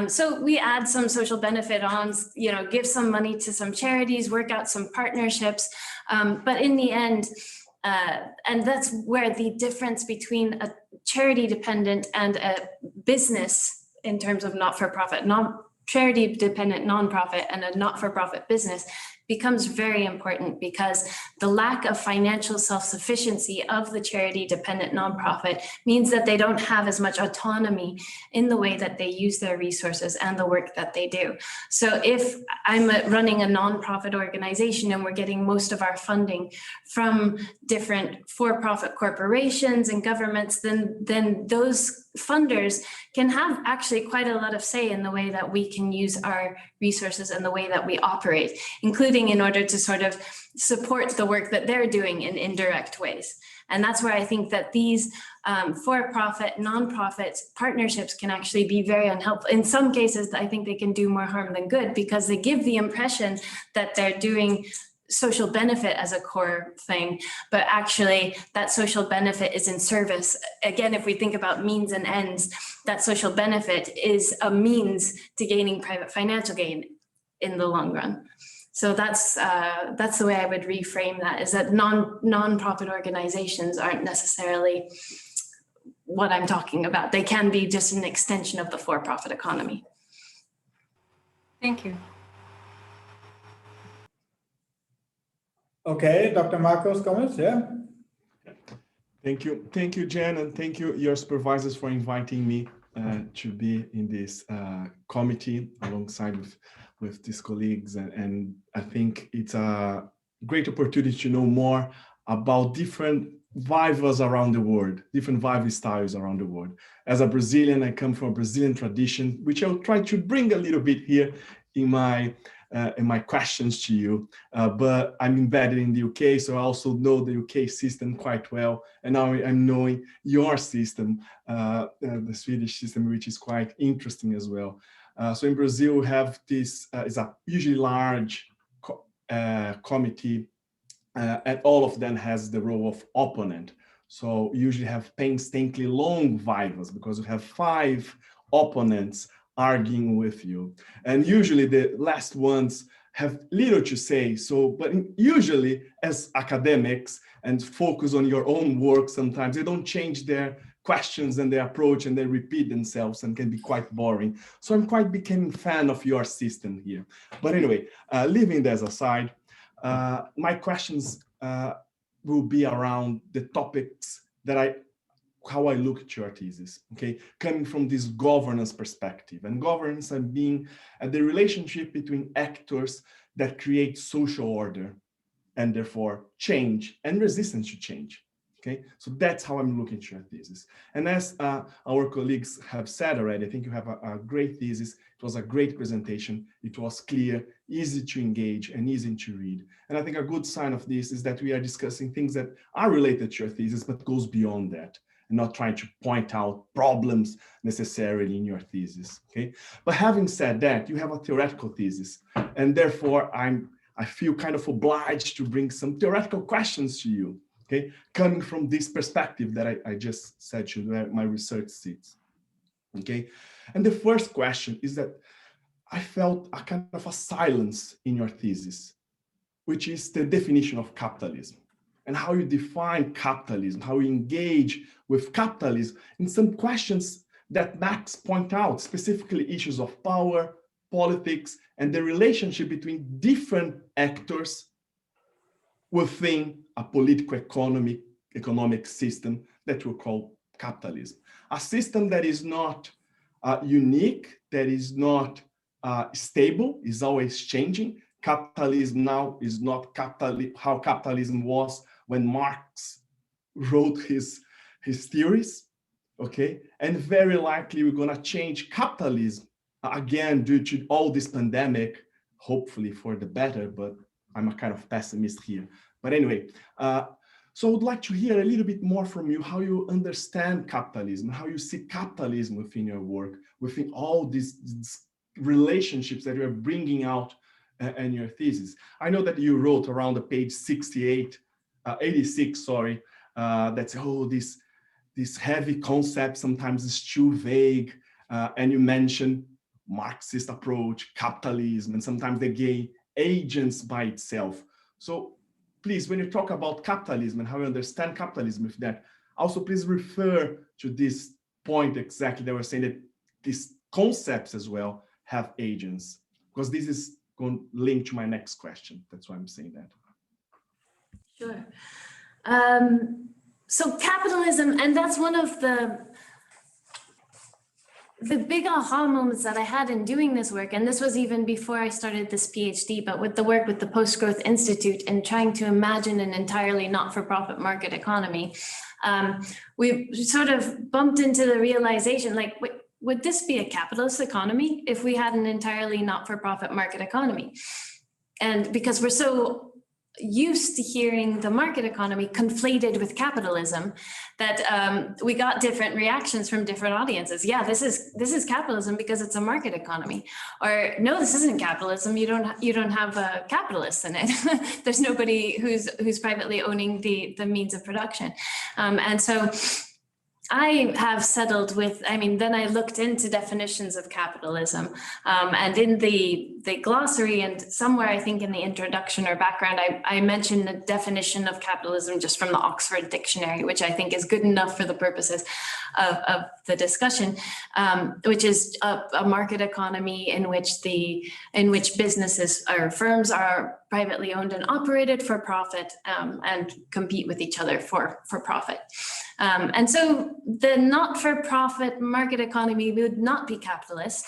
So we add some social benefit on, give some money to some charities, work out some partnerships. But in the end, and that's where the difference between a charity dependent and a business in terms of not-for-profit, charity dependent nonprofit and a not-for-profit business becomes very important, because the lack of financial self-sufficiency of the charity dependent nonprofit means that they don't have as much autonomy in the way that they use their resources and the work that they do. So if I'm running a nonprofit organization and we're getting most of our funding from different for-profit corporations and governments, then those funders can have actually quite a lot of say in the way that we can use our resources and the way that we operate, including in order to sort of support the work that they're doing in indirect ways. And that's where I think that these for-profit, nonprofit partnerships can actually be very unhelpful. In some cases, I think they can do more harm than good, because they give the impression that they're doing social benefit as a core thing, but actually that social benefit is in service. Again, if we think about means and ends, that social benefit is a means to gaining private financial gain in the long run. So that's the way I would reframe that, is that non-profit organizations aren't necessarily what I'm talking about. They can be just an extension of the for-profit economy. Thank you. Okay, Dr. Marcos Gomes, yeah. Thank you, Jen, and thank you, your supervisors, for inviting me to be in this committee alongside with these colleagues. And I think it's a great opportunity to know more about different vivas around the world, different viva styles around the world. As a Brazilian, I come from a Brazilian tradition, which I'll try to bring a little bit here in my questions to you. But I'm embedded in the UK, so I also know the UK system quite well. And now I'm knowing your system, the Swedish system, which is quite interesting as well. So in Brazil, we have this, it's a usually large committee, and all of them has the role of opponent. So you usually have painstakingly long vivas because you have 5 opponents arguing with you. And usually the last ones have little to say. So, but usually as academics and focus on your own work, sometimes they don't change their questions and their approach, and they repeat themselves and can be quite boring. So I'm quite becoming a fan of your system here. But anyway, leaving that aside, my questions will be around the topics that how I look at your thesis, okay? Coming from this governance perspective, and governance and being the relationship between actors that create social order and therefore change and resistance to change, okay? So that's how I'm looking at your thesis. And as our colleagues have said already, I think you have a great thesis. It was a great presentation. It was clear, easy to engage, and easy to read. And I think a good sign of this is that we are discussing things that are related to your thesis, but goes beyond that, and not trying to point out problems necessarily in your thesis, okay? But having said that, you have a theoretical thesis, and therefore I feel kind of obliged to bring some theoretical questions to you, okay? Coming from this perspective that I just said to where my research sits, okay? And the first question is that I felt a kind of a silence in your thesis, which is the definition of capitalism and how you define capitalism, how you engage with capitalism in some questions that Max point out, specifically issues of power, politics, and the relationship between different actors within a political economic system that we call capitalism. A system that is not unique, that is not stable, is always changing. Capitalism now is not how capitalism was when Marx wrote his theories, okay? And very likely we're gonna change capitalism again due to all this pandemic, hopefully for the better, but I'm a kind of pessimist here. But anyway, so I would like to hear a little bit more from you, how you understand capitalism, how you see capitalism within your work, within all these relationships that you're bringing out in your thesis. I know that you wrote around the page 86, sorry, that's, oh, this heavy concept sometimes is too vague, and you mentioned Marxist approach, capitalism, and sometimes they gain agents by itself. So please, when you talk about capitalism and how you understand capitalism with that, also please refer to this point exactly that we're saying that these concepts as well have agents, because this is going to link to my next question. That's why I'm saying that. Sure. So capitalism, and that's one of the big aha moments that I had in doing this work, and this was even before I started this PhD, but with the work with the Post-Growth Institute and trying to imagine an entirely not-for-profit market economy, we sort of bumped into the realization, like, would this be a capitalist economy if we had an entirely not-for-profit market economy? And because we're so used to hearing the market economy conflated with capitalism that we got different reactions from different audiences. Yeah, this is capitalism because it's a market economy, or no, this isn't capitalism. You don't have capitalists in it. There's nobody who's privately owning the means of production, and so I have settled with, then I looked into definitions of capitalism, and in the glossary and somewhere I think in the introduction or background, I mentioned the definition of capitalism just from the Oxford Dictionary, which I think is good enough for the purposes of the discussion, which is a market economy in which businesses or firms are privately owned and operated for profit, and compete with each other for profit. And so the not-for-profit market economy would not be capitalist.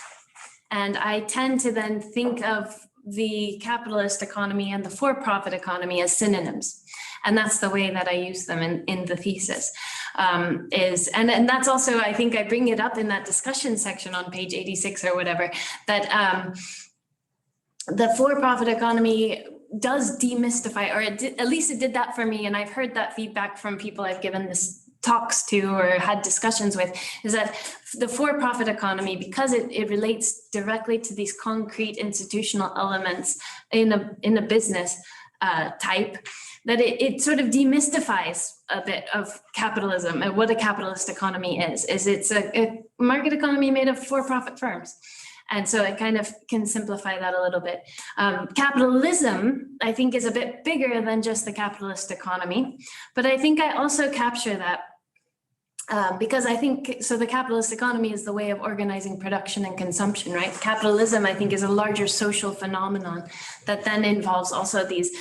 And I tend to then think of the capitalist economy and the for-profit economy as synonyms. And that's the way that I use them in the thesis. And that's also, I think I bring it up in that discussion section on page 86 or whatever, that the for-profit economy does demystify, or at least it did that for me. And I've heard that feedback from people I've given this talks to or had discussions with, is that the for-profit economy, because it relates directly to these concrete institutional elements in a business type, that it sort of demystifies a bit of capitalism and what a capitalist economy is it's a market economy made of for-profit firms. And so it kind of can simplify that a little bit. Capitalism, I think, is a bit bigger than just the capitalist economy, but I think I also capture that because I think, so the capitalist economy is the way of organizing production and consumption, right? Capitalism, I think, is a larger social phenomenon that then involves also these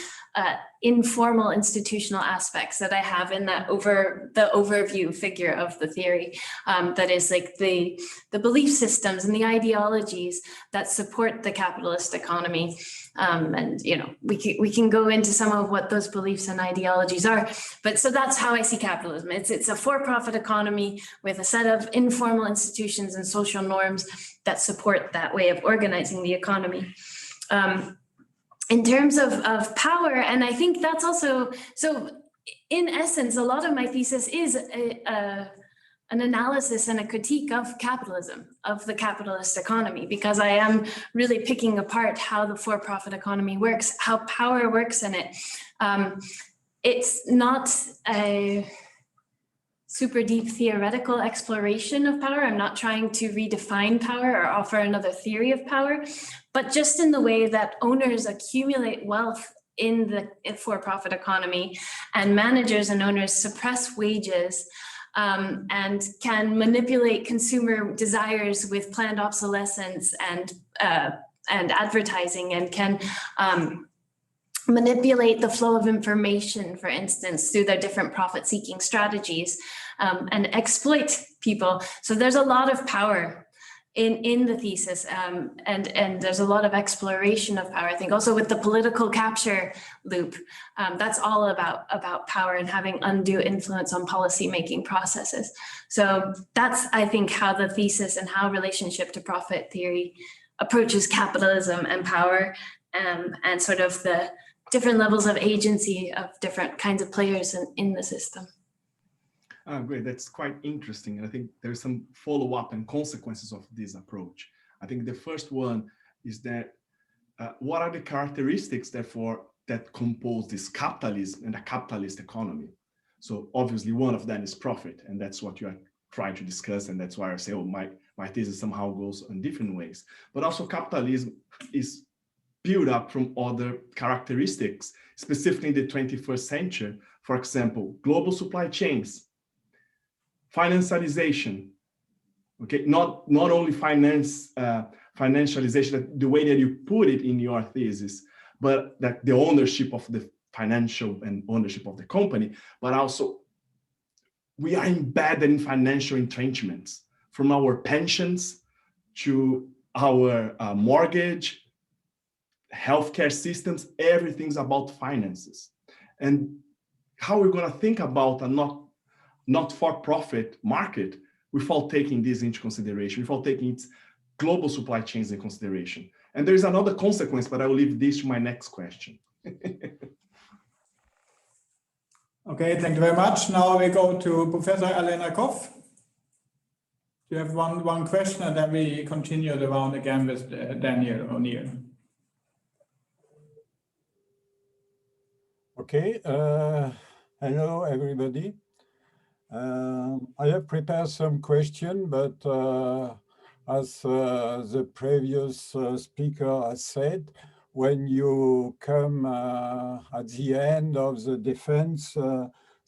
informal institutional aspects that I have in that the overview figure of the theory. That is like the belief systems and the ideologies that support the capitalist economy. And we can go into some of what those beliefs and ideologies are, but so that's how I see capitalism. It's a for-profit economy with a set of informal institutions and social norms that support that way of organizing the economy. In terms of power, and I think that's also, so in essence, a lot of my thesis is an analysis and a critique of capitalism, of the capitalist economy, because I am really picking apart how the for-profit economy works, how power works in it. It's not a super deep theoretical exploration of power. I'm not trying to redefine power or offer another theory of power, but just in the way that owners accumulate wealth in the for-profit economy, and managers and owners suppress wages and can manipulate consumer desires with planned obsolescence and advertising, and can manipulate the flow of information, for instance, through their different profit-seeking strategies, and exploit people. So there's a lot of power in the thesis, and there's a lot of exploration of power. I think also with the political capture loop, that's all about power and having undue influence on policy-making processes. So that's, I think, how the thesis and how relationship to profit theory approaches capitalism and power, and sort of the different levels of agency of different kinds of players in the system. Great, that's quite interesting. And I think there's some follow-up and consequences of this approach. I think the first one is that what are the characteristics, therefore, that compose this capitalism and a capitalist economy? So obviously one of them is profit, and that's what you are trying to discuss, and that's why I say, oh, my thesis somehow goes in different ways. But also capitalism is built up from other characteristics, specifically in the 21st century. For example, global supply chains, financialization, okay, not only financialization, the way that you put it in your thesis, but that the ownership of the financial and ownership of the company, but also we are embedded in financial entrenchments, from our pensions to our mortgage, healthcare systems, everything's about finances. And how we're going to think about a not-for-profit market without taking this into consideration, without taking its global supply chains in consideration. And there's another consequence, but I will leave this to my next question. Okay, thank you very much. Now we go to Professor Alain Alcouffe. You have one question, and then we continue the round again with Daniel O'Neill. Okay, hello everybody. I have prepared some questions, but as the previous speaker has said, when you come at the end of the defense,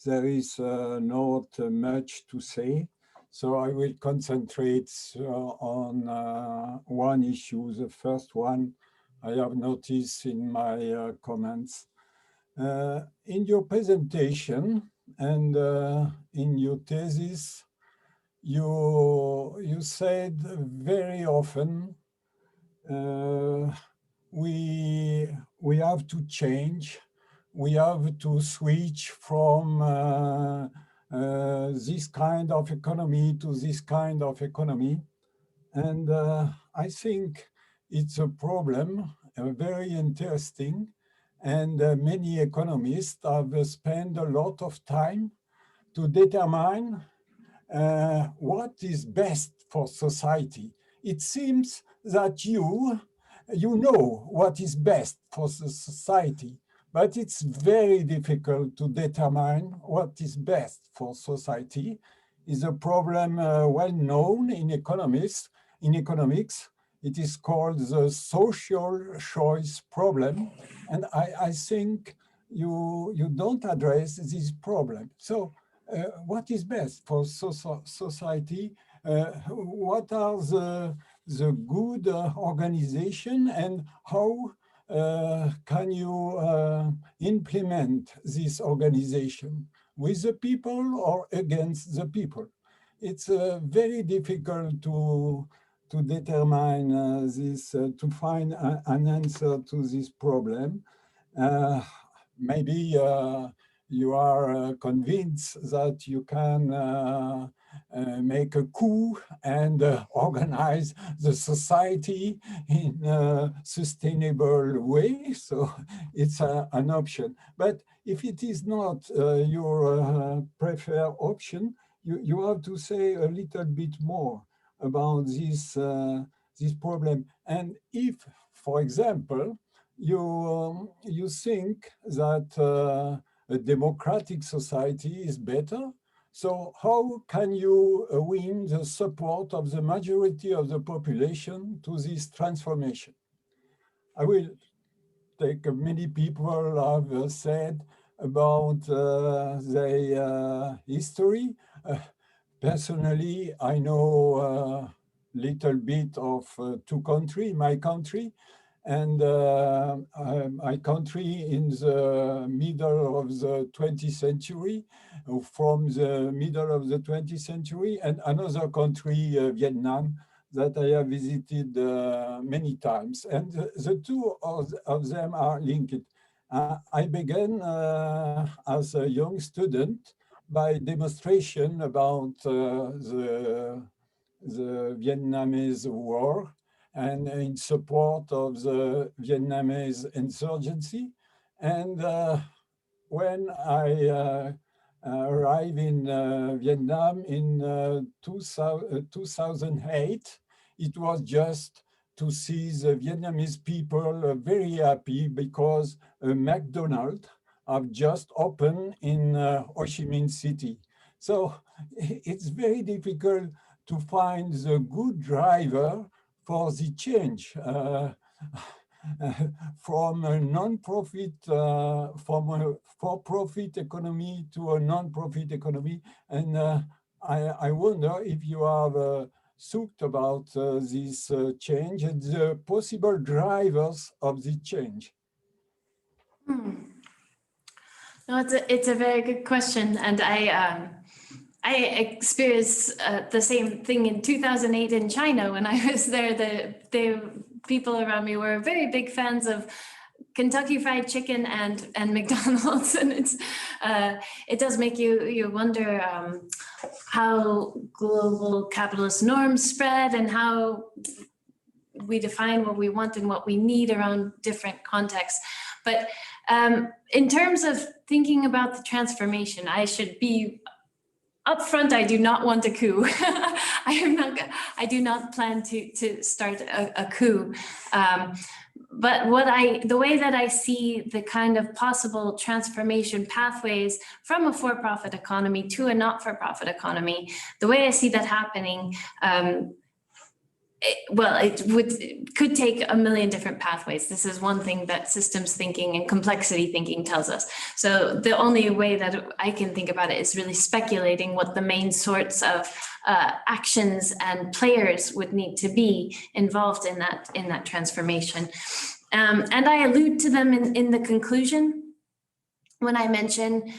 there is not much to say. So I will concentrate on one issue. The first one I have noticed in my comments. In your presentation and in your thesis, you said very often we have to change we have to switch from this kind of economy to this kind of economy. And I think it's a problem, very interesting. And many economists have spent a lot of time to determine what is best for society. It seems that you know what is best for the society, but it's very difficult to determine what is best for society. It's a problem well known in economics. It is called the social choice problem. And I think you don't address this problem. So what is best for society? What are the good organization, and how can you implement this organization with the people or against the people? It's very difficult to determine this, to find an answer to this problem. Maybe you are convinced that you can make a coup and organize the society in a sustainable way. So it's an option. But if it is not your preferred option, you have to say a little bit more about this problem. And if, for example, you think that a democratic society is better, so how can you win the support of the majority of the population to this transformation? I will take many people have said about their history. Personally, I know a little bit of two countries, my country, and my country in the middle of the 20th century, from the middle of the 20th century, and another country, Vietnam, that I have visited many times. And the two of them are linked. I began as a young student by demonstration about the Vietnamese war and in support of the Vietnamese insurgency. And when I arrived in Vietnam in 2008, it was just to see the Vietnamese people very happy because a McDonald's have just opened in Ho Chi Minh City. So it's very difficult to find the good driver for the change from a non-profit, from a for-profit economy to a non-profit economy. And I wonder if you have thought about this change and the possible drivers of the change. No, it's a very good question, and I experienced the same thing in 2008 in China when I was there. The people around me were very big fans of Kentucky Fried Chicken and McDonald's, and it does make you wonder how global capitalist norms spread and how we define what we want and what we need around different contexts. But in terms of thinking about the transformation, I should be upfront. I do not want a coup. I do not plan to start a coup. But the way that I see the kind of possible transformation pathways from a for-profit economy to a not-for-profit economy, the way I see that happening, it could take a million different pathways. This is one thing that systems thinking and complexity thinking tells us. So the only way that I can think about it is really speculating what the main sorts of actions and players would need to be involved in that transformation. And I allude to them in the conclusion. when I mention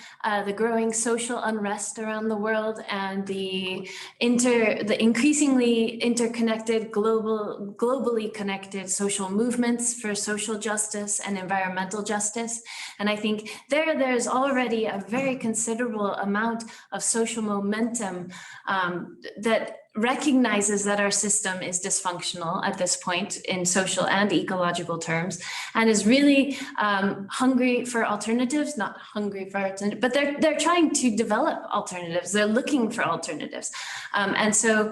the growing social unrest around the world and the increasingly interconnected, globally connected social movements for social justice and environmental justice. And I think there's already a very considerable amount of social momentum that recognizes that our system is dysfunctional at this point in social and ecological terms, and is really hungry for alternatives, not hungry for alternatives, but they're trying to develop alternatives. They're looking for alternatives. And so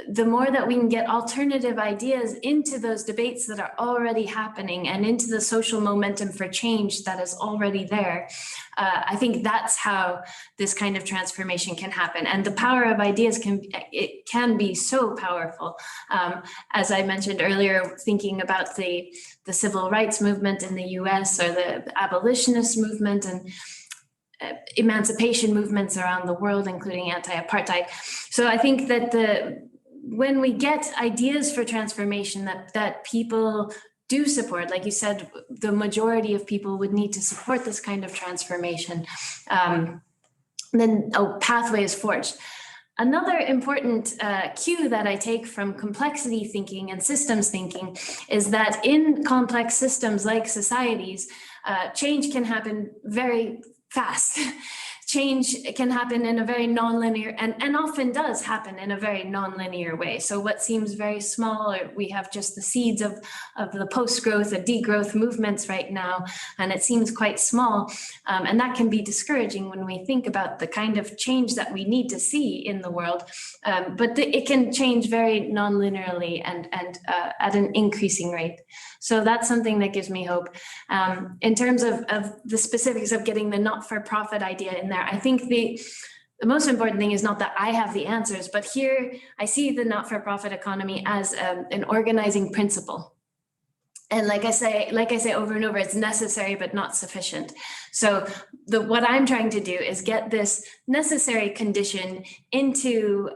the more that we can get alternative ideas into those debates that are already happening and into the social momentum for change that is already there, I think that's how this kind of transformation can happen. And the power of ideas can be so powerful. As I mentioned earlier, thinking about the civil rights movement in the US or the abolitionist movement and emancipation movements around the world, including anti-apartheid. So I think that when we get ideas for transformation that people do support, like you said, the majority of people would need to support this kind of transformation, then a pathway is forged. Another important cue that I take from complexity thinking and systems thinking is that in complex systems like societies, change can happen very fast. Change can happen in a very nonlinear, and often does happen in a very nonlinear way. So what seems very small, or we have just the seeds of the post-growth and degrowth movements right now, and it seems quite small. And that can be discouraging when we think about the kind of change that we need to see in the world. But it can change very nonlinearly and at an increasing rate. So that's something that gives me hope. In terms of the specifics of getting the not-for-profit idea in there, I think the most important thing is not that I have the answers, but here I see the not-for-profit economy as an organizing principle. And like I say over and over, it's necessary but not sufficient. So what I'm trying to do is get this necessary condition into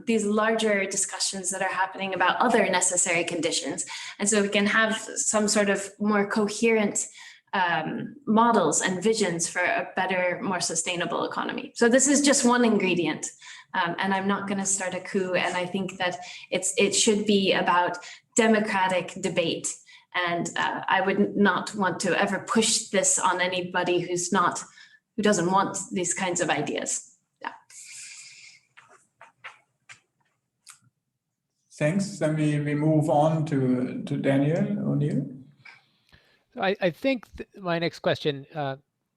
these larger discussions that are happening about other necessary conditions. And so we can have some sort of more coherent models and visions for a better, more sustainable economy. So this is just one ingredient, and I'm not going to start a coup. And I think that it should be about democratic debate. And I would not want to ever push this on anybody who doesn't want these kinds of ideas. Yeah. Thanks. Then we move on to Daniel O'Neill. I think my next question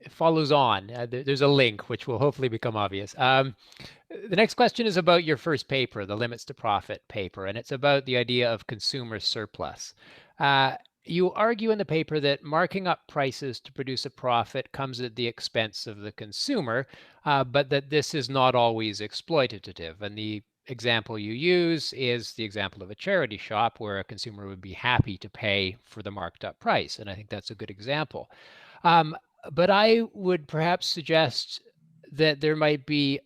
follows on. There's a link which will hopefully become obvious. The next question is about your first paper, the Limits to Profit paper, and it's about the idea of consumer surplus. You argue in the paper that marking up prices to produce a profit comes at the expense of the consumer, but that this is not always exploitative. And the example you use is the example of a charity shop where a consumer would be happy to pay for the marked up price. And I think that's a good example. But I would perhaps suggest that there might be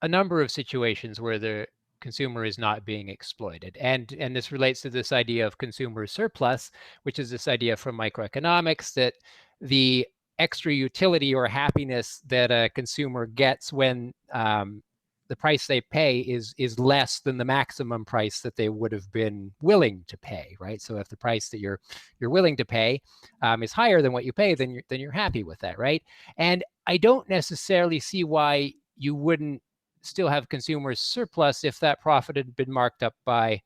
a number of situations where the consumer is not being exploited. And this relates to this idea of consumer surplus, which is this idea from microeconomics that the extra utility or happiness that a consumer gets when the price they pay is less than the maximum price that they would have been willing to pay, right? So if the price that you're willing to pay is higher than what you pay, then you're happy with that, right? And I don't necessarily see why you wouldn't still have consumer surplus if that profit had been marked up by,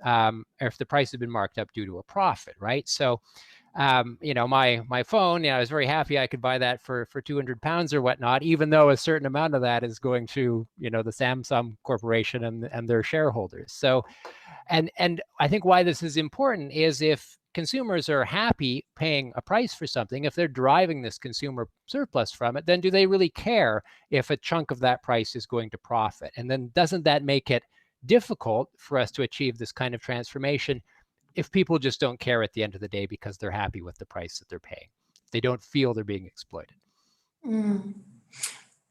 or if the price had been marked up due to a profit, right? So, my phone, I was very happy I could buy that for 200 pounds or whatnot, even though a certain amount of that is going to, the Samsung Corporation and their shareholders. So, and I think why this is important is if consumers are happy paying a price for something, if they're driving this consumer surplus from it, then do they really care if a chunk of that price is going to profit? And then doesn't that make it difficult for us to achieve this kind of transformation if people just don't care at the end of the day because they're happy with the price that they're paying? They don't feel they're being exploited.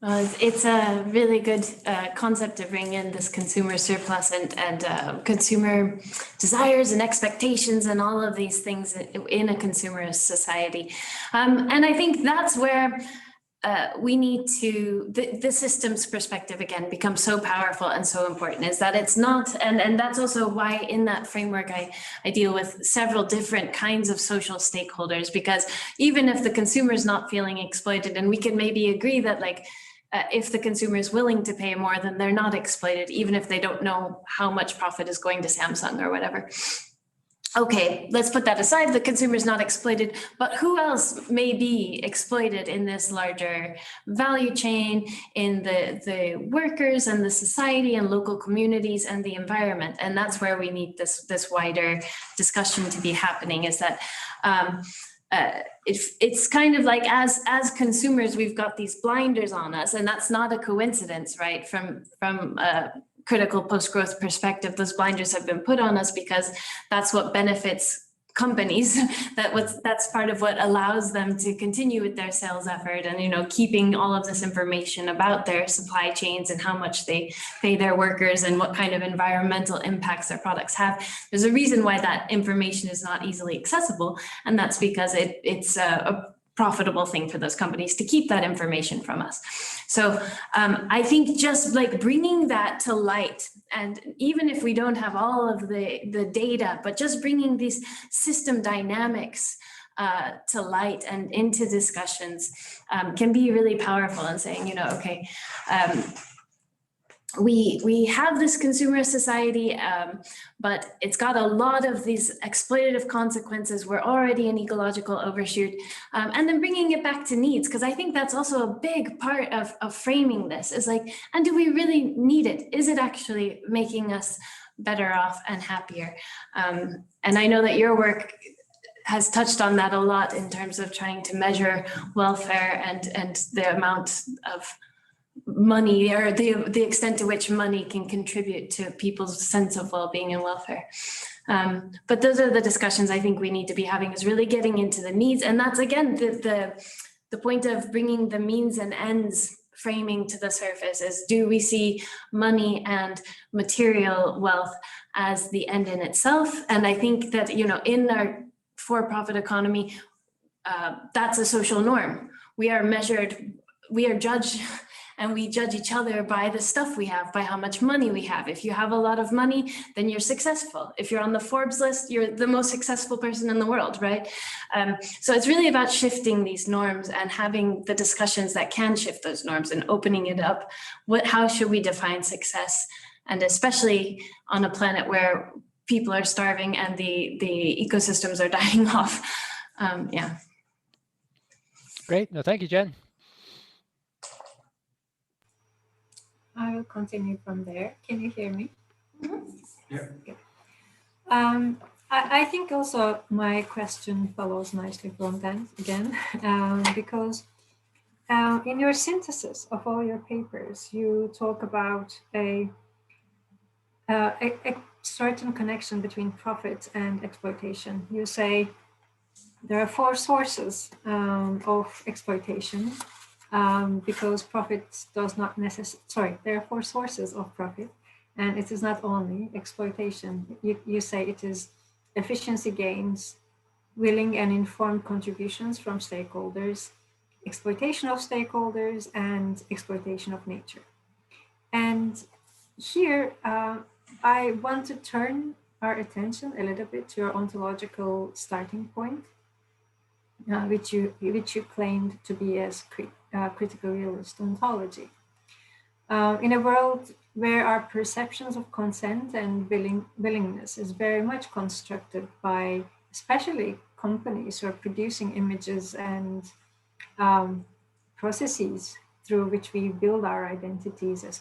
It's a really good concept to bring in, this consumer surplus and consumer desires and expectations and all of these things in a consumerist society. And I think that's where we need to, the systems perspective again becomes so powerful and so important, is that it's not, and that's also why in that framework I deal with several different kinds of social stakeholders, because even if the consumer is not feeling exploited, and we can maybe agree that like, if the consumer is willing to pay more, then they're not exploited, even if they don't know how much profit is going to Samsung or whatever. Okay, let's put that aside. The consumer is not exploited, but who else may be exploited in this larger value chain, in the workers and the society and local communities and the environment? And that's where we need this wider discussion to be happening, is that it's kind of like as consumers, we've got these blinders on us, and that's not a coincidence, right? From a critical post-growth perspective, those blinders have been put on us because that's what benefits companies. That's part of what allows them to continue with their sales effort, and keeping all of this information about their supply chains and how much they pay their workers and what kind of environmental impacts their products have. There's a reason why that information is not easily accessible, and that's because it's a profitable thing for those companies to keep that information from us. So I think just like bringing that to light, and even if we don't have all of the data, but just bringing these system dynamics to light and into discussions can be really powerful, and saying, okay, we have this consumer society, but it's got a lot of these exploitative consequences. We're already an ecological overshoot, and then bringing it back to needs, because I think that's also a big part of framing this, is like, and do we really need it? Is it actually making us better off and happier? And I know that your work has touched on that a lot in terms of trying to measure welfare and the amount of money, or the extent to which money can contribute to people's sense of well-being and welfare. But those are the discussions I think we need to be having, is really getting into the needs. And that's again the point of bringing the means and ends framing to the surface, is, do we see money and material wealth as the end in itself? And I think that in our for-profit economy, that's a social norm. We are judged, and we judge each other by the stuff we have, by how much money we have. If you have a lot of money, then you're successful. If you're on the Forbes list, you're the most successful person in the world, right? So it's really about shifting these norms and having the discussions that can shift those norms and opening it up. How should we define success? And especially on a planet where people are starving and the ecosystems are dying off. Yeah. Great. No, thank you, Jen. I will continue from there. Can you hear me? Yeah. Okay. I think also my question follows nicely from that again, because in your synthesis of all your papers, you talk about a certain connection between profit and exploitation. You say there are four sources of exploitation. Because profit does not necessarily, there are four sources of profit, and it is not only exploitation. You say it is efficiency gains, willing and informed contributions from stakeholders, exploitation of stakeholders, and exploitation of nature. And here, I want to turn our attention a little bit to your ontological starting point, which you claimed to be as critical realist ontology. In a world where our perceptions of consent and willingness is very much constructed by especially companies who are producing images and processes through which we build our identities as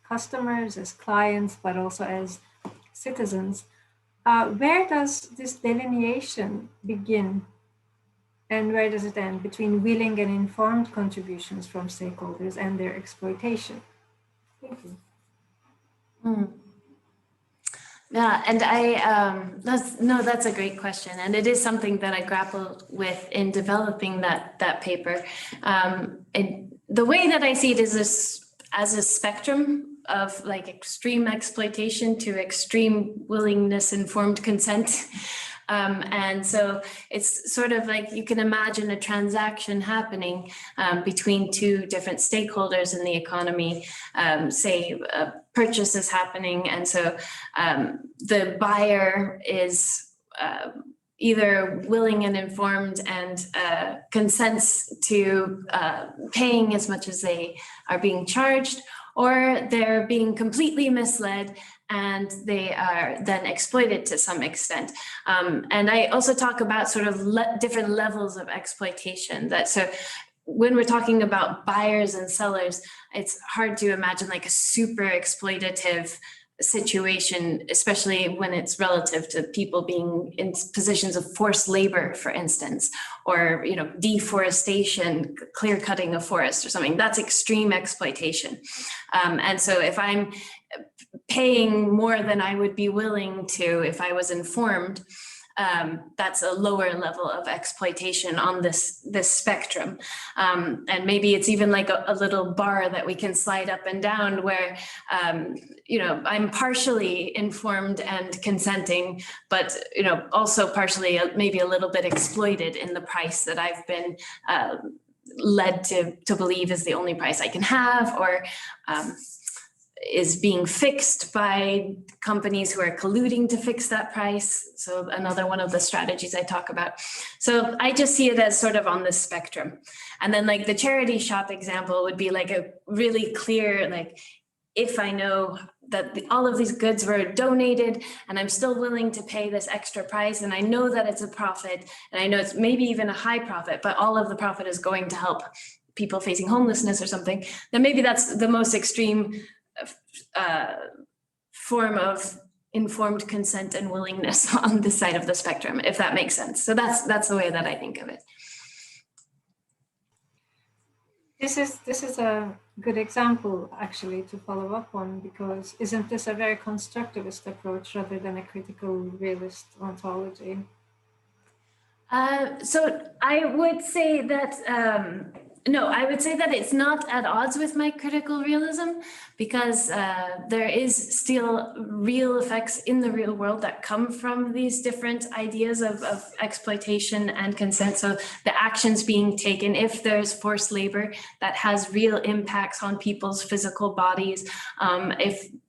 customers, as clients, but also as citizens, where does this delineation begin? And where does it end between willing and informed contributions from stakeholders and their exploitation? Thank you. Yeah, and that's a great question, and it is something that I grappled with in developing that paper. And the way that I see it is as a spectrum of like extreme exploitation to extreme willingness, informed consent. And so it's sort of like you can imagine a transaction happening between two different stakeholders in the economy, say purchase is happening. And so the buyer is either willing and informed and consents to paying as much as they are being charged, or they're being completely misled and they are then exploited to some extent. And I also talk about sort of different levels of exploitation. So when we're talking about buyers and sellers, it's hard to imagine like a super exploitative situation, especially when it's relative to people being in positions of forced labor, for instance, or deforestation, clear cutting of forests or something. That's extreme exploitation. And so if I'm paying more than I would be willing to if I was informed, that's a lower level of exploitation on this spectrum. And maybe it's even like a little bar that we can slide up and down where, I'm partially informed and consenting, but, also partially maybe a little bit exploited in the price that I've been led to believe is the only price I can have, or is being fixed by companies who are colluding to fix that price. So another one of the strategies I talk about. So I just see it as sort of on this spectrum. And then like the charity shop example would be like a really clear, like, if I know that all of these goods were donated and I'm still willing to pay this extra price, and I know that it's a profit, and I know it's maybe even a high profit, but all of the profit is going to help people facing homelessness or something, then maybe that's the most extreme form of informed consent and willingness on this side of the spectrum, if that makes sense. So that's the way that I think of it. This is a good example actually to follow up on, because isn't this a very constructivist approach rather than a critical realist ontology? So I would say that no, I would say that it's not at odds with my critical realism, because there is still real effects in the real world that come from these different ideas of exploitation and consent. So the actions being taken, if there's forced labor, that has real impacts on people's physical bodies.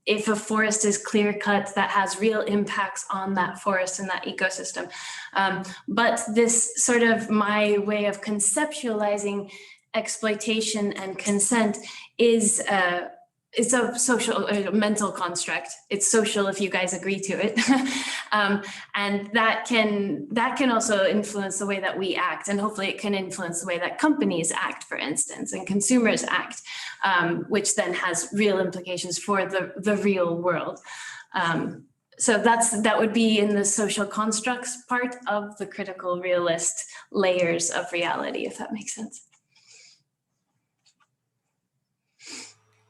If a forest is clear cut, that has real impacts on that forest and that ecosystem. But this sort of my way of conceptualizing exploitation and consent is a social or mental construct. It's social if you guys agree to it. And that can also influence the way that we act, and hopefully it can influence the way that companies act, for instance, and consumers act, which then has real implications for the real world. So that would be in the social constructs part of the critical realist layers of reality, if that makes sense.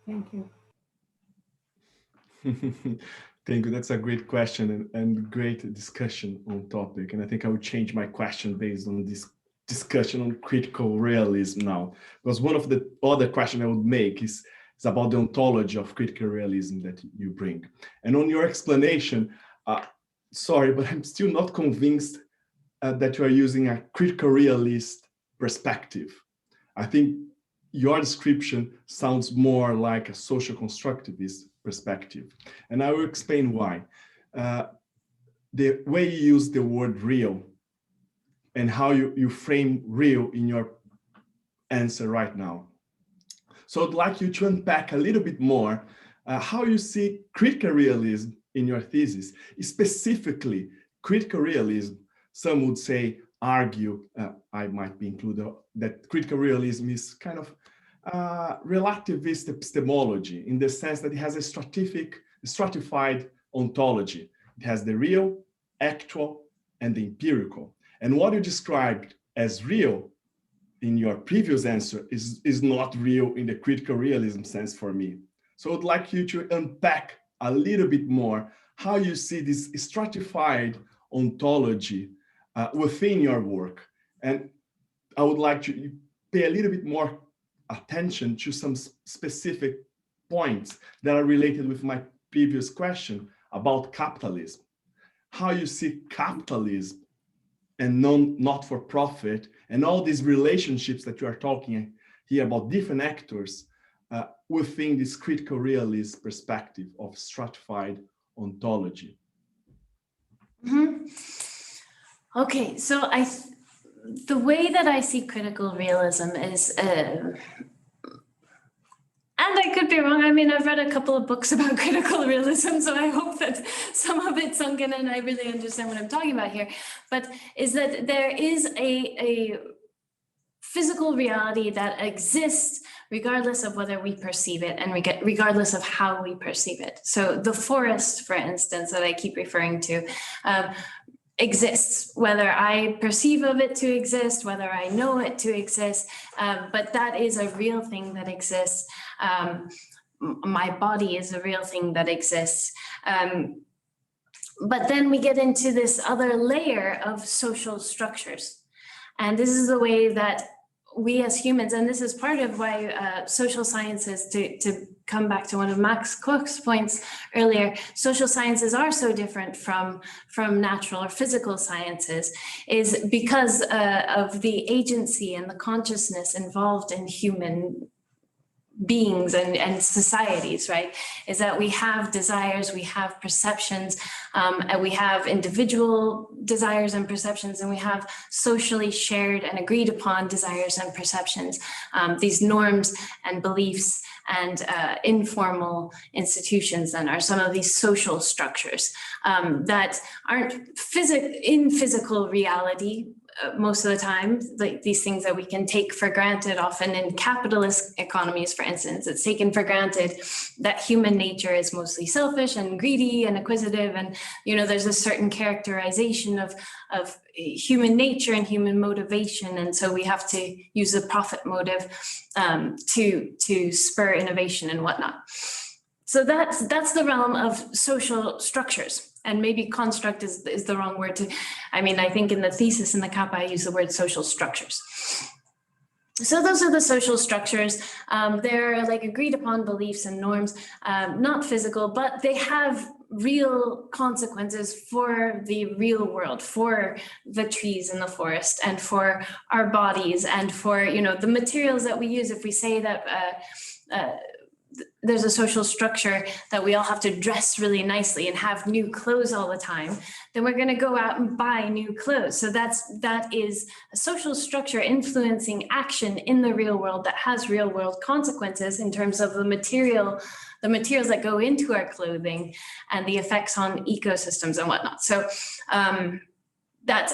Thank you. Thank you. That's a great question and great discussion on topic. And I think I would change my question based on this discussion on critical realism now, because one of the other questions I would make is about the ontology of critical realism that you bring. And on your explanation, sorry, but I'm still not convinced that you are using a critical realist perspective. I think your description sounds more like a social constructivist perspective. And I will explain why. The way you use the word real and how you frame real in your answer right now. So I'd like you to unpack a little bit more how you see critical realism in your thesis, specifically critical realism. Some would say, argue, I might be included, that critical realism is kind of relativist epistemology in the sense that it has a stratified ontology. It has the real, actual, and the empirical. And what you described as real in your previous answer is not real in the critical realism sense for me. So I'd like you to unpack a little bit more how you see this stratified ontology within your work. And I would like to pay a little bit more attention to some specific points that are related with my previous question about capitalism. How you see capitalism and not-for-profit and all these relationships that you are talking here about different actors within this critical realist perspective of stratified ontology. Mm-hmm. Okay, so the way that I see critical realism is, and I could be wrong. I mean, I've read a couple of books about critical realism, so I hope that some of it's sunk in and I really understand what I'm talking about here. But is that there is a physical reality that exists regardless of whether we perceive it and regardless of how we perceive it. So the forest, for instance, that I keep referring to, exists, whether I perceive of it to exist, whether I know it to exist, but that is a real thing that exists. My body is a real thing that exists. But then we get into this other layer of social structures. And this is the way that we as humans, and this is part of why social sciences, to come back to one of Max Koch's points earlier, social sciences are so different from natural or physical sciences, is because of the agency and the consciousness involved in human beings and societies, right? Is that we have desires, we have perceptions, and we have individual desires and perceptions, and we have socially shared and agreed upon desires and perceptions, these norms and beliefs and informal institutions then are some of these social structures that aren't in physical reality most of the time, like these things that we can take for granted. Often in capitalist economies, for instance, it's taken for granted that human nature is mostly selfish and greedy and acquisitive, and there's a certain characterization of human nature and human motivation, and so we have to use the profit motive to spur innovation and whatnot. So that's the realm of social structures. And maybe construct is the wrong word to, I think in the thesis in the Kappa, I use the word social structures. So those are the social structures. They're like agreed upon beliefs and norms, not physical, but they have real consequences for the real world, for the trees in the forest and for our bodies and for, the materials that we use. If we say that, there's a social structure that we all have to dress really nicely and have new clothes all the time, then we're going to go out and buy new clothes. So that is a social structure influencing action in the real world that has real world consequences in terms of the materials that go into our clothing and the effects on ecosystems and whatnot. So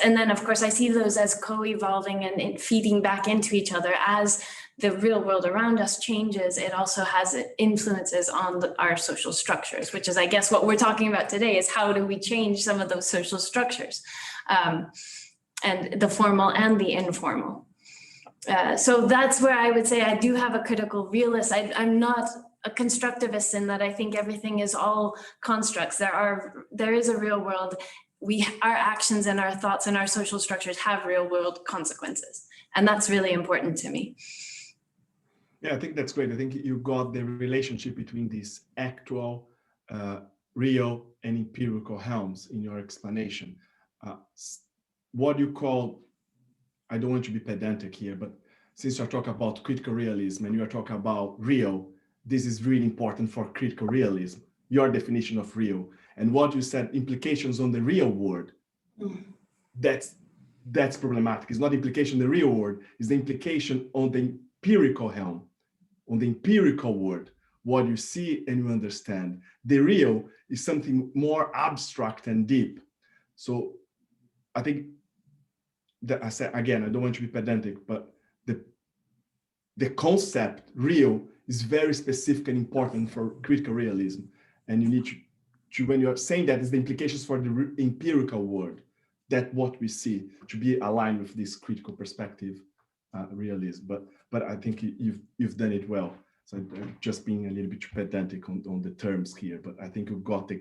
and then of course I see those as co-evolving and feeding back into each other. As the real world around us changes, it also has influences on our social structures, which is, I guess, what we're talking about today, is how do we change some of those social structures, and the formal and the informal. So that's where I would say I do have a critical realist. I'm not a constructivist in that I think everything is all constructs. There is a real world. Our actions and our thoughts and our social structures have real world consequences. And that's really important to me. Yeah, I think that's great. I think you got the relationship between these actual, real and empirical realms in your explanation. What you call, I don't want to be pedantic here, but since you're talking about critical realism and you're talking about real, this is really important for critical realism, your definition of real. And what you said, implications on the real world, that's problematic. It's not implication on the real world, it's the implication on the empirical realm, on the empirical world, what you see and you understand. The real is something more abstract and deep. So I think that I said, again, I don't want to be pedantic, but the concept real is very specific and important for critical realism. And you need to when you're saying that, is the implications for the empirical world, that what we see, to be aligned with this critical perspective realism. But I think you've done it well. So I'm just being a little bit pedantic on the terms here, but I think you got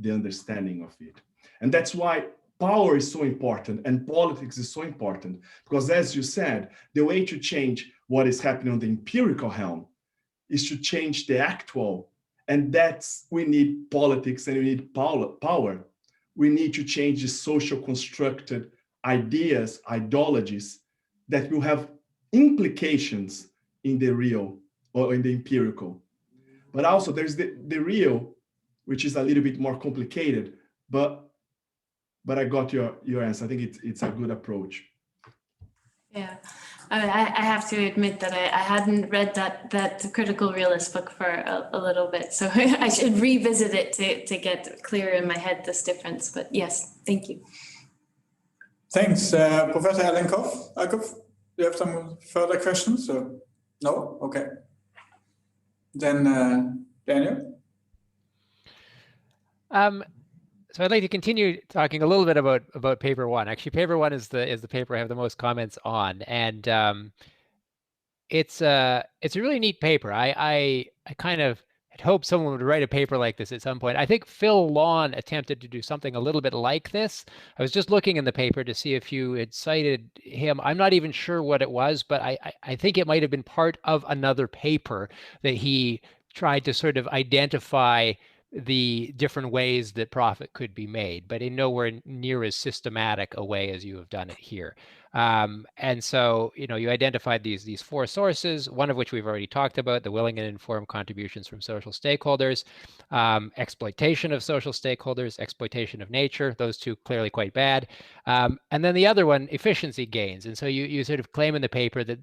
the understanding of it. And that's why power is so important and politics is so important, because as you said, the way to change what is happening on the empirical realm is to change the actual. And that's, we need politics and we need power. We need to change the social constructed ideas, ideologies that will have implications in the real or in the empirical. But also there's the real, which is a little bit more complicated, but I got your answer. I think it's a good approach. Yeah, I have to admit that I hadn't read that critical realist book for a little bit, so I should revisit it to get clear in my head this difference. But yes, thank you. Thanks, Professor Alain Alcouffe. Do you have some further questions? Or? No? Okay. Then Daniel. So I'd like to continue talking a little bit about paper one. Actually, paper one is the paper I have the most comments on, and it's a really neat paper. I kind of had hoped someone would write a paper like this at some point. I think Phil Lund attempted to do something a little bit like this. I was just looking in the paper to see if you had cited him. I'm not even sure what it was, but I think it might have been part of another paper that he tried to sort of identify the different ways that profit could be made, but in nowhere near as systematic a way as you have done it here. And so, you know, you identified these four sources, one of which we've already talked about, the willing and informed contributions from social stakeholders, exploitation of social stakeholders, exploitation of nature, those two clearly quite bad. And then the other one, efficiency gains. And so you sort of claim in the paper that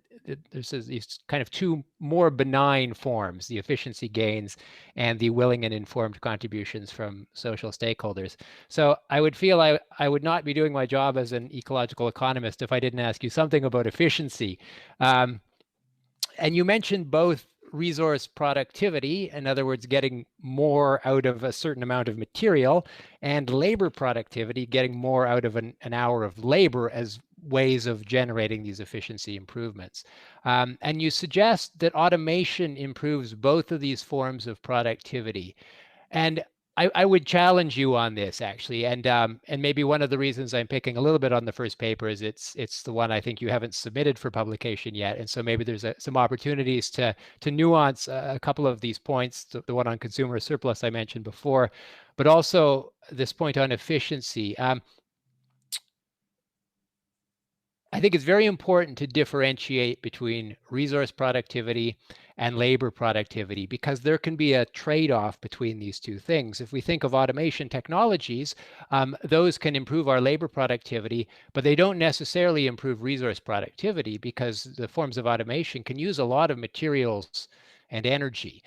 there's these kind of two more benign forms, the efficiency gains and the willing and informed contributions from social stakeholders. So I would feel I would not be doing my job as an ecological economist if I didn't ask you something about efficiency. And you mentioned both resource productivity, in other words, getting more out of a certain amount of material, and labor productivity, getting more out of an hour of labor as ways of generating these efficiency improvements. And you suggest that automation improves both of these forms of productivity. And I would challenge you on this, actually, and maybe one of the reasons I'm picking a little bit on the first paper is it's the one I think you haven't submitted for publication yet, and so maybe there's some opportunities to nuance a couple of these points, the one on consumer surplus I mentioned before, but also this point on efficiency. I think it's very important to differentiate between resource productivity and labor productivity, because there can be a trade-off between these two things. If we think of automation technologies, those can improve our labor productivity, but they don't necessarily improve resource productivity, because the forms of automation can use a lot of materials and energy,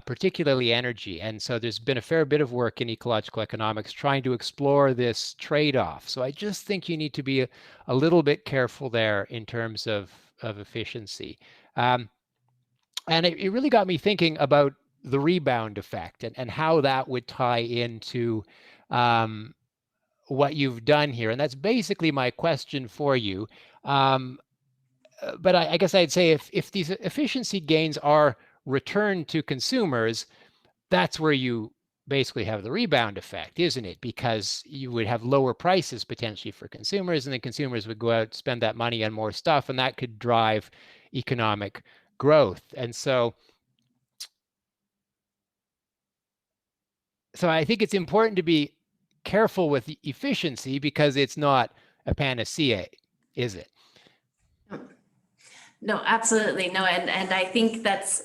particularly energy. And so there's been a fair bit of work in ecological economics trying to explore this trade-off. So I just think you need to be a little bit careful there in terms of efficiency. And it really got me thinking about the rebound effect and how that would tie into what you've done here. And that's basically my question for you. But I guess I'd say if these efficiency gains are returned to consumers, that's where you basically have the rebound effect, isn't it? Because you would have lower prices potentially for consumers, and then consumers would go out, spend that money on more stuff, and that could drive economic growth. And so I think it's important to be careful with efficiency, because it's not a panacea, is it? No, absolutely. No, and I think that's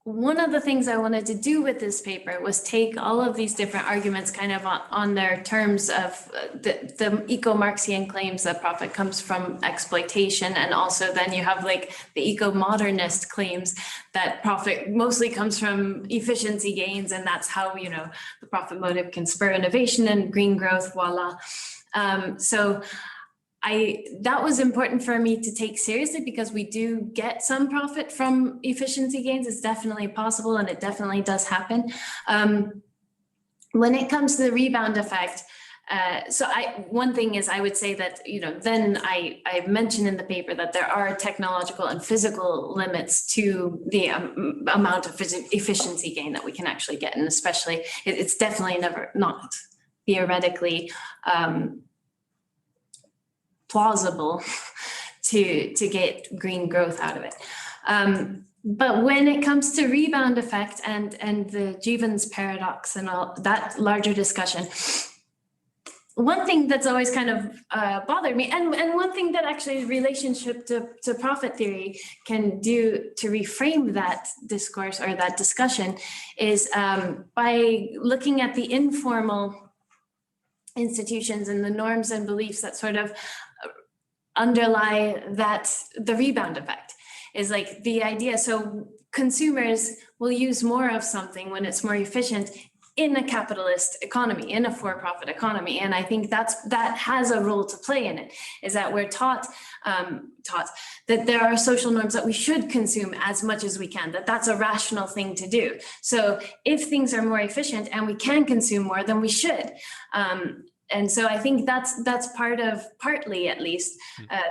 one of the things I wanted to do with this paper was take all of these different arguments kind of on their terms of the eco-Marxian claims that profit comes from exploitation, and also then you have like the eco-modernist claims that profit mostly comes from efficiency gains, and that's how, you know, the profit motive can spur innovation and green growth, voila. So that was important for me to take seriously, because we do get some profit from efficiency gains. It's definitely possible, and it definitely does happen. When it comes to the rebound effect, One thing is I would say that, then I mentioned in the paper that there are technological and physical limits to the amount of efficiency gain that we can actually get. And especially, it's definitely not theoretically plausible to get green growth out of it. But when it comes to rebound effect and the Jevons paradox and all that larger discussion, one thing that's always kind of bothered me, and one thing that actually relationship to profit theory can do to reframe that discourse or that discussion is by looking at the informal institutions and the norms and beliefs that sort of underlie the rebound effect. Is like the idea. So consumers will use more of something when it's more efficient in a capitalist economy, in a for-profit economy. And I think that has a role to play in it, is that we're taught that there are social norms that we should consume as much as we can, that's a rational thing to do. So if things are more efficient and we can consume more, then we should. And so I think that's partly at least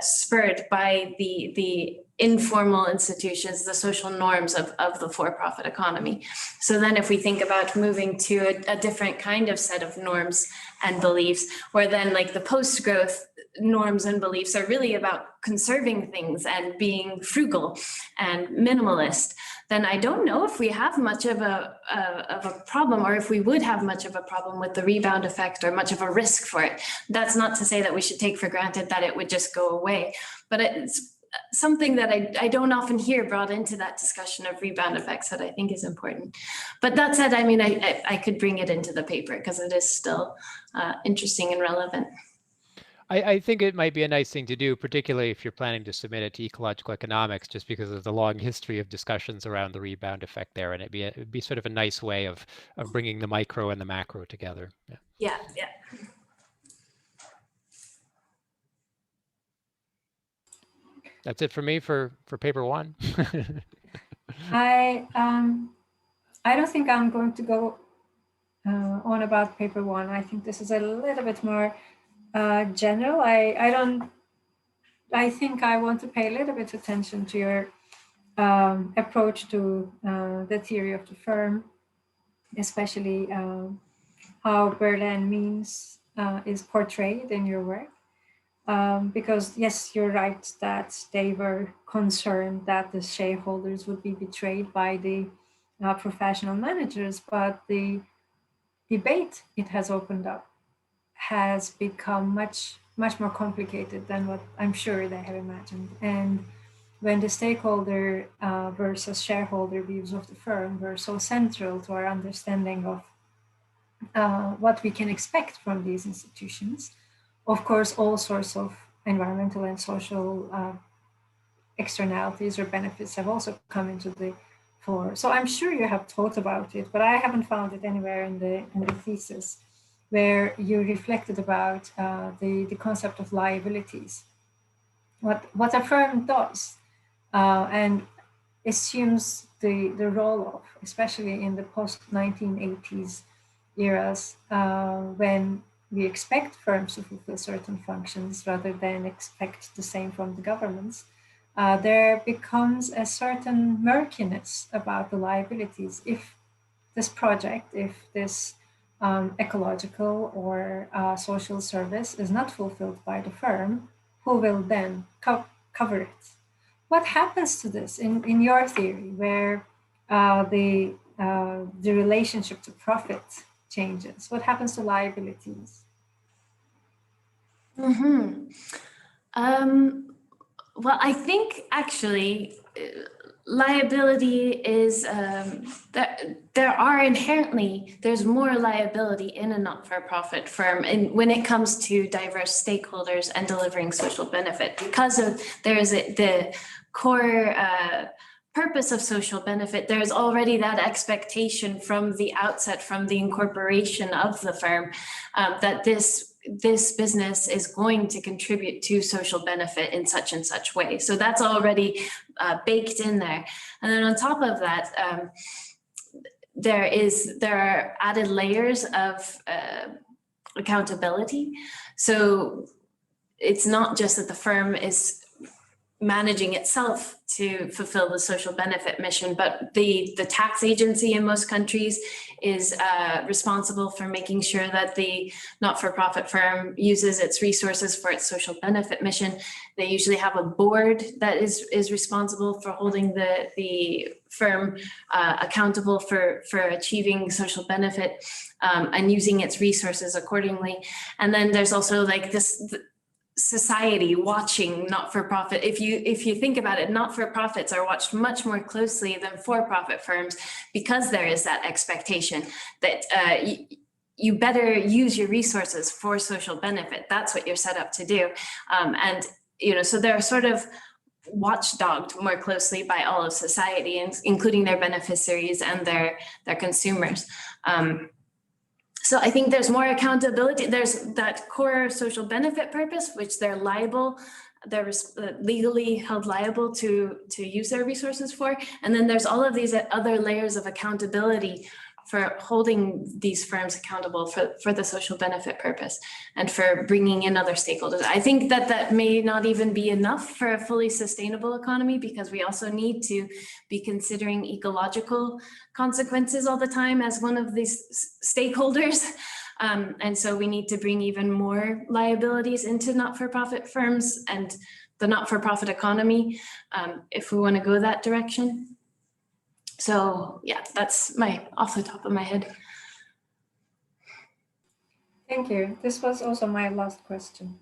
spurred by the informal institutions, the social norms of the for-profit economy. So then if we think about moving to a different kind of set of norms and beliefs, where then like the post-growth norms and beliefs are really about conserving things and being frugal and minimalist, then I don't know if we have much of a problem, or if we would have much of a problem with the rebound effect or much of a risk for it. That's not to say that we should take for granted that it would just go away, but it's something that I don't often hear brought into that discussion of rebound effects that I think is important. But that said, I mean, I could bring it into the paper because it is still interesting and relevant. I think it might be a nice thing to do, particularly if you're planning to submit it to ecological economics, just because of the long history of discussions around the rebound effect there. And it'd be sort of a nice way of bringing the micro and the macro together. Yeah. That's it for me for paper one. I don't think I'm going to go on about paper one. I think this is a little bit more general. I think I want to pay a little bit attention to your approach to the theory of the firm, especially how Berlin means is portrayed in your work. Because yes, you're right that they were concerned that the shareholders would be betrayed by the professional managers, but the debate it has opened up has become much more complicated than what I'm sure they have imagined. And when the stakeholder versus shareholder views of the firm were so central to our understanding of what we can expect from these institutions, of course, all sorts of environmental and social externalities or benefits have also come into the fore. So I'm sure you have thought about it, but I haven't found it anywhere in the thesis where you reflected about the concept of liabilities. What a firm does and assumes the role of, especially in the post-1980s eras, when we expect firms to fulfill certain functions rather than expect the same from the governments, there becomes a certain murkiness about the liabilities. If this project, if this ecological or social service is not fulfilled by the firm, who will then cover it? What happens to this in your theory, where the relationship to profit changes? What happens to liabilities? Well, I think actually liability is there's more liability in a not-for-profit firm, and when it comes to diverse stakeholders and delivering social benefit, because there is the core purpose of social benefit. There's already that expectation from the outset, from the incorporation of the firm, that this business is going to contribute to social benefit in such and such way. So that's already baked in there. And then on top of that, there are added layers of accountability. So it's not just that the firm is managing itself to fulfill the social benefit mission, but the tax agency in most countries is responsible for making sure that the not-for-profit firm uses its resources for its social benefit mission. They usually have a board that is responsible for holding the firm accountable for achieving social benefit and using its resources accordingly. And then there's also like this society watching not-for-profit. If you think about it, not-for-profits are watched much more closely than for-profit firms, because there is that expectation that you better use your resources for social benefit. That's what you're set up to do. And so they're sort of watchdogged more closely by all of society, including their beneficiaries and their consumers. So I think there's more accountability. There's that core social benefit purpose, which they're legally held liable to use their resources for. And then there's all of these other layers of accountability for holding these firms accountable for the social benefit purpose and for bringing in other stakeholders. I think that may not even be enough for a fully sustainable economy, because we also need to be considering ecological consequences all the time as one of these stakeholders. And so we need to bring even more liabilities into not-for-profit firms and the not-for-profit economy if we want to go that direction. So yeah, that's off the top of my head. Thank you. This was also my last question.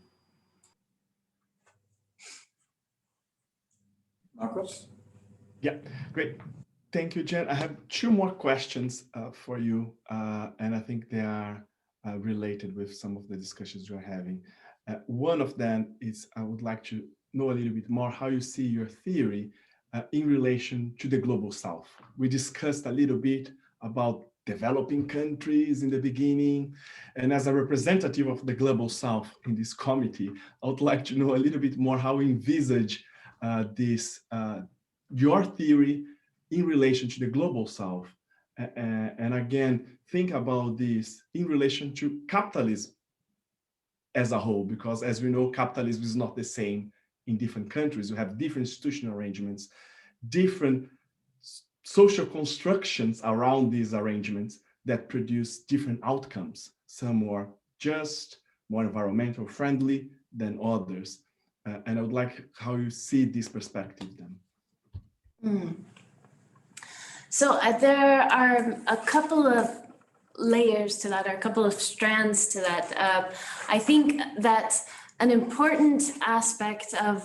Marcus? Yeah, great. Thank you, Jen. I have two more questions for you, and I think they are related with some of the discussions you're having. One of them is, I would like to know a little bit more how you see your theory in relation to the global south. We discussed a little bit about developing countries in the beginning, and as a representative of the global south in this committee, I would like to know a little bit more how you envisage your theory in relation to the global south, and again, think about this in relation to capitalism as a whole, because as we know, capitalism is not the same in different countries. You have different institutional arrangements, different social constructions around these arrangements that produce different outcomes. Some more just, more environmental friendly than others. And I would like how you see this perspective then. So there are a couple of layers to that, or a couple of strands to that. I think that an important aspect of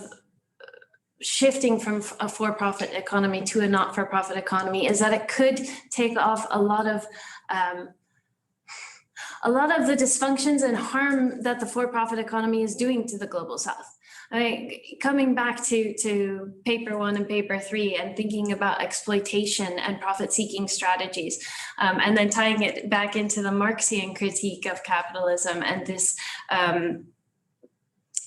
shifting from a for-profit economy to a not-for-profit economy is that it could take off a lot of the dysfunctions and harm that the for-profit economy is doing to the global south. I mean, coming back to paper 1 and paper 3 and thinking about exploitation and profit-seeking strategies, and then tying it back into the Marxian critique of capitalism and this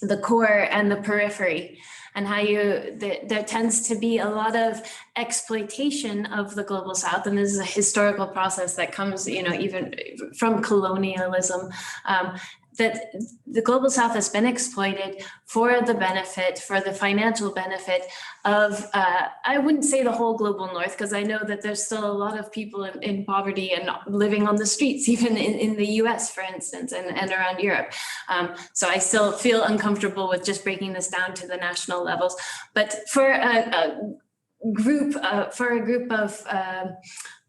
the core and the periphery, and how there tends to be a lot of exploitation of the global south. And this is a historical process that comes, even from colonialism, that the global south has been exploited for the benefit, for the financial benefit of, I wouldn't say the whole global north, because I know that there's still a lot of people in poverty and living on the streets, even in the US, for instance, and around Europe. So I still feel uncomfortable with just breaking this down to the national levels. But for a group of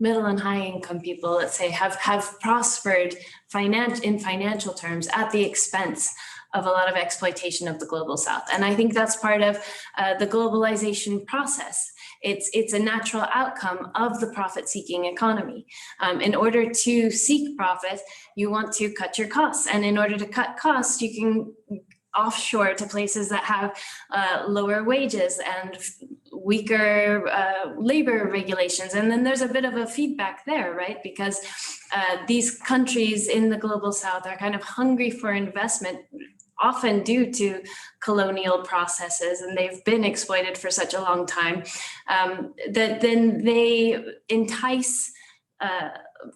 middle and high income people, let's say, have prospered in financial terms at the expense of a lot of exploitation of the global south. And I think that's part of the globalization process. It's a natural outcome of the profit-seeking economy. In order to seek profit, you want to cut your costs. And in order to cut costs, you can offshore to places that have lower wages and weaker labor regulations. And then there's a bit of a feedback there, right? Because these countries in the global south are kind of hungry for investment, often due to colonial processes, and they've been exploited for such a long time, that then they entice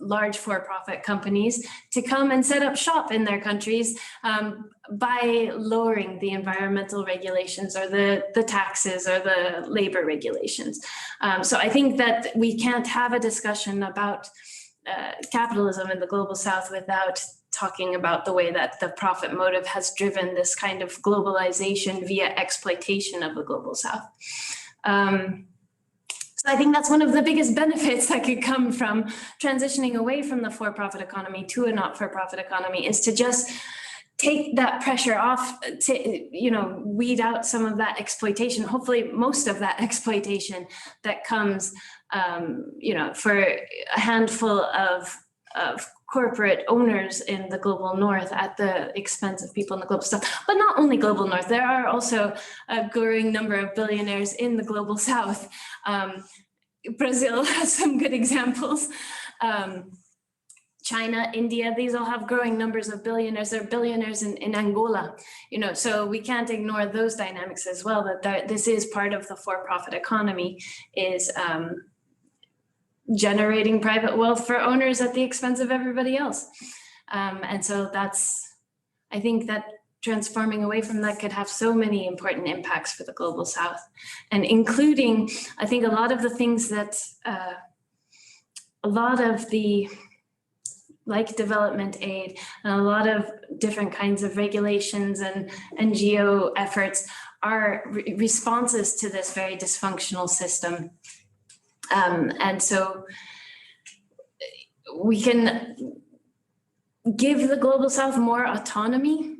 large for-profit companies to come and set up shop in their countries by lowering the environmental regulations or the taxes or the labor regulations. So I think that we can't have a discussion about capitalism in the global south without talking about the way that the profit motive has driven this kind of globalization via exploitation of the global south. So I think that's one of the biggest benefits that could come from transitioning away from the for-profit economy to a not-for-profit economy, is to just take that pressure off, to, you know, weed out some of that exploitation, hopefully most of that exploitation that comes, you know, for a handful of corporate owners in the global north at the expense of people in the global south. But not only global north, there are also a growing number of billionaires in the global south. Brazil has some good examples. China, India, these all have growing numbers of billionaires. There are billionaires in Angola, you know, so we can't ignore those dynamics as well, that this is part of the for-profit economy, is generating private wealth for owners at the expense of everybody else. And so I think that transforming away from that could have so many important impacts for the global south, and including, I think, a lot of the things that a lot of the, like development aid and a lot of different kinds of regulations and NGO efforts are responses to this very dysfunctional system. And so we can give the global south more autonomy.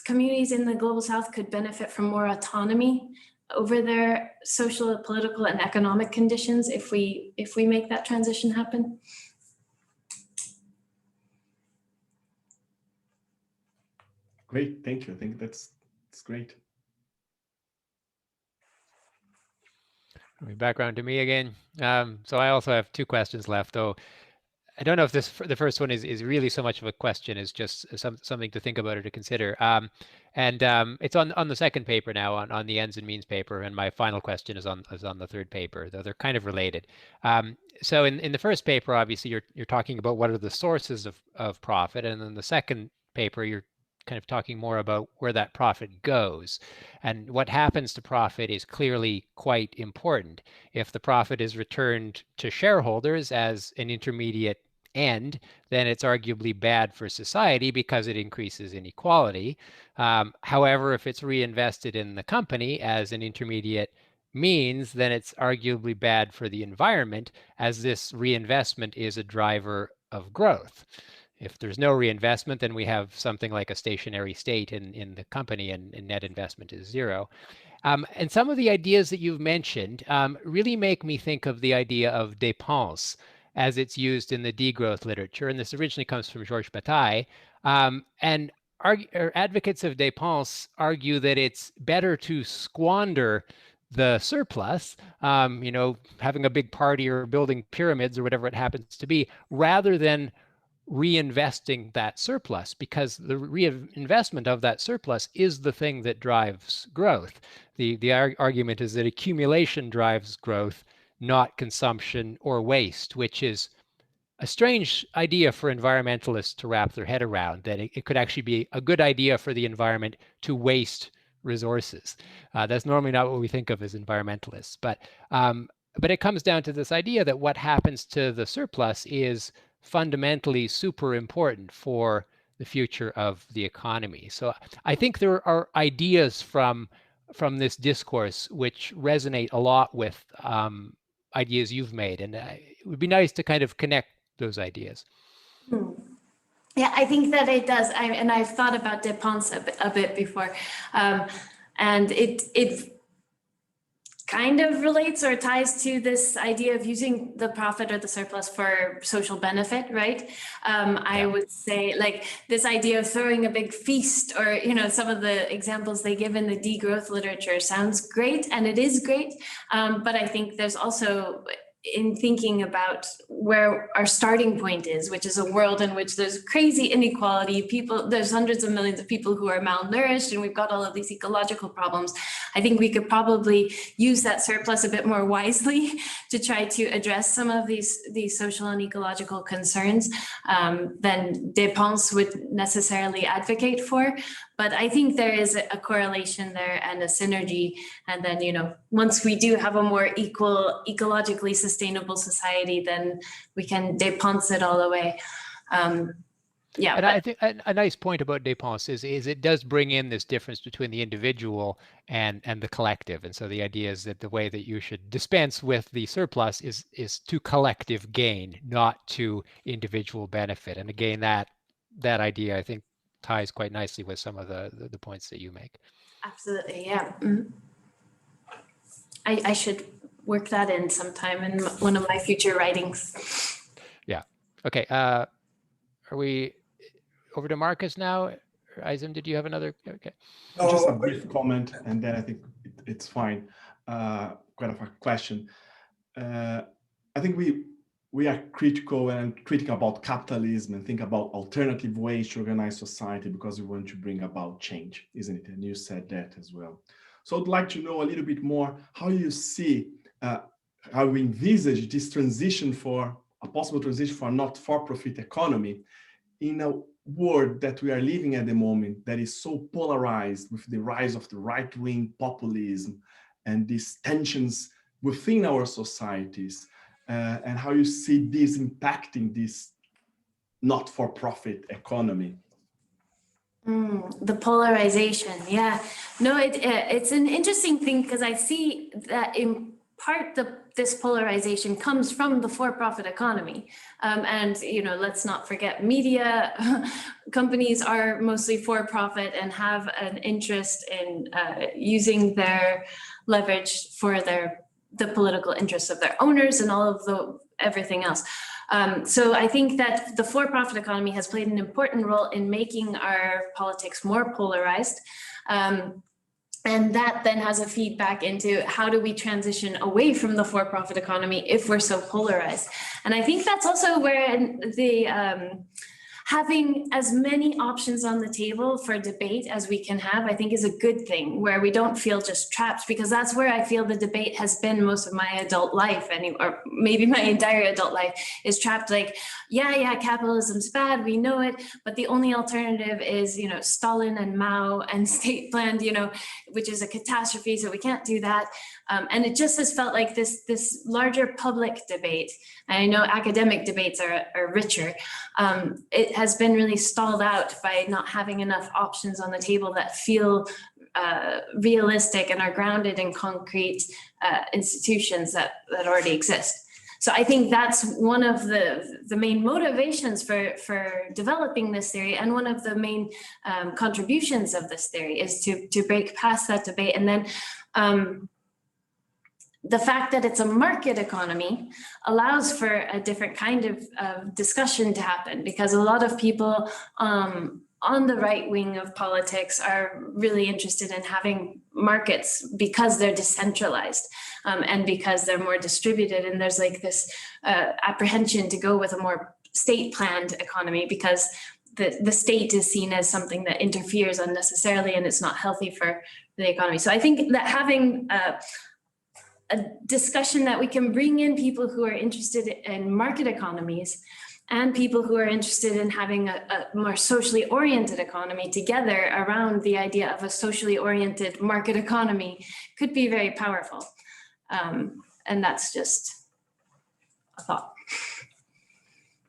Communities in the global south could benefit from more autonomy over their social, political, and economic conditions if we make that transition happen. Great, thank you. I think that's great. Back around to me again. So I also have two questions left, though. I don't know if the first one is really so much of a question, is just something to think about or to consider. It's on the second paper now, on the ends and means paper, and my final question is on the third paper, though they're kind of related. So in the first paper, obviously you're talking about what are the sources of profit, and in the second paper you're kind of talking more about where that profit goes. And what happens to profit is clearly quite important. If the profit is returned to shareholders as an intermediate end, then it's arguably bad for society because it increases inequality. However, if it's reinvested in the company as an intermediate means, then it's arguably bad for the environment, as this reinvestment is a driver of growth. If there's no reinvestment, then we have something like a stationary state in the company, and net investment is zero. And some of the ideas that you've mentioned really make me think of the idea of dépense as it's used in the degrowth literature. And this originally comes from Georges Bataille. And advocates of dépense argue that it's better to squander the surplus, you know, having a big party or building pyramids or whatever it happens to be, rather than reinvesting that surplus, because the reinvestment of that surplus is the thing that drives growth. The argument is that accumulation drives growth, not consumption or waste, which is a strange idea for environmentalists to wrap their head around, that it could actually be a good idea for the environment to waste resources. That's normally not what we think of as environmentalists, but it comes down to this idea that what happens to the surplus is fundamentally super important for the future of the economy. So I think there are ideas from this discourse which resonate a lot with ideas you've made, and it would be nice to kind of connect those ideas. Yeah, I think that it does. And I've thought about dépense a bit before, and it kind of relates or ties to this idea of using the profit or the surplus for social benefit, right? I would say, like, this idea of throwing a big feast, or, you know, some of the examples they give in the degrowth literature sounds great, and it is great. But I think there's also, in thinking about where our starting point is, which is a world in which there's crazy inequality, there's hundreds of millions of people who are malnourished, and we've got all of these ecological problems. I think we could probably use that surplus a bit more wisely to try to address some of these social and ecological concerns than Dépense would necessarily advocate for. But I think there is a correlation there and a synergy. And then, you know, once we do have a more equal, ecologically sustainable society, then we can dépense it all away. Yeah, and I think a nice point about Dépense is it does bring in this difference between the individual and the collective. And so the idea is that the way that you should dispense with the surplus is to collective gain, not to individual benefit. And again, that idea, I think, ties quite nicely with some of the points that you make. Absolutely, yeah. I should work that in sometime in one of my future writings. Yeah. Okay. Are we over to Marcus now? Ayşem, did you have another? Okay. Just a brief comment, and then I think it's fine. Kind of a question. I think we are critical about capitalism and think about alternative ways to organize society because we want to bring about change, isn't it? And you said that as well. So I'd like to know a little bit more how you see, how we envisage this transition for a possible transition for a not-for-profit economy in a world that we are living at the moment that is so polarized with the rise of the right-wing populism and these tensions within our societies. And how you see this impacting this not-for-profit economy? The polarization, yeah. No, it's an interesting thing because I see that in part this polarization comes from the for-profit economy. And, you know, let's not forget media companies are mostly for-profit and have an interest in using their leverage for the political interests of their owners and all of everything else. So I think that the for-profit economy has played an important role in making our politics more polarized. And that then has a feedback into how do we transition away from the for-profit economy if we're so polarized. And I think that's also where the having as many options on the table for debate as we can have, I think is a good thing, where we don't feel just trapped, because that's where I feel the debate has been most of my adult life, or maybe my entire adult life is trapped like, yeah, capitalism's bad, we know it, but the only alternative is, you know, Stalin and Mao and state planned, you know, which is a catastrophe, so we can't do that. And it just has felt like this larger public debate, and I know academic debates are richer, it has been really stalled out by not having enough options on the table that feel realistic and are grounded in concrete institutions that already exist. So I think that's one of the main motivations for developing this theory, and one of the main contributions of this theory is to break past that debate. And then the fact that it's a market economy allows for a different kind of discussion to happen, because a lot of people on the right wing of politics are really interested in having markets because they're decentralized and because they're more distributed. And there's like this apprehension to go with a more state-planned economy because the state is seen as something that interferes unnecessarily and it's not healthy for the economy. So I think that having a discussion that we can bring in people who are interested in market economies and people who are interested in having a more socially oriented economy together around the idea of a socially oriented market economy could be very powerful. And that's just a thought.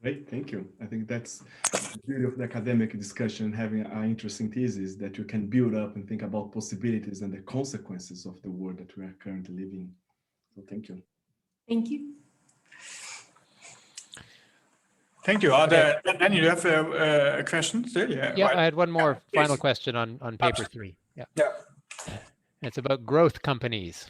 Great, thank you. I think that's the beauty of the academic discussion, having an interesting thesis that you can build up and think about possibilities and the consequences of the world that we are currently living in. So thank you. Thank you. Thank you. Then you have a question still? Yeah, right. I had one more Yes. final question on paper 3. Yeah. Yeah. It's about growth companies.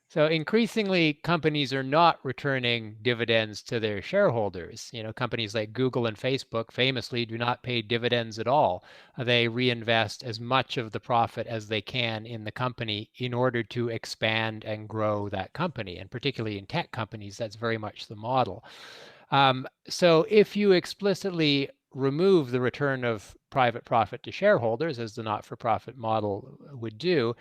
So increasingly, companies are not returning dividends to their shareholders. You know, companies like Google and Facebook famously do not pay dividends at all. They reinvest as much of the profit as they can in the company in order to expand and grow that company. And particularly in tech companies, that's very much the model. So if you explicitly remove the return of private profit to shareholders, as the not-for-profit model would do,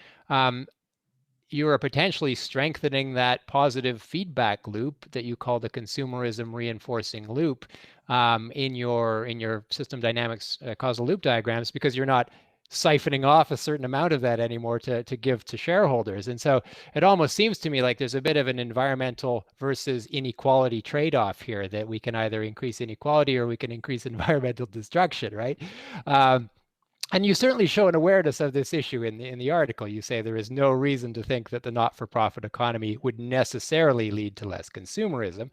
you are potentially strengthening that positive feedback loop that you call the consumerism reinforcing loop in your system dynamics causal loop diagrams, because you're not siphoning off a certain amount of that anymore to give to shareholders. And so it almost seems to me like there's a bit of an environmental versus inequality trade-off here, that we can either increase inequality or we can increase environmental destruction, right? And you certainly show an awareness of this issue in the article. You say there is no reason to think that the not-for-profit economy would necessarily lead to less consumerism,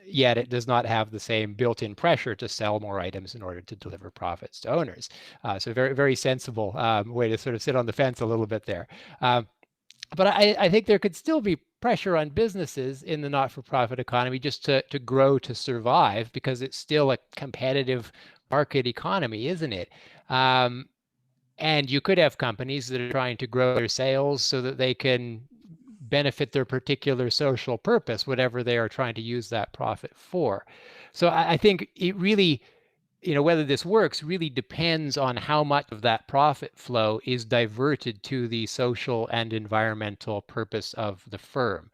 yet it does not have the same built-in pressure to sell more items in order to deliver profits to owners. So very, very sensible way to sort of sit on the fence a little bit there. But I think there could still be pressure on businesses in the not-for-profit economy just to grow, to survive, because it's still a competitive market economy, isn't it? And you could have companies that are trying to grow their sales so that they can benefit their particular social purpose, whatever they are trying to use that profit for. So I think it really, whether this works really depends on how much of that profit flow is diverted to the social and environmental purpose of the firm.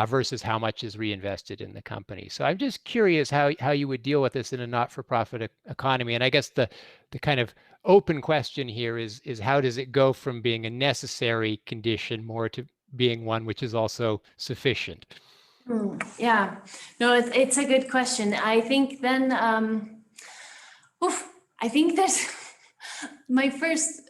Versus how much is reinvested in the company. So I'm just curious how you would deal with this in a not-for-profit economy. And I guess the kind of open question here is how does it go from being a necessary condition more to being one which is also sufficient? Yeah, no, it's a good question. I think then, I think there's my first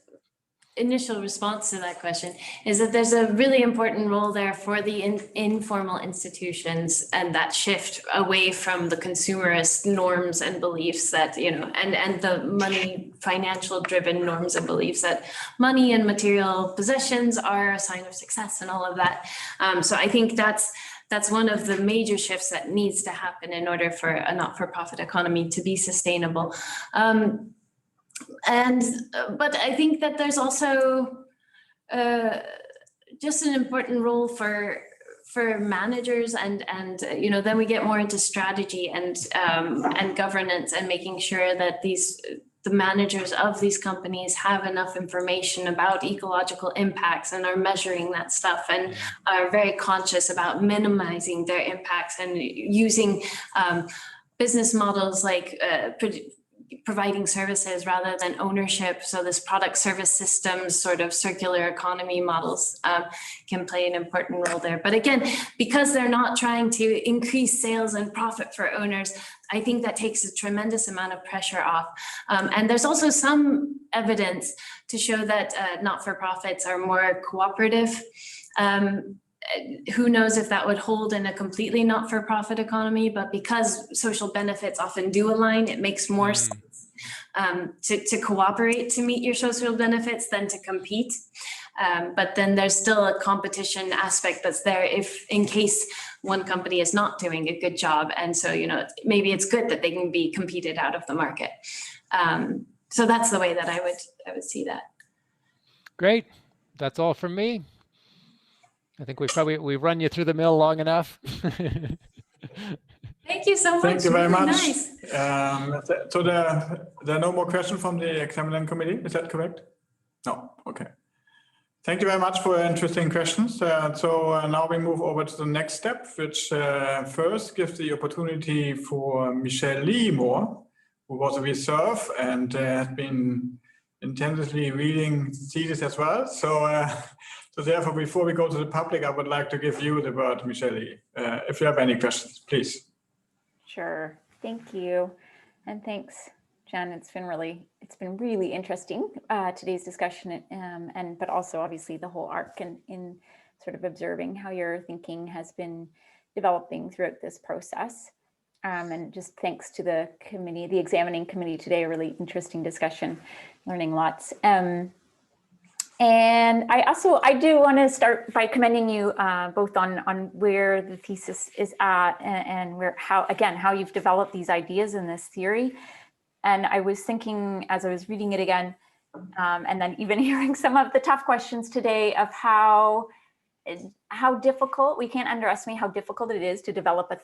initial response to that question is that there's a really important role there for the informal institutions, and that shift away from the consumerist norms and beliefs that, and the money financial driven norms and beliefs that money and material possessions are a sign of success and all of that. So I think that's one of the major shifts that needs to happen in order for a not-for-profit economy to be sustainable. But I think that there's also just an important role for managers and then we get more into strategy and governance, and making sure that the managers of these companies have enough information about ecological impacts and are measuring that stuff and are very conscious about minimizing their impacts and using business models like providing services rather than ownership. So this product service systems, sort of circular economy models can play an important role there. But again, because they're not trying to increase sales and profit for owners, I think that takes a tremendous amount of pressure off. And there's also some evidence to show that not-for-profits are more cooperative. Who knows if that would hold in a completely not-for-profit economy, but because social benefits often do align, it makes more sense to cooperate to meet your social benefits than to compete. But then there's still a competition aspect that's there if in case one company is not doing a good job. And so, maybe it's good that they can be competed out of the market. So that's the way that I would see that. Great. That's all from me. I think we've run you through the mill long enough. Thank you so much. Thank you very really much. Nice. So there are no more questions from the examining committee. Is that correct? No. Okay. Thank you very much for interesting questions. So now we move over to the next step, which first gives the opportunity for Michelle Lee Moore, who was a reserve and has been intensively reading thesis as well. So therefore, before we go to the public, I would like to give you the word, Michelle. If you have any questions, please. Sure. Thank you. And thanks, Jen. It's been really interesting, today's discussion, but also obviously the whole arc in sort of observing how your thinking has been developing throughout this process. And just thanks to the committee, the examining committee today, a really interesting discussion, learning lots. And I do want to start by commending you both on where the thesis is at and how you've developed these ideas in this theory. And I was thinking as I was reading it again, and then even hearing some of the tough questions today of how difficult, we can't underestimate how difficult it is to develop a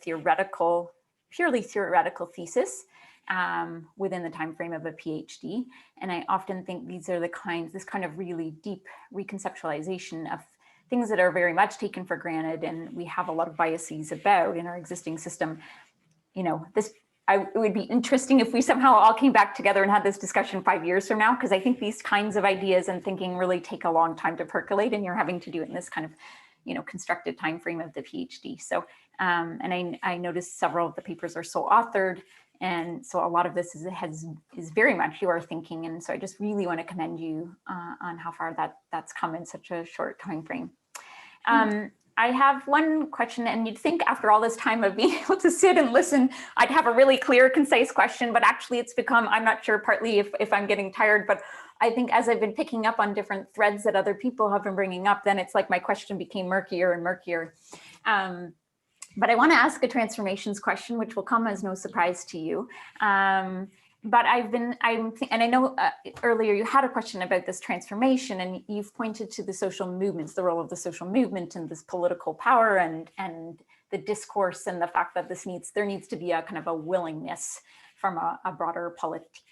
purely theoretical thesis. within the time frame of a PhD. And I often think these are this kind of really deep reconceptualization of things that are very much taken for granted and we have a lot of biases about in our existing system. You know, it would be interesting if we somehow all came back together and had this discussion 5 years from now, because I think these kinds of ideas and thinking really take a long time to percolate, and you're having to do it in this kind of, you know, constructed time frame of the PhD. So, and I noticed several of the papers are so authored, and so a lot of this is very much your thinking. And so I just really want to commend you on how far that's come in such a short time frame. I have one question, and you'd think after all this time of being able to sit and listen, I'd have a really clear, concise question, but actually it's become, I'm not sure, partly if I'm getting tired, but I think as I've been picking up on different threads that other people have been bringing up, then it's like my question became murkier and murkier. But I want to ask a transformations question, which will come as no surprise to you. But and I know earlier you had a question about this transformation, and you've pointed to the social movements, the role of the social movement and this political power and the discourse, and the fact that there needs to be a kind of a willingness from a broader politique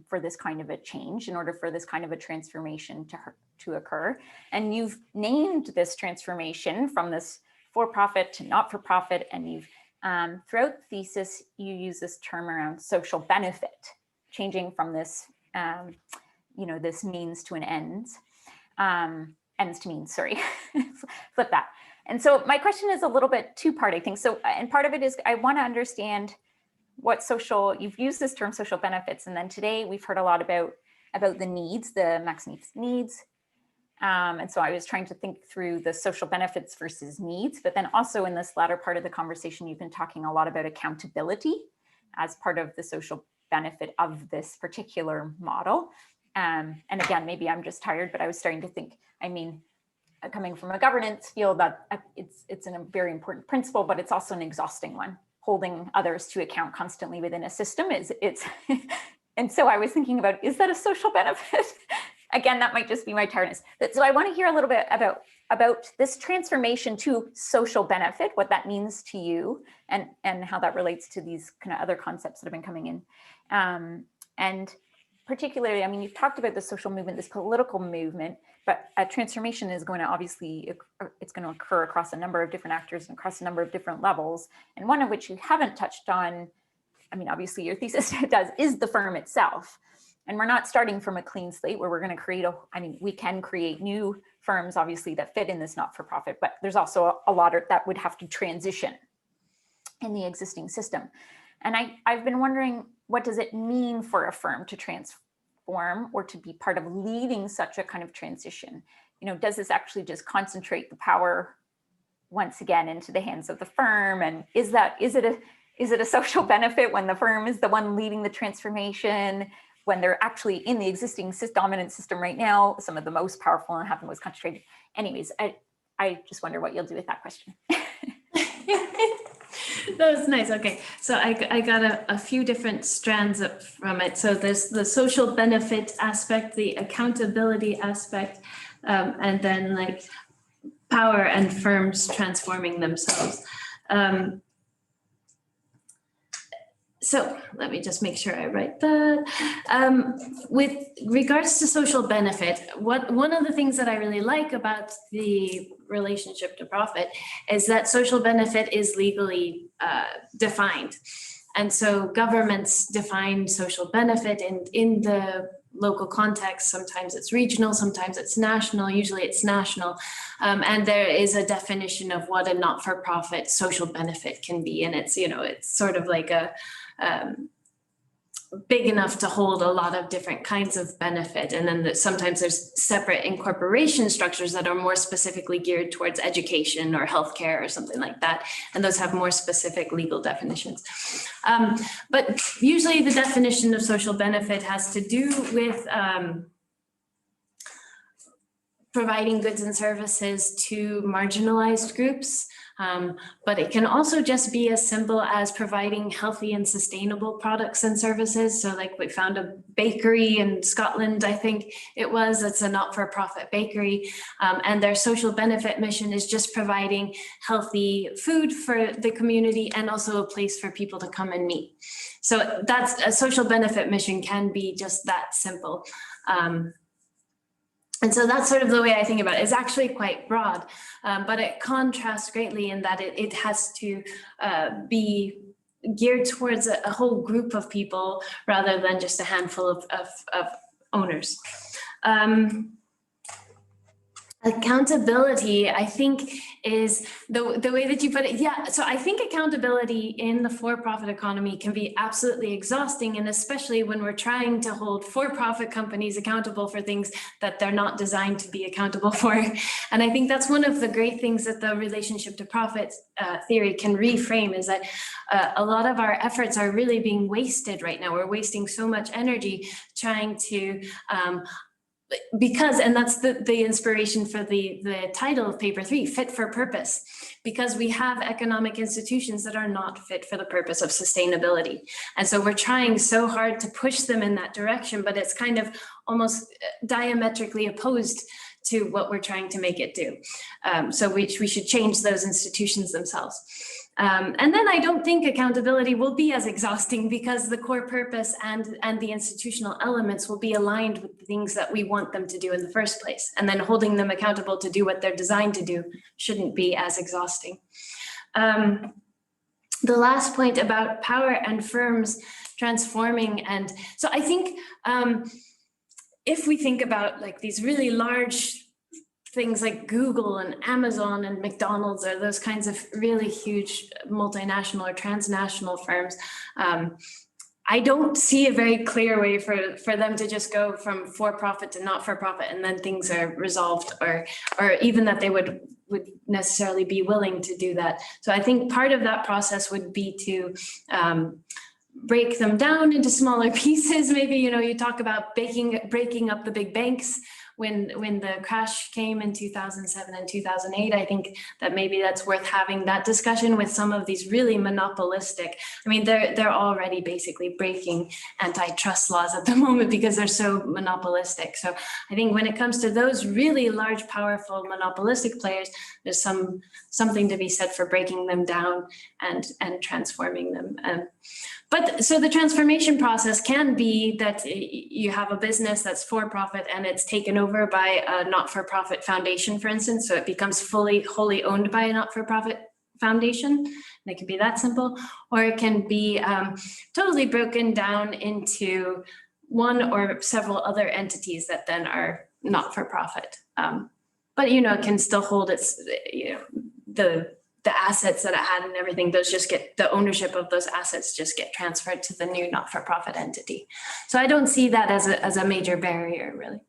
for this kind of a change in order for this kind of a transformation to occur. And you've named this transformation from this for-profit to not-for-profit, and you've throughout the thesis, you use this term around social benefit, changing from this, you know, this means to an ends to means, sorry, flip that. And so my question is a little bit two-part, I think. So, and part of it is I want to understand what you've used this term social benefits, and then today we've heard a lot about the needs, the Max needs. And so I was trying to think through the social benefits versus needs, but then also in this latter part of the conversation, you've been talking a lot about accountability as part of the social benefit of this particular model. And again, maybe I'm just tired, but I was starting to think, I mean, coming from a governance field, that it's a very important principle, but it's also an exhausting one. Holding others to account constantly within a system and so I was thinking about, is that a social benefit? Again, that might just be my tiredness. So I want to hear a little bit about this transformation to social benefit, what that means to you, and how that relates to these kind of other concepts that have been coming in. And particularly, I mean, you've talked about the social movement, this political movement, but a transformation is going to obviously, it's going to occur across a number of different actors and across a number of different levels. And one of which you haven't touched on, I mean, obviously your thesis does, is the firm itself. And we're not starting from a clean slate where we're going to create we can create new firms, obviously, that fit in this not-for-profit, but there's also a lot that would have to transition in the existing system. And I've been wondering, what does it mean for a firm to transform or to be part of leading such a kind of transition? You know, does this actually just concentrate the power once again into the hands of the firm? And is it a social benefit when the firm is the one leading the transformation? When they're actually in the existing dominant system right now, some of the most powerful and have the most concentrated. Anyways, I just wonder what you'll do with that question. That was nice. Okay, so I got a few different strands up from it. So there's the social benefit aspect, the accountability aspect, and then like power and firms transforming themselves. So let me just make sure I write that. With regards to social benefit, one of the things that I really like about the relationship to profit is that social benefit is legally defined. And so governments define social benefit in the local context. Sometimes it's regional, sometimes it's national, usually it's national. And there is a definition of what a not-for-profit social benefit can be. And it's, you know, it's sort of like a big enough to hold a lot of different kinds of benefit. And then sometimes there's separate incorporation structures that are more specifically geared towards education or healthcare or something like that. And those have more specific legal definitions. But usually the definition of social benefit has to do with providing goods and services to marginalized groups But it can also just be as simple as providing healthy and sustainable products and services. So like we found a bakery in Scotland, I think it's a not-for-profit bakery, and their social benefit mission is just providing healthy food for the community and also a place for people to come and meet. So that's a social benefit mission can be just that simple. And so that's sort of the way I think about it. It's actually quite broad, but it contrasts greatly in that it has to be geared towards a whole group of people rather than just a handful of owners. Accountability, I think, is the way that you put it. Yeah, so I think accountability in the for-profit economy can be absolutely exhausting, and especially when we're trying to hold for-profit companies accountable for things that they're not designed to be accountable for. And I think that's one of the great things that the relationship to profit theory can reframe, is that a lot of our efforts are really being wasted right now. We're wasting so much energy trying to and that's the inspiration for the title of paper 3, fit for purpose, because we have economic institutions that are not fit for the purpose of sustainability. And so we're trying so hard to push them in that direction, but it's kind of almost diametrically opposed to what we're trying to make it do. So we should change those institutions themselves. And then I don't think accountability will be as exhausting, because the core purpose and the institutional elements will be aligned with the things that we want them to do in the first place. And then holding them accountable to do what they're designed to do shouldn't be as exhausting. The last point about power and firms transforming. And so I think if we think about like these really large things like Google and Amazon and McDonald's, or those kinds of really huge multinational or transnational firms, I don't see a very clear way for them to just go from for-profit to not-for-profit and then things are resolved, or even that they would necessarily be willing to do that. So I think part of that process would be to break them down into smaller pieces. Maybe, you talk about breaking up the big banks. When the crash came in 2007 and 2008, I think that maybe that's worth having that discussion with some of these really monopolistic. I mean, they're already basically breaking antitrust laws at the moment because they're so monopolistic. So I think when it comes to those really large, powerful monopolistic players, there's something to be said for breaking them down and transforming them. But so the transformation process can be that you have a business that's for profit and it's taken over by a not-for-profit foundation, for instance, so it becomes wholly owned by a not-for-profit foundation. And it can be that simple, or it can be totally broken down into one or several other entities that then are not-for-profit. But it can still hold its the assets that it had and everything, the ownership of those assets just get transferred to the new not-for-profit entity. So I don't see that as a major barrier, really.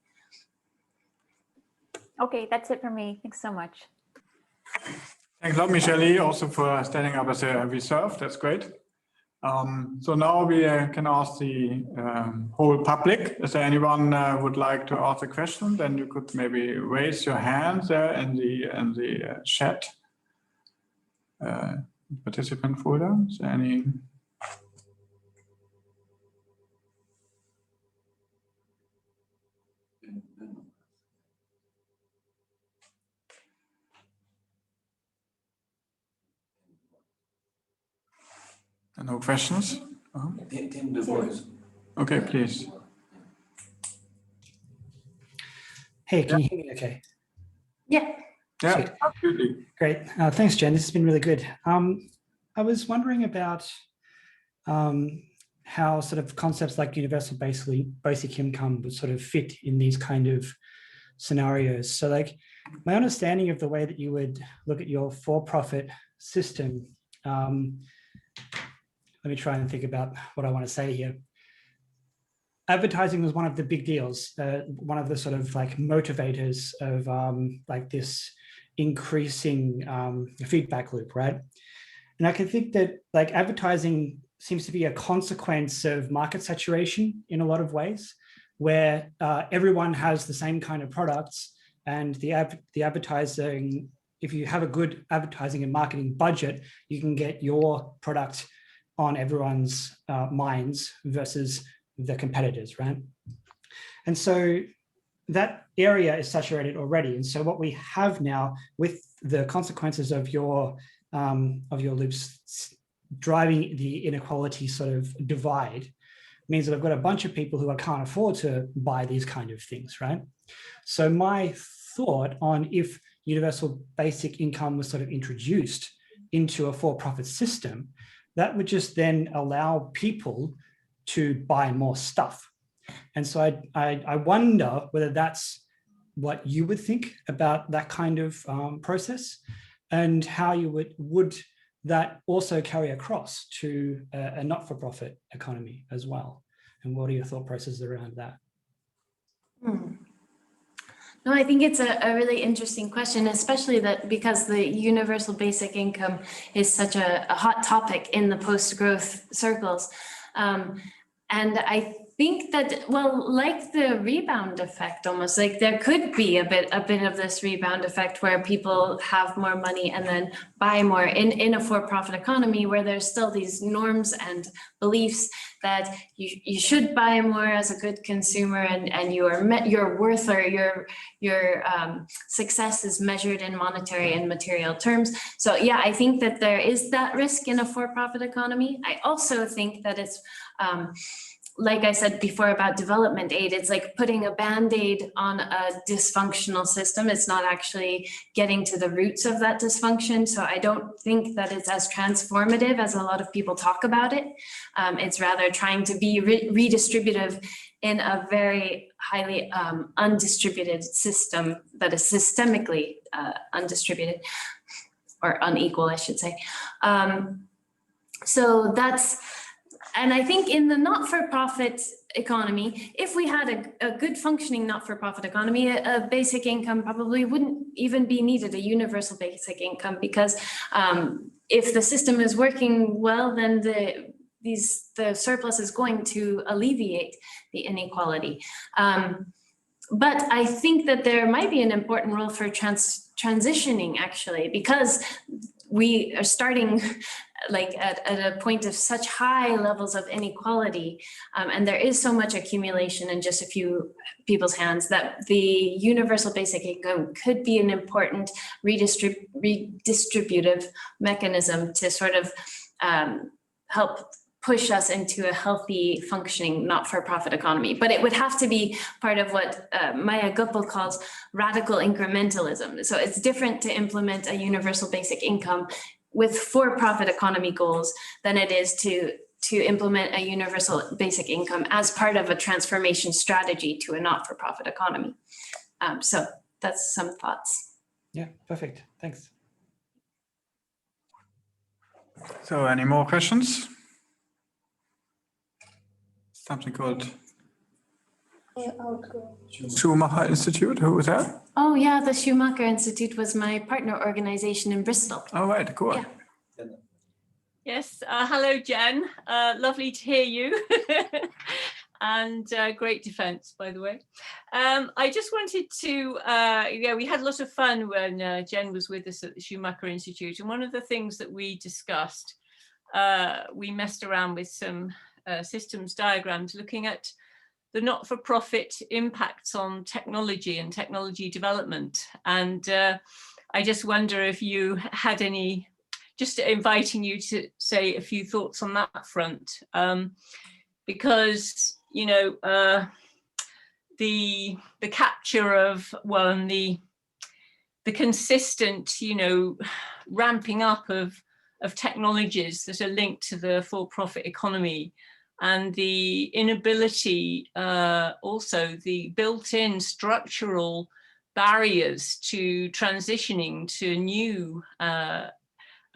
Okay, that's it for me. Thanks so much. Thanks a lot, Michelle, also for standing up as a reserve. That's great. So now we can ask the whole public. Is there anyone would like to ask a question? Then you could maybe raise your hand there in the chat. Participant folder. Is there any? No questions? Okay, please. Hey, can you hear me okay? Yeah. Yeah, absolutely. Great. Thanks, Jen. This has been really good. I was wondering about how sort of concepts like universal basic income would sort of fit in these kind of scenarios. So like my understanding of the way that you would look at your for-profit system, let me try and think about what I want to say here. Advertising was one of the big deals, one of the sort of like motivators of like this increasing feedback loop, right? And I can think that like advertising seems to be a consequence of market saturation in a lot of ways, where everyone has the same kind of products, and the advertising if you have a good advertising and marketing budget, you can get your product on everyone's minds versus the competitors, right? And so that area is saturated already. And so what we have now with the consequences of your loops driving the inequality sort of divide means that I've got a bunch of people who can't afford to buy these kind of things, right? So my thought on if universal basic income was sort of introduced into a for-profit system, that would just then allow people to buy more stuff. And so I wonder whether that's what you would think about that kind of process, and how you would that also carry across to a not-for-profit economy as well? And what are your thought processes around that? No, I think it's a really interesting question, especially that because the universal basic income is such a hot topic in the post-growth circles. And I think that, well, like the rebound effect, almost like there could be a bit of this rebound effect where people have more money and then buy more in a for-profit economy, where there's still these norms and beliefs that you should buy more as a good consumer, and your worth or your success is measured in monetary and material terms. So yeah, I think that there is that risk in a for-profit economy. I also think that it's like I said before about development aid, it's like putting a Band-Aid on a dysfunctional system. It's not actually getting to the roots of that dysfunction. So I don't think that it's as transformative as a lot of people talk about it. It's rather trying to be redistributive in a very highly undistributed system that is systemically undistributed, or unequal, I should say. So that's, and I think in the not-for-profit economy, if we had a good functioning not-for-profit economy, a basic income probably wouldn't even be needed, a universal basic income, because if the system is working well, then the surplus is going to alleviate the inequality. But I think that there might be an important role for transitioning, actually, because we are starting like at a point of such high levels of inequality, and there is so much accumulation in just a few people's hands, that the universal basic income could be an important redistributive mechanism to sort of help push us into a healthy, functioning, not-for-profit economy. But it would have to be part of what Maya Göppel calls radical incrementalism. So it's different to implement a universal basic income with for-profit economy goals than it is to implement a universal basic income as part of a transformation strategy to a not-for-profit economy. So that's some thoughts. Yeah, perfect. Thanks. So any more questions? Something called Schumacher Institute. Who was that? Oh yeah, the Schumacher Institute was my partner organization in Bristol. Oh, right, cool. Yeah. Yes, hello, Jen. Lovely to hear you. And great defense, by the way. I just wanted to, yeah, we had a lot of fun when Jen was with us at the Schumacher Institute. And one of the things that we discussed, we messed around with some systems diagrams looking at the not-for-profit impacts on technology and technology development. And I just wonder if you had any, just inviting you to say a few thoughts on that front. Because, you know, the capture of, well, and the consistent, you know, ramping up of technologies that are linked to the for-profit economy, and the inability, also the built-in structural barriers to transitioning to new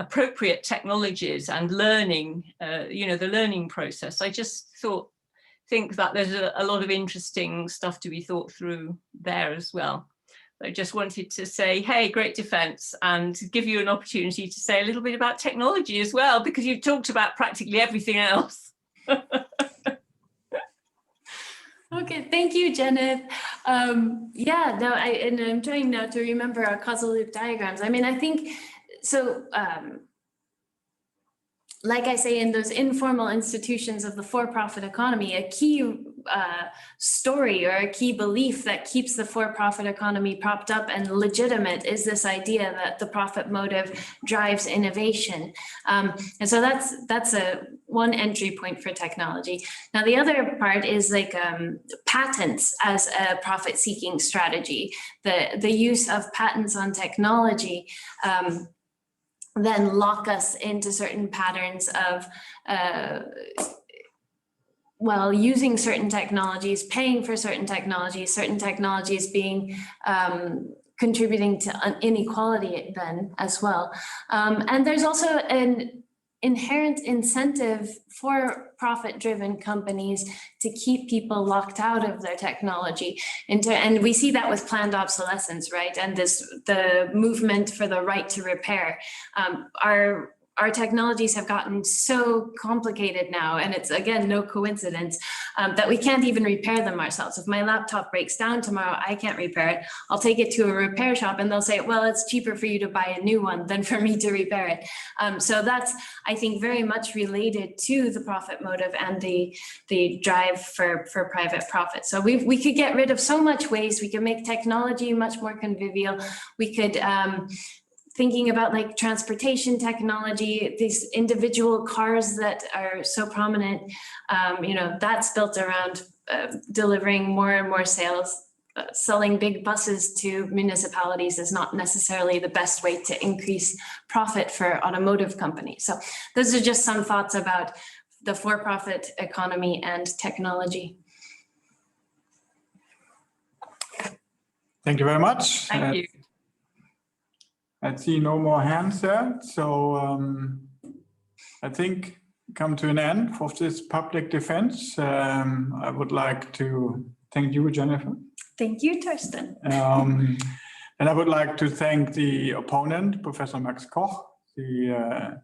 appropriate technologies and learning, you know, the learning process. I just think that there's a lot of interesting stuff to be thought through there as well. I just wanted to say, hey, great defense, and give you an opportunity to say a little bit about technology as well, because you've talked about practically everything else. Okay, thank you, Janet. Yeah, no, I'm trying now to remember our causal loop diagrams. I mean, I think, so like I say, in those informal institutions of the for-profit economy, a key story or a key belief that keeps the for-profit economy propped up and legitimate is this idea that the profit motive drives innovation. And so that's one entry point for technology. Now, the other part is like patents as a profit-seeking strategy, the use of patents on technology then lock us into certain patterns of, well, using certain technologies, paying for certain technologies being contributing to inequality then as well. And there's also an inherent incentive for profit-driven companies to keep people locked out of their technology. And we see that with planned obsolescence, right? And the movement for the right to repair. Our technologies have gotten so complicated now, and it's, again, no coincidence, that we can't even repair them ourselves. If my laptop breaks down tomorrow, I can't repair it. I'll take it to a repair shop and they'll say, well, it's cheaper for you to buy a new one than for me to repair it. So that's, I think, very much related to the profit motive and the drive for private profit. So we could get rid of so much waste. We could make technology much more convivial. We could, thinking about like transportation technology, these individual cars that are so prominent, you know, that's built around delivering more and more sales. Selling big buses to municipalities is not necessarily the best way to increase profit for automotive companies. So those are just some thoughts about the for-profit economy and technology. Thank you very much. Thank you. I see no more hands there, so I think come to an end of this public defense. I would like to thank you, Jennifer. Thank you, Torsten. And I would like to thank the opponent, Professor Max Koch, the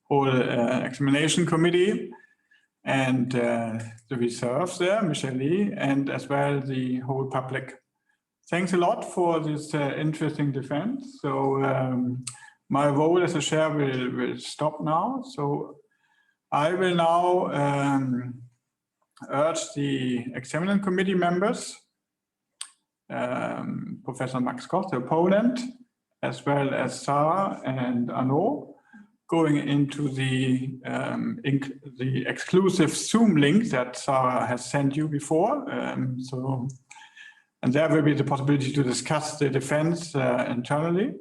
whole examination committee, and the reserves there, Michelle Lee, and as well the whole public. Thanks a lot for this interesting defense. So my role as a chair will stop now. So I will now urge the examining committee members, Professor Max Koch, the opponent, as well as Sarah and Arnaud, going into the exclusive Zoom link that Sarah has sent you before. And there will be the possibility to discuss the defense internally.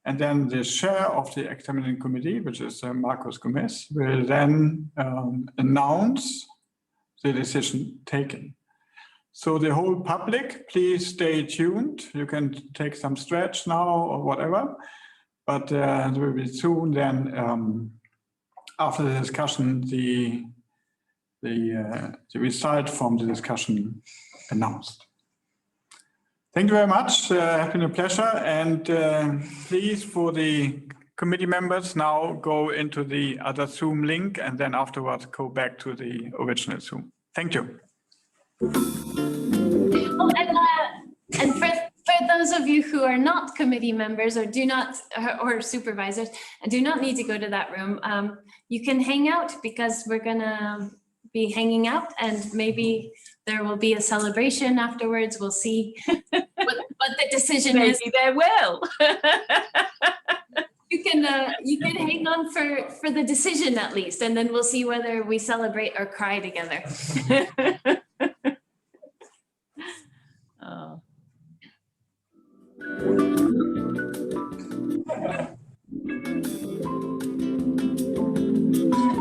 And then the chair of the examining committee, which is Marcus Gomes, will then announce the decision taken. So the whole public, please stay tuned. You can take some stretch now or whatever, but there will be soon then, after the discussion, the result from the discussion announced. Thank you very much. It's been a pleasure. And please, for the committee members, now go into the other Zoom link and then afterwards go back to the original Zoom. Thank you. Oh, and for those of you who are not committee members or or supervisors and do not need to go to that room, you can hang out because we're gonna be hanging out and maybe there will be a celebration afterwards. We'll see what the decision is. Maybe there will. You can hang on for the decision at least, and then we'll see whether we celebrate or cry together.